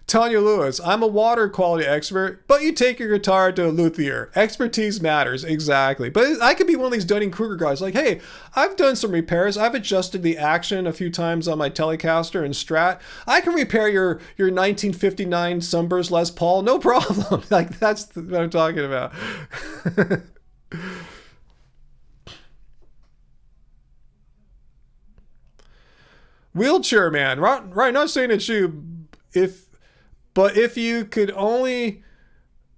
Tanya Lewis, I'm a water quality expert, but you take your guitar to a luthier. Expertise matters, exactly. But I could be one of these Dunning-Kruger guys, like, hey, I've done some repairs. I've adjusted the action a few times on my Telecaster and Strat. I can repair your 1959 Sunburst Les Paul, no problem. Like, that's what I'm talking about. Wheelchair man, right? Not saying it's you. But if you could only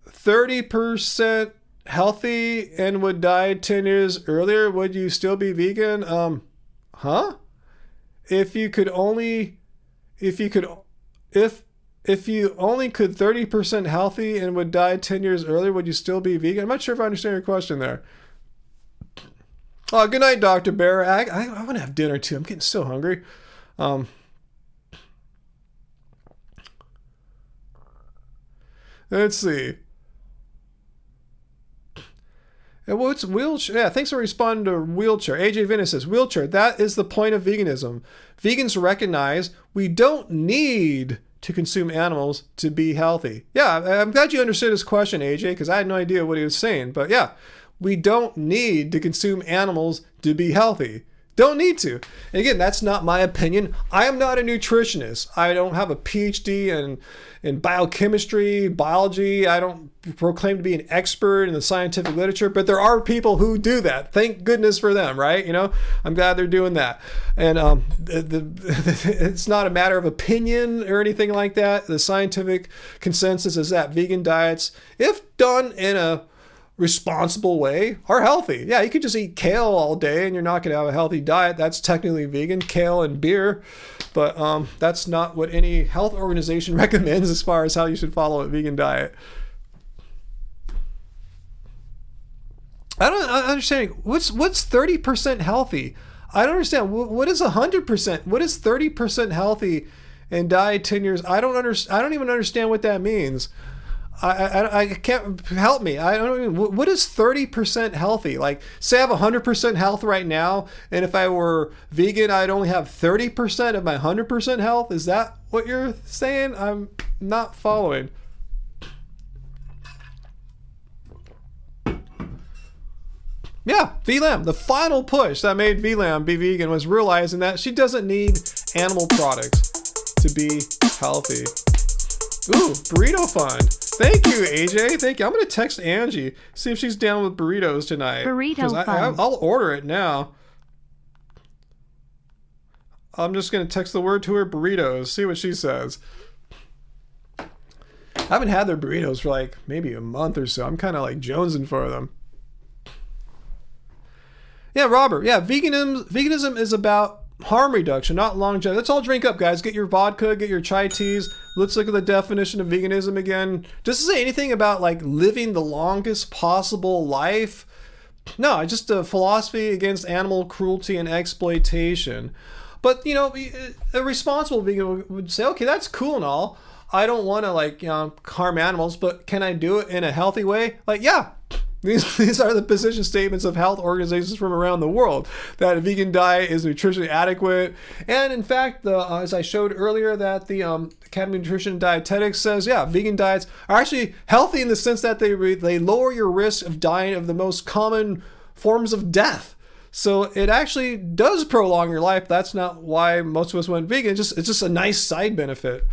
30% healthy and would die 10 years earlier, would you still be vegan? Huh? If you only could 30% healthy and would die 10 years earlier, would you still be vegan? I'm not sure if I understand your question there. Oh, good night, Dr. Bear. I want to have dinner too. I'm getting so hungry. Let's see. And what's wheelchair? Yeah, thanks for responding to wheelchair. AJ Venus says, wheelchair, that is the point of veganism. Vegans recognize we don't need to consume animals to be healthy. Yeah, I'm glad you understood his question, AJ, because I had no idea what he was saying. But yeah, we don't need to consume animals to be healthy. Don't need to. And again, that's not my opinion. I am not a nutritionist. I don't have a PhD in biochemistry, biology. I don't proclaim to be an expert in the scientific literature, but there are people who do that. Thank goodness for them, right? You know, I'm glad they're doing that. And it's not a matter of opinion or anything like that. The scientific consensus is that vegan diets, if done in a responsible way, are healthy. Yeah, you could just eat kale all day and you're not going to have a healthy diet. That's technically vegan, kale and beer. But that's not what any health organization recommends as far as how you should follow a vegan diet. I don't understand. What's 30% healthy? I don't understand. What is 100%? What is 30% healthy and die 10 years? I don't even understand what that means. I can't, help me. I don't even, what is 30% healthy? Like, say I have 100% health right now, and if I were vegan, I'd only have 30% of my 100% health. Is that what you're saying? I'm not following. Yeah, VLAM. The final push that made VLAM be vegan was realizing that she doesn't need animal products to be healthy. Ooh, burrito fund. Thank you, AJ. Thank you. I'm going to text Angie, see if she's down with burritos tonight. Burrito fund. I'll order it now. I'm just going to text the word to her, burritos, see what she says. I haven't had their burritos for like maybe a month or so. I'm kind of like jonesing for them. Yeah, Robert. Yeah, veganism is about harm reduction, not longevity. Let's all drink up, guys. Get your vodka, get your chai teas. Let's look at the definition of veganism again. Does it say anything about like living the longest possible life? No, just a philosophy against animal cruelty and exploitation. But, you know, a responsible vegan would say, okay, that's cool and all. I don't want to like, you know, harm animals, but can I do it in a healthy way? Like, yeah. These are the position statements of health organizations from around the world, that a vegan diet is nutritionally adequate. And in fact, as I showed earlier, that the Academy of Nutrition and Dietetics says, yeah, vegan diets are actually healthy in the sense that they lower your risk of dying of the most common forms of death. So it actually does prolong your life. That's not why most of us went vegan. It's just a nice side benefit.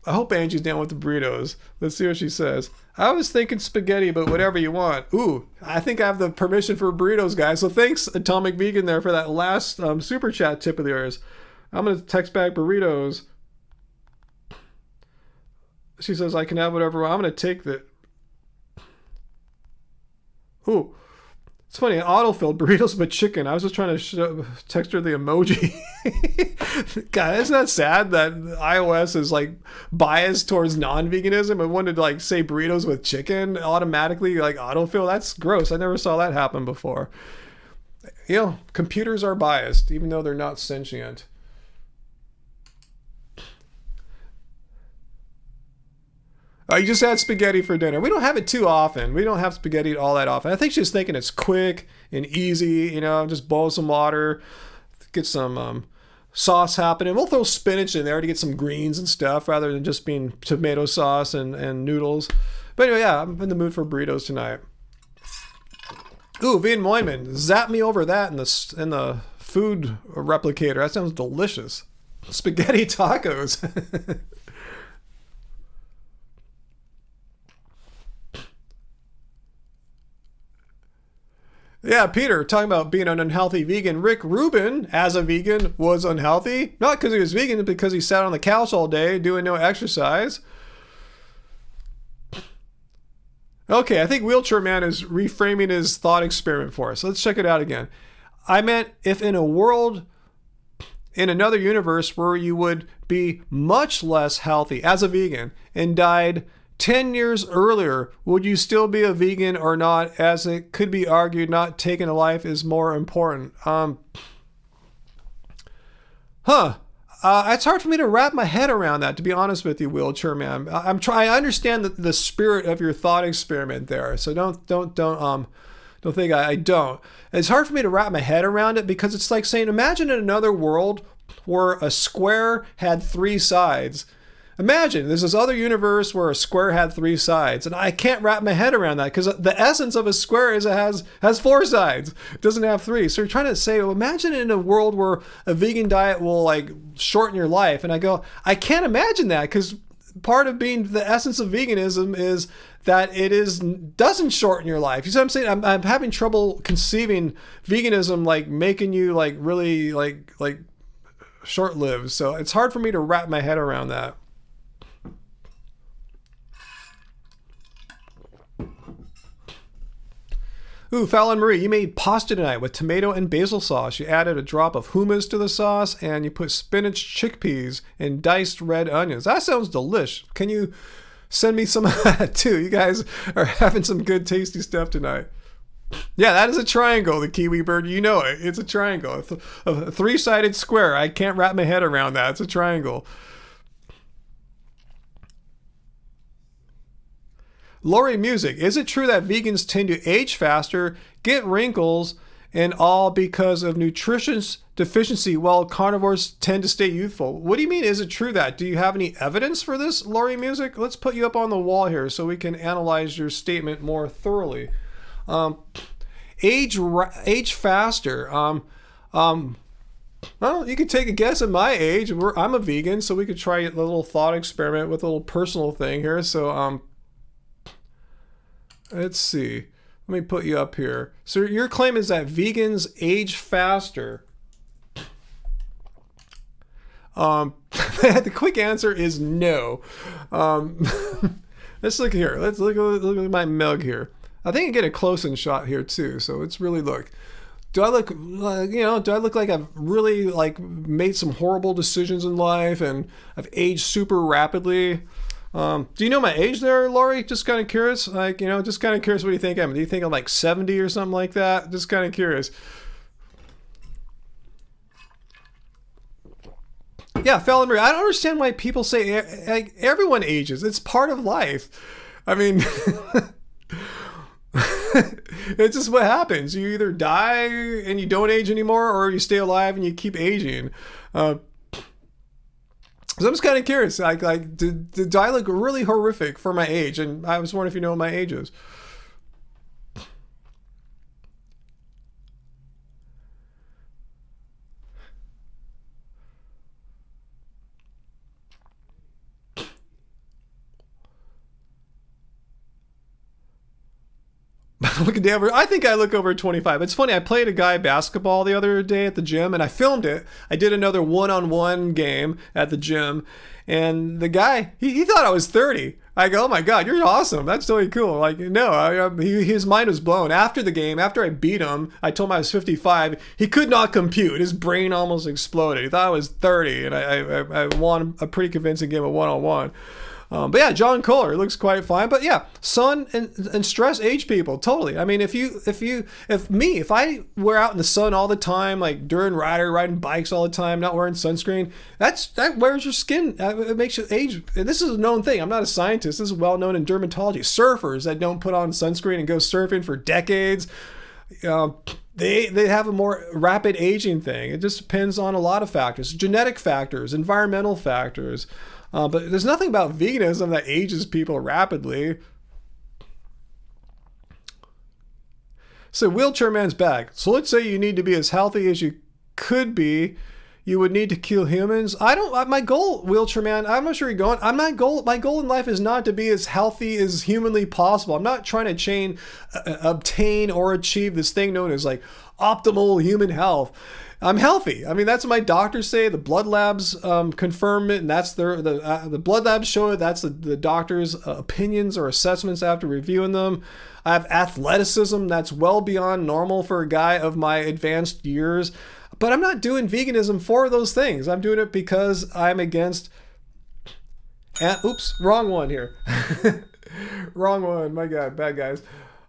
I hope Angie's down with the burritos. Let's see what she says. I was thinking spaghetti, but whatever you want. Ooh, I think I have the permission for burritos, guys. So thanks, Atomic Vegan, there for that last super chat tip of yours. I'm going to text back burritos. She says I can have whatever. I'm going to take that. Ooh. It's funny, autofilled burritos but chicken. I was just trying to text her the emoji. God, isn't that sad that iOS is like biased towards non-veganism and wanted to like say burritos with chicken automatically, like autofill? That's gross. I never saw that happen before. You know, computers are biased even though they're not sentient. You just had spaghetti for dinner. We don't have it too often. We don't have spaghetti all that often. I think she's thinking it's quick and easy, you know, just boil some water, get some sauce happening. We'll throw spinach in there to get some greens and stuff rather than just being tomato sauce and noodles. But anyway, yeah, I'm in the mood for burritos tonight. Ooh, Vian Moyman, zap me over that in the food replicator. That sounds delicious. Spaghetti tacos. Yeah, Peter, talking about being an unhealthy vegan. Rick Rubin, as a vegan, was unhealthy. Not because he was vegan, but because he sat on the couch all day doing no exercise. Okay, I think Wheelchair Man is reframing his thought experiment for us. Let's check it out again. I meant if in a world, in another universe where you would be much less healthy as a vegan and died 10 years earlier, would you still be a vegan or not? As it could be argued, not taking a life is more important. It's hard for me to wrap my head around that, to be honest with you, Wheelchair Man. I understand the spirit of your thought experiment there, so don't think I don't. It's hard for me to wrap my head around it because it's like saying, imagine in another world where a square had 3 sides. Imagine there's this other universe where a square had 3 sides, and I can't wrap my head around that because the essence of a square is it has 4 sides. It doesn't have 3. So you're trying to say, well, imagine in a world where a vegan diet will like shorten your life, and I go, I can't imagine that because part of being the essence of veganism is that it doesn't shorten your life. You see what I'm saying? I'm having trouble conceiving veganism like making you like really like short-lived. So it's hard for me to wrap my head around that. Ooh, Fallon Marie, you made pasta tonight with tomato and basil sauce. You added a drop of hummus to the sauce, and you put spinach, chickpeas, and diced red onions. That sounds delish. Can you send me some of that too? You guys are having some good, tasty stuff tonight. Yeah, that is a triangle, the kiwi bird. You know it. It's a triangle. A 3-sided square. I can't wrap my head around that. It's a triangle. Lori Music, is it true that vegans tend to age faster, get wrinkles, and all because of nutrition deficiency while carnivores tend to stay youthful? What do you mean, is it true that? Do you have any evidence for this, Lori Music? Let's put you up on the wall here so we can analyze your statement more thoroughly. Age faster. Well, you could take a guess at my age. I'm a vegan, so we could try a little thought experiment with a little personal thing here. So, let's see. Let me put you up here. So your claim is that vegans age faster. The quick answer is no. Let's look here. Let's look at my mug here. I think I get a close-in shot here too. So let's really look. Do I look like I've really like made some horrible decisions in life and I've aged super rapidly? Do you know my age there, Lori? Just kind of curious. Just kind of curious what you think I'm. Do you think I'm like 70 or something like that? Just kind of curious. Yeah, Fallon Marie, I don't understand why people say everyone ages. It's part of life. I mean, it's just what happens. You either die and you don't age anymore, or you stay alive and you keep aging. So I'm just kind of curious. Did I look really horrific for my age? And I was wondering if you know what my age is. I think I look over 25. It's funny. I played a guy basketball the other day at the gym, and I filmed it. I did another one-on-one game at the gym, and the guy he thought I was 30. I go, oh my god, you're awesome. That's totally cool. Like, no, his mind was blown. After the game, after I beat him, I told him I was 55. He could not compute. His brain almost exploded. He thought I was 30, and I won a pretty convincing game of one-on-one. But yeah, John Kohler looks quite fine. But yeah, sun and stress age people totally. I mean, if I were out in the sun all the time, like during riding bikes all the time, not wearing sunscreen, that wears your skin. It makes you age. And this is a known thing. I'm not a scientist. This is well known in dermatology. Surfers that don't put on sunscreen and go surfing for decades, they have a more rapid aging thing. It just depends on a lot of factors, genetic factors, environmental factors. But there's nothing about veganism that ages people rapidly. So Wheelchair Man's back. So let's say you need to be as healthy as you could be. You would need to kill humans. My goal, Wheelchair Man, I'm not sure you're going. My goal in life is not to be as healthy as humanly possible. I'm not trying to obtain or achieve this thing known as like optimal human health. I'm healthy. I mean, that's what my doctors say. The blood labs confirm it, and that's the blood labs show it. That's the doctor's opinions or assessments after reviewing them. I have athleticism that's well beyond normal for a guy of my advanced years. But I'm not doing veganism for those things. I'm doing it because I'm against... oops, wrong one here. Wrong one. My God, bad guys.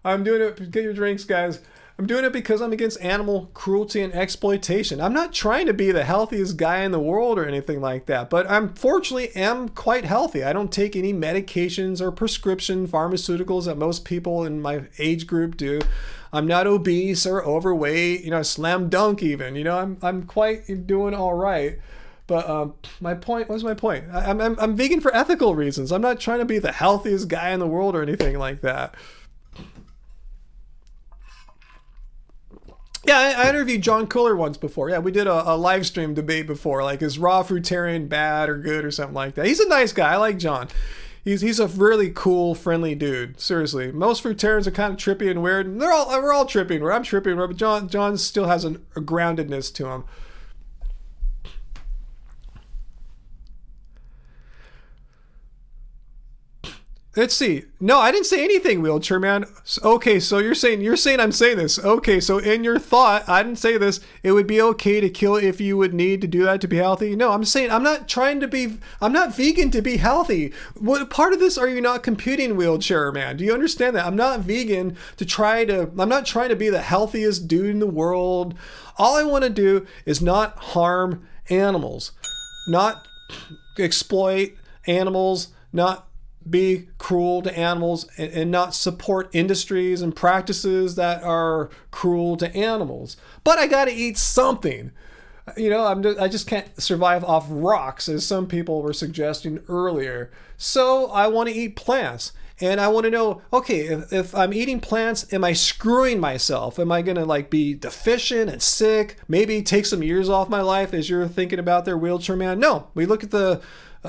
I'm doing it... Get your drinks, guys. I'm doing it because I'm against animal cruelty and exploitation. I'm not trying to be the healthiest guy in the world or anything like that, but I'm fortunately am quite healthy. I don't take any medications or prescription pharmaceuticals that most people in my age group do. I'm not obese or overweight, slam dunk even. I'm quite doing all right. But my point, what's my point? I'm vegan for ethical reasons. I'm not trying to be the healthiest guy in the world or anything like that. Yeah, I interviewed John Kohler once before. Yeah, we did a live stream debate before, like is raw fruitarian bad or good or something like that. He's a nice guy. I like John. He's a really cool, friendly dude. Seriously, most fruitarians are kind of trippy and weird. And we're all trippy and weird. I'm trippy and weird, but John still has a groundedness to him. Let's see. No, I didn't say anything, Wheelchair Man. Okay, so you're saying I'm saying this. Okay, so in your thought, I didn't say this. It would be okay to kill if you would need to do that to be healthy. No, I'm saying I'm not vegan to be healthy. What part of this are you not computing, Wheelchair Man? Do you understand that? I'm not vegan I'm not trying to be the healthiest dude in the world. All I want to do is not harm animals, not exploit animals, not be cruel to animals, and not support industries and practices that are cruel to animals. But I got to eat something. I just can't survive off rocks, as some people were suggesting earlier. So I want to eat plants. And I want to know, okay, if I'm eating plants, am I screwing myself? Am I going to be deficient and sick? Maybe take some years off my life, as you're thinking about there, Wheelchair Man? No, we look at the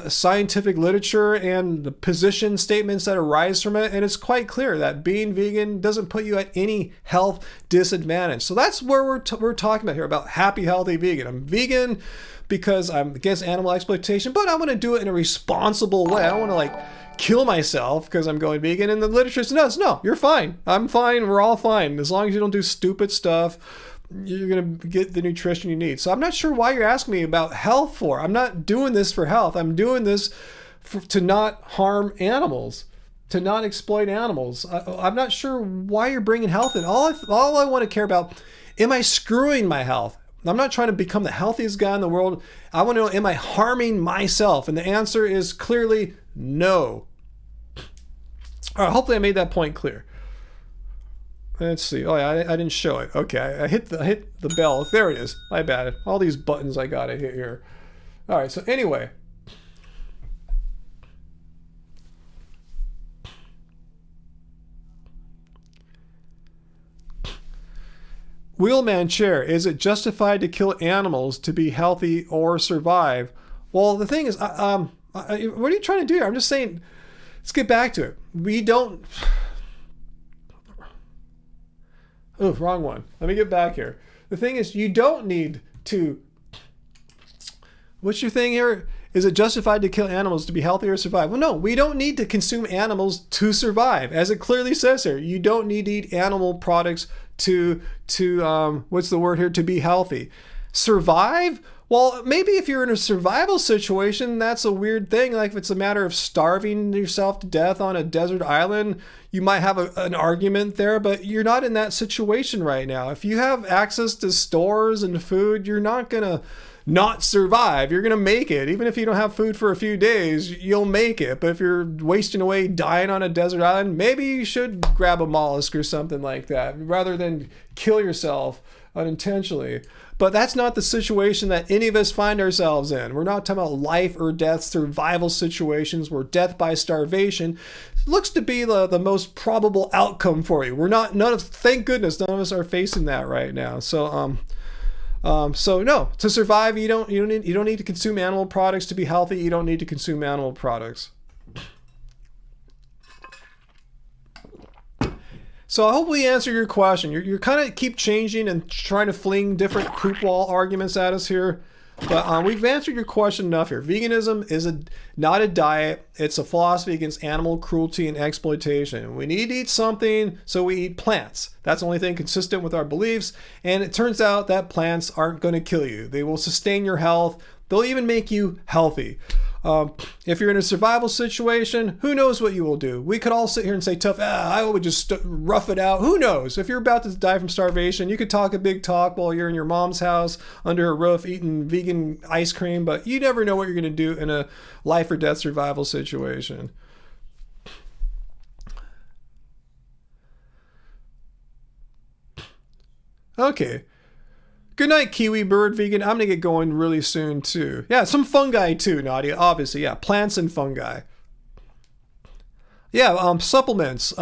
scientific literature and the position statements that arise from it, and it's quite clear that being vegan doesn't put you at any health disadvantage. So that's where we're talking about here, about happy, healthy vegan. I'm vegan because I'm against animal exploitation, but I want to do it in a responsible way. I don't want to kill myself because I'm going vegan. And the literature says, no, you're fine. I'm fine. We're all fine. As long as you don't do stupid stuff, you're going to get the nutrition you need. So I'm not sure why you're asking me about health for. I'm not doing this for health. I'm doing this to not harm animals, to not exploit animals. I'm not sure why you're bringing health in. All I want to care about, am I screwing my health? I'm not trying to become the healthiest guy in the world. I want to know, am I harming myself? And the answer is clearly no. All right, hopefully I made that point clear. Let's see. Oh yeah, I didn't show it. Okay, I hit the bell. There it is. My bad. All these buttons I gotta hit here. All right. So anyway, Wheelman Chair, is it justified to kill animals to be healthy or survive? Well, the thing is, what are you trying to do here? I'm just saying. Let's get back to it. We don't. Oh, wrong one. Let me get back here. The thing is, you don't need to... What's your thing here? Is it justified to kill animals to be healthy or survive? Well, no, we don't need to consume animals to survive. As it clearly says here, you don't need to eat animal products to what's the word here? To be healthy. Survive? Well, maybe if you're in a survival situation, that's a weird thing. Like if it's a matter of starving yourself to death on a desert island, you might have an argument there, but you're not in that situation right now. If you have access to stores and food, you're not going to not survive. You're going to make it. Even if you don't have food for a few days, you'll make it. But if you're wasting away dying on a desert island, maybe you should grab a mollusk or something like that rather than kill yourself unintentionally. But that's not the situation that any of us find ourselves in. We're not talking about life or death survival situations where death by starvation looks to be the most probable outcome for you. Thank goodness none of us are facing that right now. So no, to survive you don't need to consume animal products. To be healthy, you don't need to consume animal products. So I hope we answer your question. You're kind of keep changing and trying to fling different poop wall arguments at us here. But we've answered your question enough here. Veganism is not a diet. It's a philosophy against animal cruelty and exploitation. We need to eat something, so we eat plants. That's the only thing consistent with our beliefs. And it turns out that plants aren't going to kill you. They will sustain your health. They'll even make you healthy. If you're in a survival situation, who knows what you will do? We could all sit here and say tough, I would just rough it out. Who knows? If you're about to die from starvation, you could talk a big talk while you're in your mom's house under a roof eating vegan ice cream, but you never know what you're going to do in a life or death survival situation. Okay. Good night, Kiwi Bird Vegan. I'm going to get going really soon, too. Yeah, some fungi, too, Nadia. Obviously, yeah. Plants and fungi. Yeah, supplements.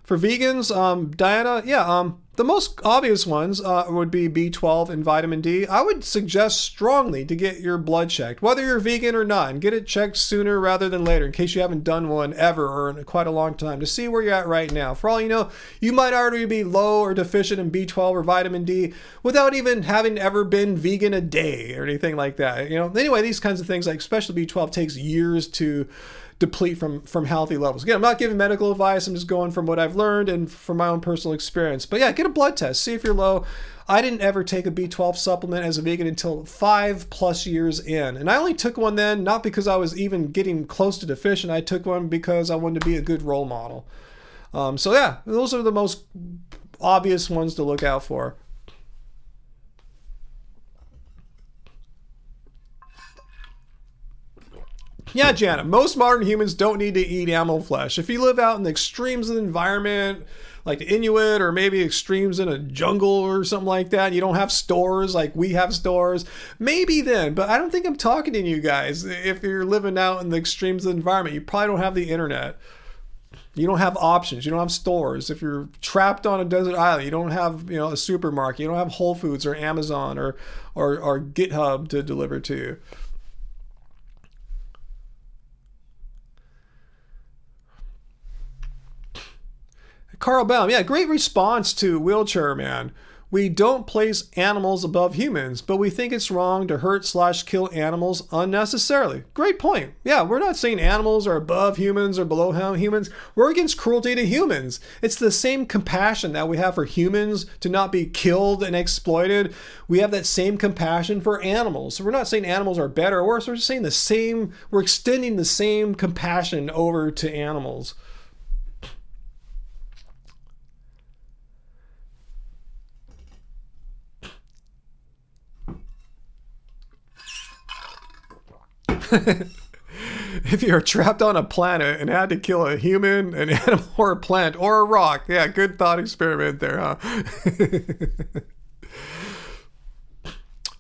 For vegans, Diana, yeah, the most obvious ones would be B12 and vitamin D. I would suggest strongly to get your blood checked, whether you're vegan or not, and get it checked sooner rather than later, in case you haven't done one ever or in quite a long time, to see where you're at right now. For all you know, you might already be low or deficient in B12 or vitamin D without even having ever been vegan a day or anything like that. You know, anyway, these kinds of things, like especially B12, takes years to deplete from healthy levels. Again, I'm not giving medical advice. I'm just going from what I've learned and from my own personal experience. But yeah, get a blood test. See if you're low. I didn't ever take a B12 supplement as a vegan until 5+ years in. And I only took one then, not because I was even getting close to deficient. I took one because I wanted to be a good role model. So yeah, those are the most obvious ones to look out for. Yeah, Janet, most modern humans don't need to eat animal flesh. If you live out in the extremes of the environment, like the Inuit, or maybe extremes in a jungle or something like that, and you don't have stores like we have stores, maybe then. But I don't think I'm talking to you guys. If you're living out in the extremes of the environment, you probably don't have the internet. You don't have options. You don't have stores. If you're trapped on a desert island, you don't have, you know, a supermarket. You don't have Whole Foods or Amazon or GitHub to deliver to you. Carl Baum, yeah, great response to Wheelchair Man. We don't place animals above humans, but we think it's wrong to hurt/kill animals unnecessarily. Great point. Yeah, we're not saying animals are above humans or below humans. We're against cruelty to humans. It's the same compassion that we have for humans to not be killed and exploited. We have that same compassion for animals. So we're not saying animals are better or worse. We're just saying the same, we're extending the same compassion over to animals. If you're trapped on a planet and had to kill a human, an animal, or a plant, or a rock, yeah, good thought experiment there, huh?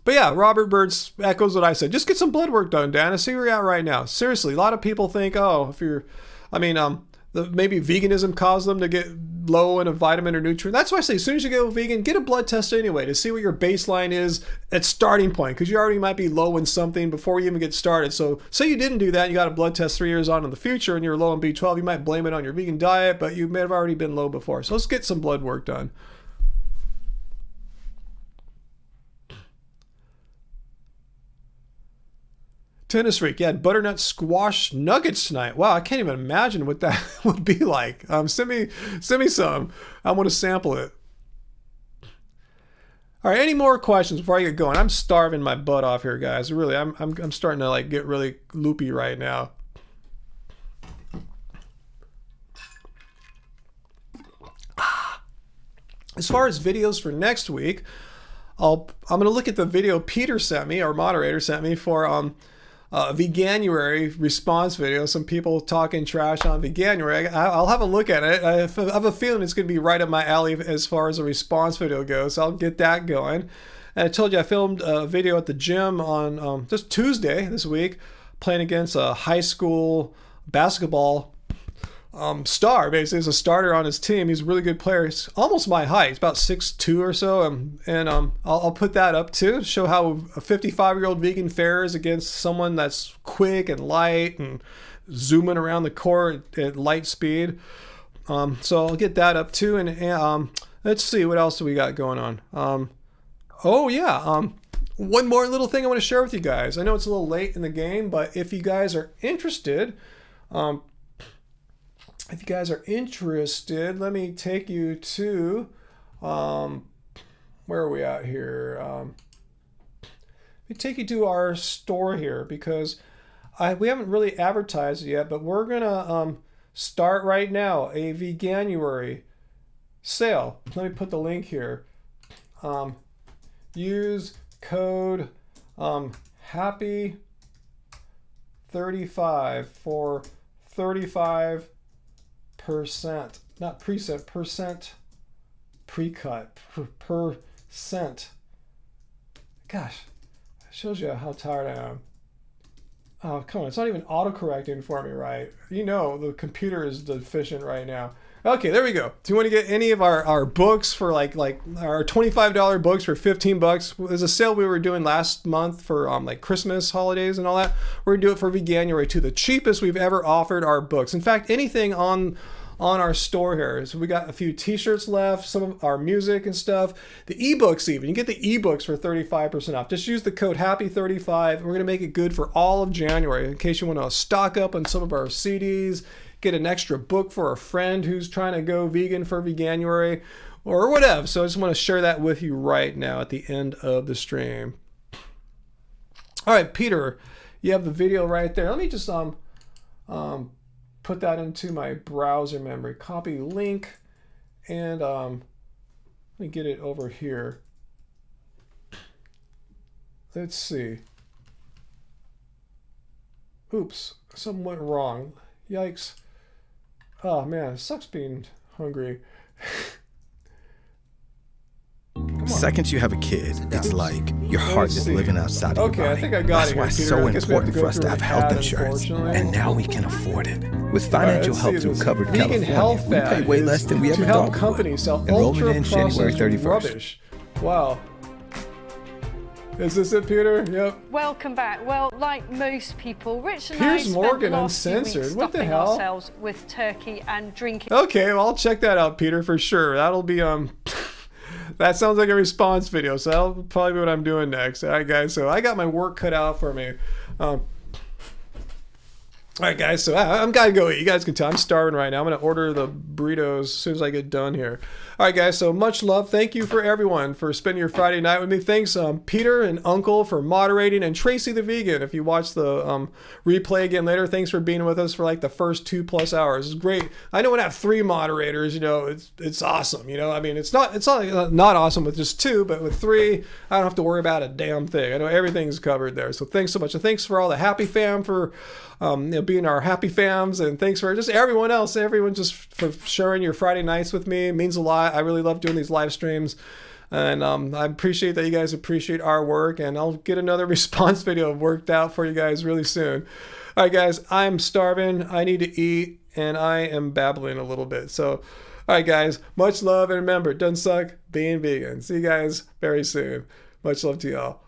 But yeah, Robert Birds echoes what I said. Just get some blood work done, Dana. See where you're at right now. Seriously, a lot of people think, oh, if you're, maybe veganism caused them to get low in a vitamin or nutrient. That's why I say as soon as you go vegan, get a blood test anyway to see what your baseline is at starting point, because you already might be low in something before you even get started. So say you didn't do that, you got a blood test 3 years on in the future and you're low in B12, you might blame it on your vegan diet, but you may have already been low before. So let's get some blood work done. Tennis Freak, yeah, butternut squash nuggets tonight. Wow, I can't even imagine what that would be like. Send me some. I want to sample it. All right, any more questions before I get going? I'm starving my butt off here, guys. Really, I'm starting to like get really loopy right now. As far as videos for next week, I'm going to look at the video Peter sent me, our moderator sent me, for Veganuary response video. Some people talking trash on Veganuary. I'll have a look at it. I have a feeling it's going to be right up my alley as far as a response video goes. So I'll get that going. And I told you I filmed a video at the gym on just Tuesday this week, playing against a high school basketball star. Basically, he's a starter on his team. He's a really good player. He's almost my height. He's about 6'2" or so. I'll put that up too to show how a 55-year-old vegan fares against someone that's quick and light and zooming around the court at light speed. So I'll get that up too. And let's see, what else do we got going on? Oh yeah, one more little thing I want to share with you guys. I know it's a little late in the game, but if you guys are interested, let me take you to, where are we at here? Let me take you to our store here, because we haven't really advertised it yet, but we're gonna start right now a Veganuary sale. Let me put the link here. Use code happy35 for 35%, not percent, percent pre-cut, percent. Gosh, it shows you how tired I am. Oh, come on, it's not even autocorrecting for me, right? You know, the computer is deficient right now. Okay, there we go. Do you want to get any of our books for like our $25 books for 15 bucks? There's a sale we were doing last month for like Christmas holidays and all that. We're gonna do it for Veganuary too. The cheapest we've ever offered our books. In fact, anything on our store here. So we got a few t-shirts left, some of our music and stuff. The ebooks even. You get the ebooks for 35% off. Just use the code happy35. We're gonna make it good for all of January in case you want to stock up on some of our CDs. Get an extra book for a friend who's trying to go vegan for Veganuary or whatever. So I just want to share that with you right now at the end of the stream. All right, Peter, you have the video right there. Let me just put that into my browser memory. Copy link, and let me get it over here. Let's see. Oops, something went wrong. Yikes. Oh man, it sucks being hungry. Second you have a kid, it's like your heart is living outside of your body. I think I got That's it why here, it's Peter. so I guess we have to important go for us to through have an health ad, insurance, unfortunately. and now we can afford it. With financial let's help see, through this Covered vegan California, health we pay fad way is less than we to ever help thought we companies would. sell Enrollment ends January ultra-processed 31st. rubbish. Wow. Is this it, Peter? Yep. Welcome back. Well, like most people, Rich and Piers I spent Morgan the last few Uncensored. weeks What the stuffing hell? ourselves with turkey and drinking. Okay, well, I'll check that out, Peter, for sure. That'll be that sounds like a response video, so that'll probably be what I'm doing next. All right, guys, so I got my work cut out for me. All right, guys, so I'm gotta go eat. You guys can tell I'm starving right now. I'm gonna order the burritos as soon as I get done here. All right, guys, so much love. Thank you for everyone for spending your Friday night with me. Thanks, Peter and Uncle for moderating, and Tracy the Vegan, if you watch the replay again later, thanks for being with us for like the first 2+ hours. It's great. I know when I have 3 moderators, you know, it's awesome. You know, I mean, it's not awesome with just 2, but with 3, I don't have to worry about a damn thing. I know everything's covered there. So thanks so much, and thanks for all the happy fam for being our happy fams, and thanks for just everyone just for sharing your Friday nights with me. It means a lot. I really love doing these live streams, and I appreciate that you guys appreciate our work, and I'll get another response video worked out for you guys really soon. All right, guys, I'm starving. I need to eat, and I am babbling a little bit. So, all right, guys, much love, and remember, it doesn't suck being vegan. See you guys very soon. Much love to y'all.